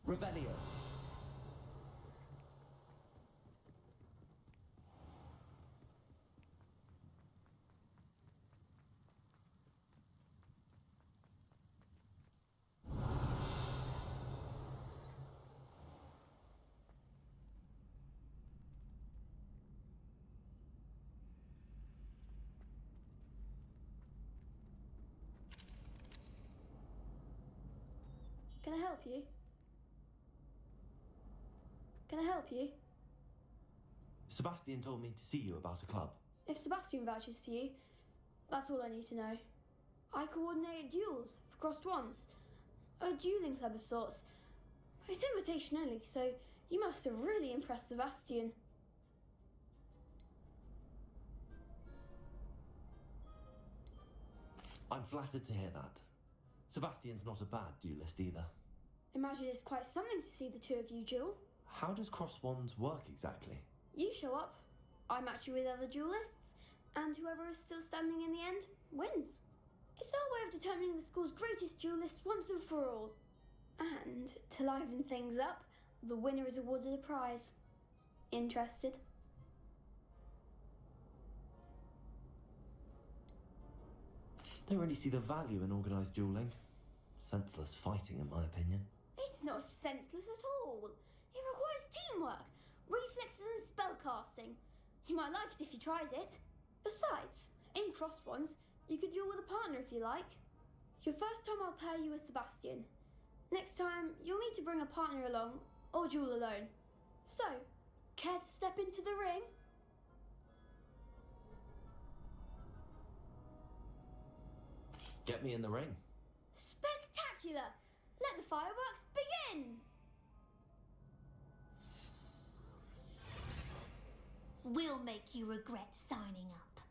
Revelio. Can I help you? Can I help you? Sebastian told me to see you about a club. If Sebastian vouches for you, that's all I need to know. I coordinate duels for crossed wands. A dueling club of sorts. It's invitation only, so you must have really impressed Sebastian. I'm flattered to hear that. Sebastian's not a bad duelist either. Imagine it's quite something to see the two of you duel. How does cross wands work exactly? You show up, I match you with other duelists, and whoever is still standing in the end wins. It's our way of determining the school's greatest duelist once and for all. And to liven things up, the winner is awarded a prize. Interested? Don't really see the value in organised duelling. Senseless fighting, in my opinion. It's not senseless at all. It requires teamwork, reflexes and spellcasting. You might like it if you tried it. Besides, in crossed ones, you could duel with a partner if you like. Your first time I'll pair you with Sebastian. Next time, you'll need to bring a partner along, or duel alone. So, care to step into the ring? Get me in the ring. Spectacular! Let the fireworks begin! We'll make you regret signing up.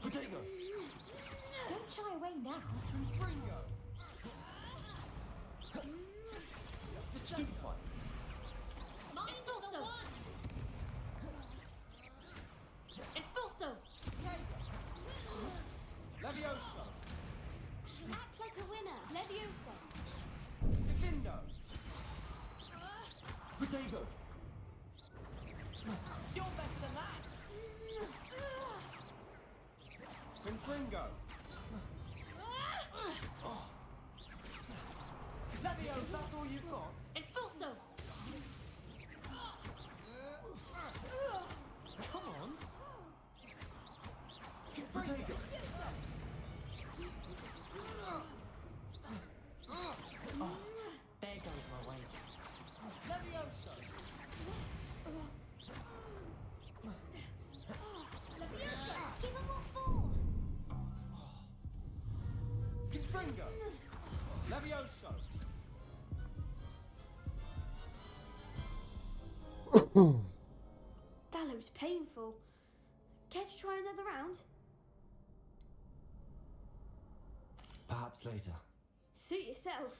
Potato! Don't shy away now. Ringo! Stupefy! Mine's also one! Expulso! Levioso! Act like a winner! Leviosa! Defendo! Potato! You're better than that! Confringo! Levio, is that all you've got? Expulso! Come on! Potato! Oh, there goes my way. Levioso! Levioso! Give him what for! Confringo! Levioso! That looks painful. Care to try another round? Perhaps later. Suit yourself.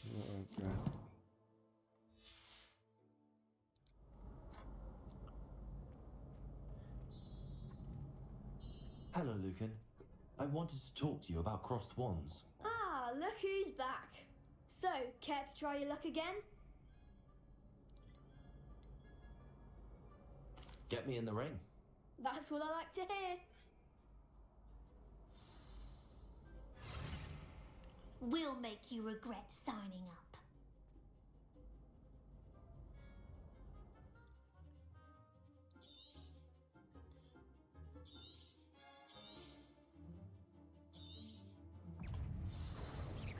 Okay. Hello, Lucan. I wanted to talk to you about crossed wands. Ah, look who's back. So, care to try your luck again? Get me in the ring. That's what I like to hear. We'll make you regret signing up.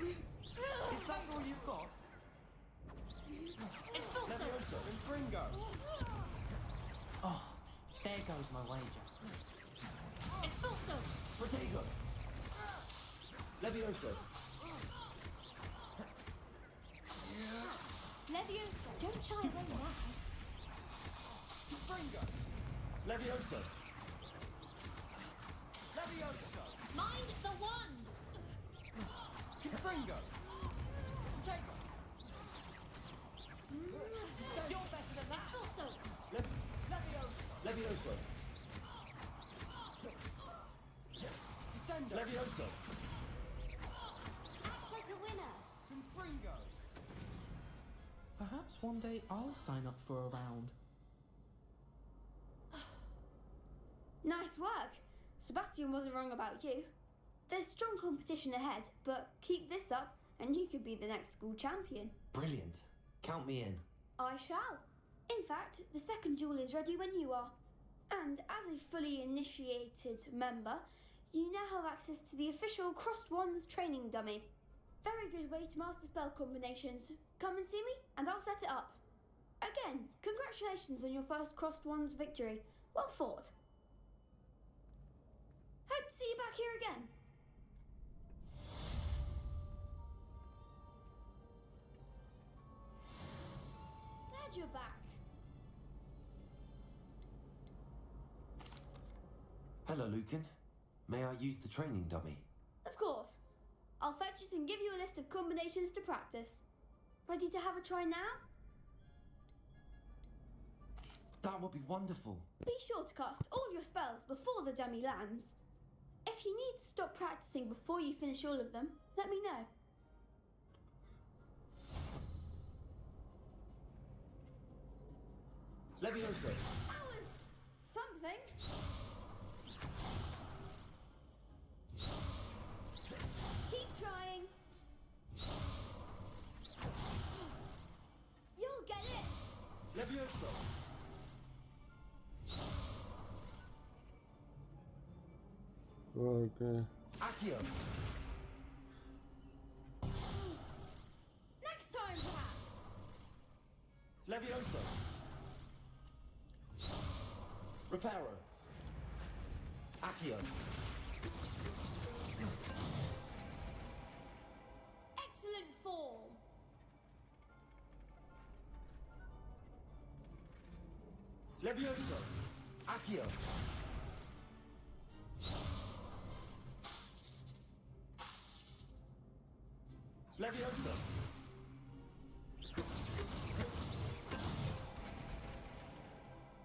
Is that all you've got? Levioso! Confringo! Oh, there goes my wager. Expulso! Potato! Levioso! Levioso, don't shy away now. Confringo! Levioso! Levioso! Mind the wand! Confringo! Potato! You're better than that! Expulso! Levioso! Levioso! Descendo! Levioso! Act like a winner. Confringo! Perhaps one day I'll sign up for a round. Nice work. Sebastian wasn't wrong about you. There's strong competition ahead, but keep this up and you could be the next school champion. Brilliant. Count me in. I shall. In fact, the second duel is ready when you are. And as a fully initiated member, you now have access to the official Crossed Wands training dummy. Very good way to master spell combinations. Come and see me and I'll set it up. Again, congratulations on your first Crossed Wands victory. Well fought. Hope to see you back here again. Glad you're back. Hello, Lucan. May I use the training dummy? Of course. I'll fetch it and give you a list of combinations to practice. Ready to have a try now? That would be wonderful. Be sure to cast all your spells before the dummy lands. If you need to stop practicing before you finish all of them, let me know. Levioso! That was something. Keep trying. You'll get it. Levioso! Okay. Accio. Next time, perhaps. Levioso. Reparo. Accio. Excellent form. Levioso. Accio. Levioso.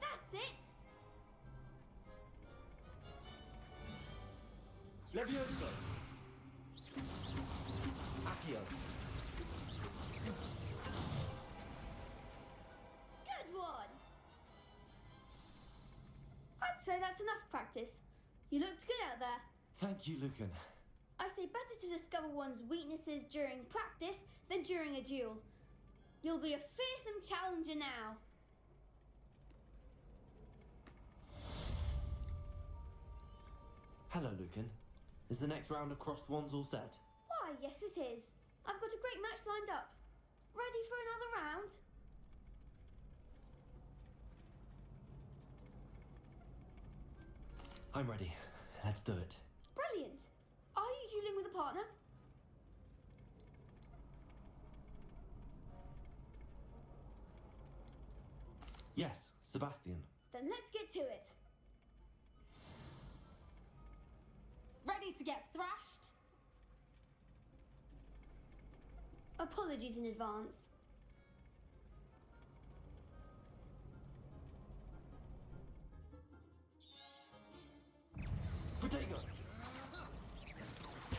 That's it. Levioso. Accio. Good one. I'd say that's enough practice. You looked good out there. Thank you, Lucan. I say better to discover one's weaknesses during practice than during a duel. You'll be a fearsome challenger now. Hello, Lucan. Is the next round of crossed wands all set? Why, yes it is. I've got a great match lined up. Ready for another round? I'm ready. Let's do it. Brilliant. Are you dueling with a partner? Yes, Sebastian. Then let's get to it. Ready to get thrashed? Apologies in advance. Protego!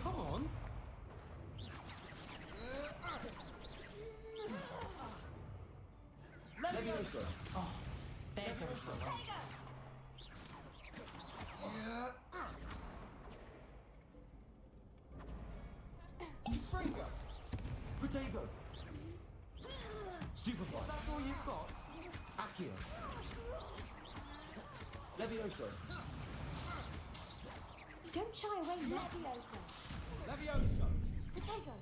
Come on! Levioso! Oh, there goes the way. Fringo! Protego! Stupefy! That's all you've got? Accio! Levioso! Don't shy away, Leviosa. Levioso! Potato.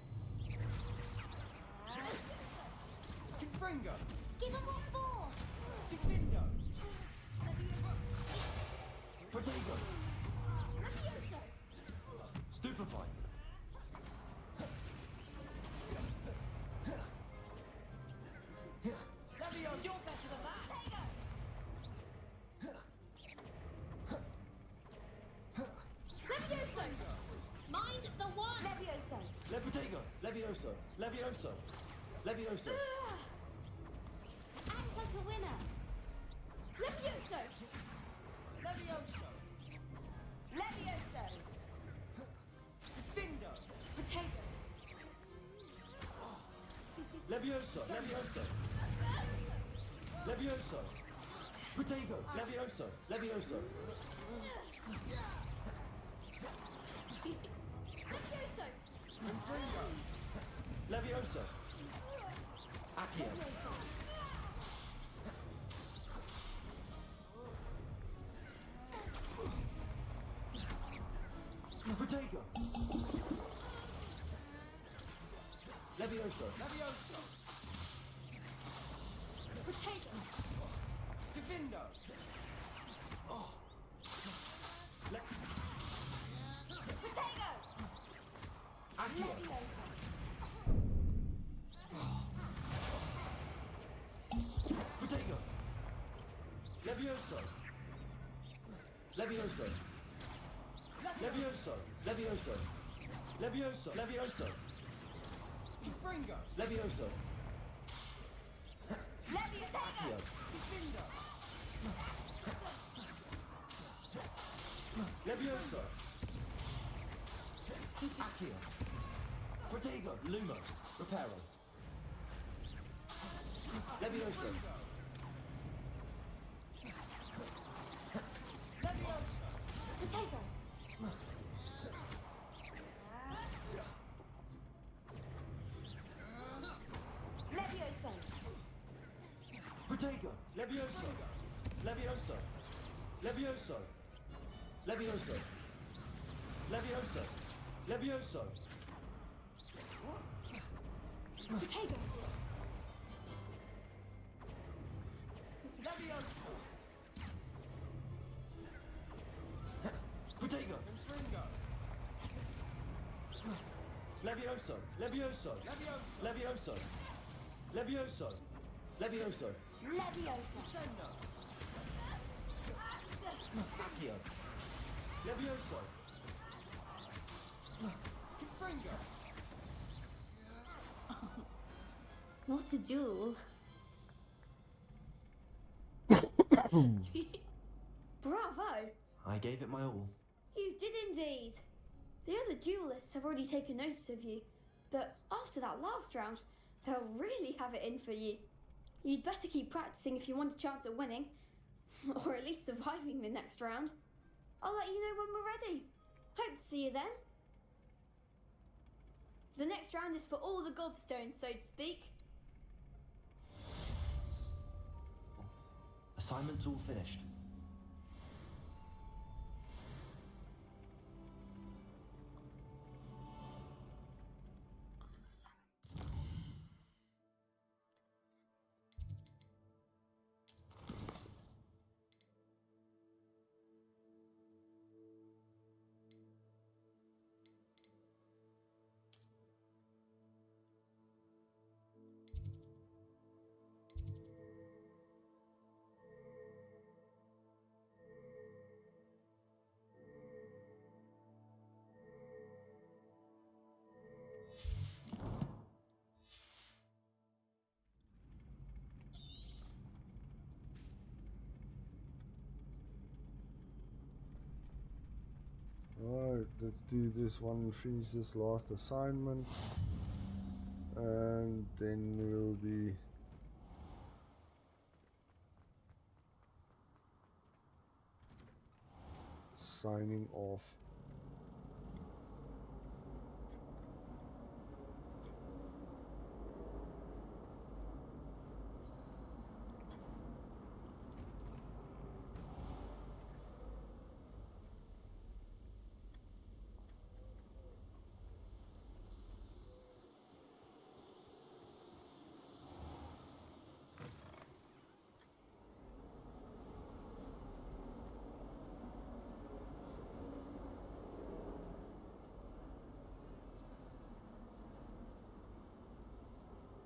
Confringo! Give him what for? Defindo! Protego! Stupefy! Levioso! You're better than that! Levioso! Mind the one! Levioso. Protego! Levioso! Levioso! Levioso! Act like a winner! Levioso! Levioso! Levioso. Defindo! Potato. Levioso! Levioso! Levioso! Protego! Levioso! Levioso! Levioso! Levioso! Accio! Protego! Levioso! Levioso! Potato! Defindo! Oh! Potato. Accio! Leviosa. Protego! Levioso! Levioso! Levioso! Levioso! Levioso! Levioso! Fringo! Levioso! Leviosa. Accio! Levioso! Accio! Protego! Lumos! Reparo! Levioso! Potato. Levioso. Protego! Levioso! Levioso! Levioso! Levioso! Levioso! Levioso! Potato! Levioso! Potato! Levioso! Levioso! Levioso! Levioso! Levioso! Leviosa! Accio! Levioso! Confringo! What a duel. Bravo! I gave it my all. You did indeed. The other duelists have already taken notice of you, but after that last round, they'll really have it in for you. You'd better keep practicing if you want a chance at winning, or at least surviving the next round. I'll let you know when we're ready. Hope to see you then. The next round is for all the gobstones, so to speak. Assignment's all finished. Alright, let's do this one, finish this last assignment, and then we'll be signing off.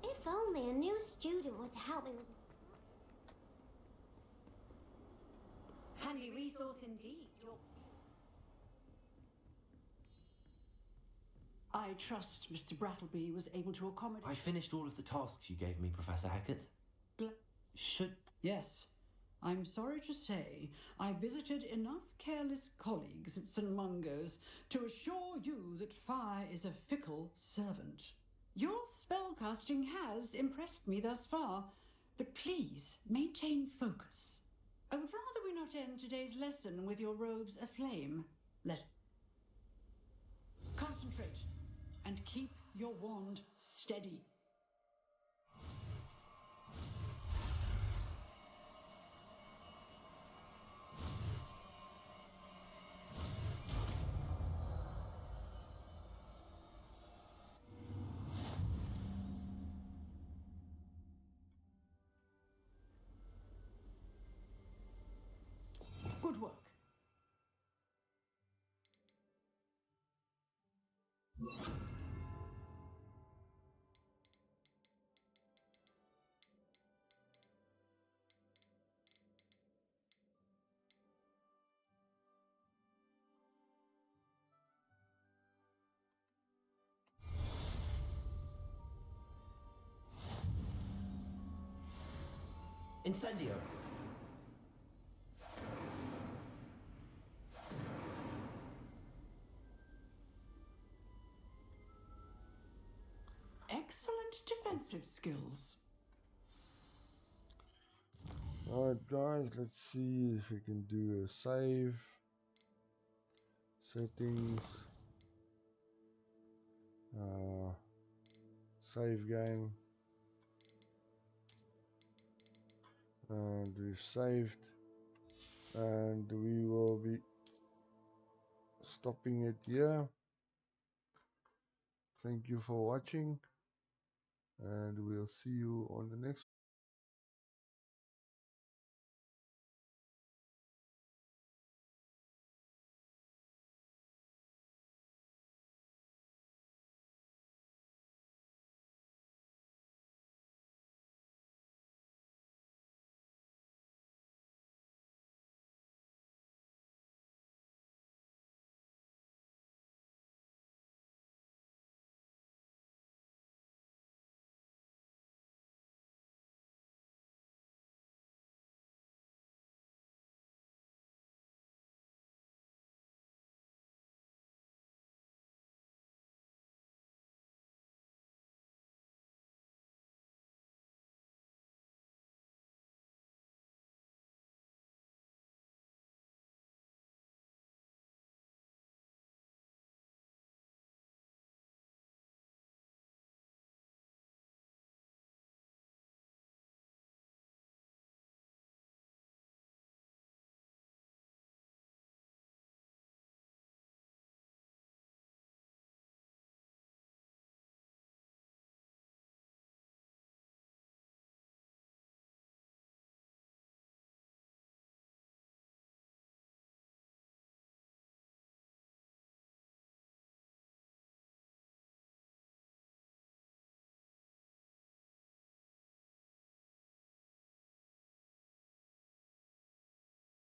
If only a new student were to help me with... Handy resource indeed. I trust Mr. Brattleby was able to accommodate... I finished all of the tasks you gave me, Professor Hackett. Should... Yes. I'm sorry to say, I visited enough careless colleagues at St. Mungo's to assure you that fire is a fickle servant. Your spellcasting has impressed me thus far, but please maintain focus. I would rather we not end today's lesson with your robes aflame. Concentrate and keep your wand steady. Good work. Incendio! Excellent defensive skills. Alright guys, let's see if we can do a save. Settings. Save game. And we've saved. And we will be stopping it here. Thank you for watching, and we'll see you on the next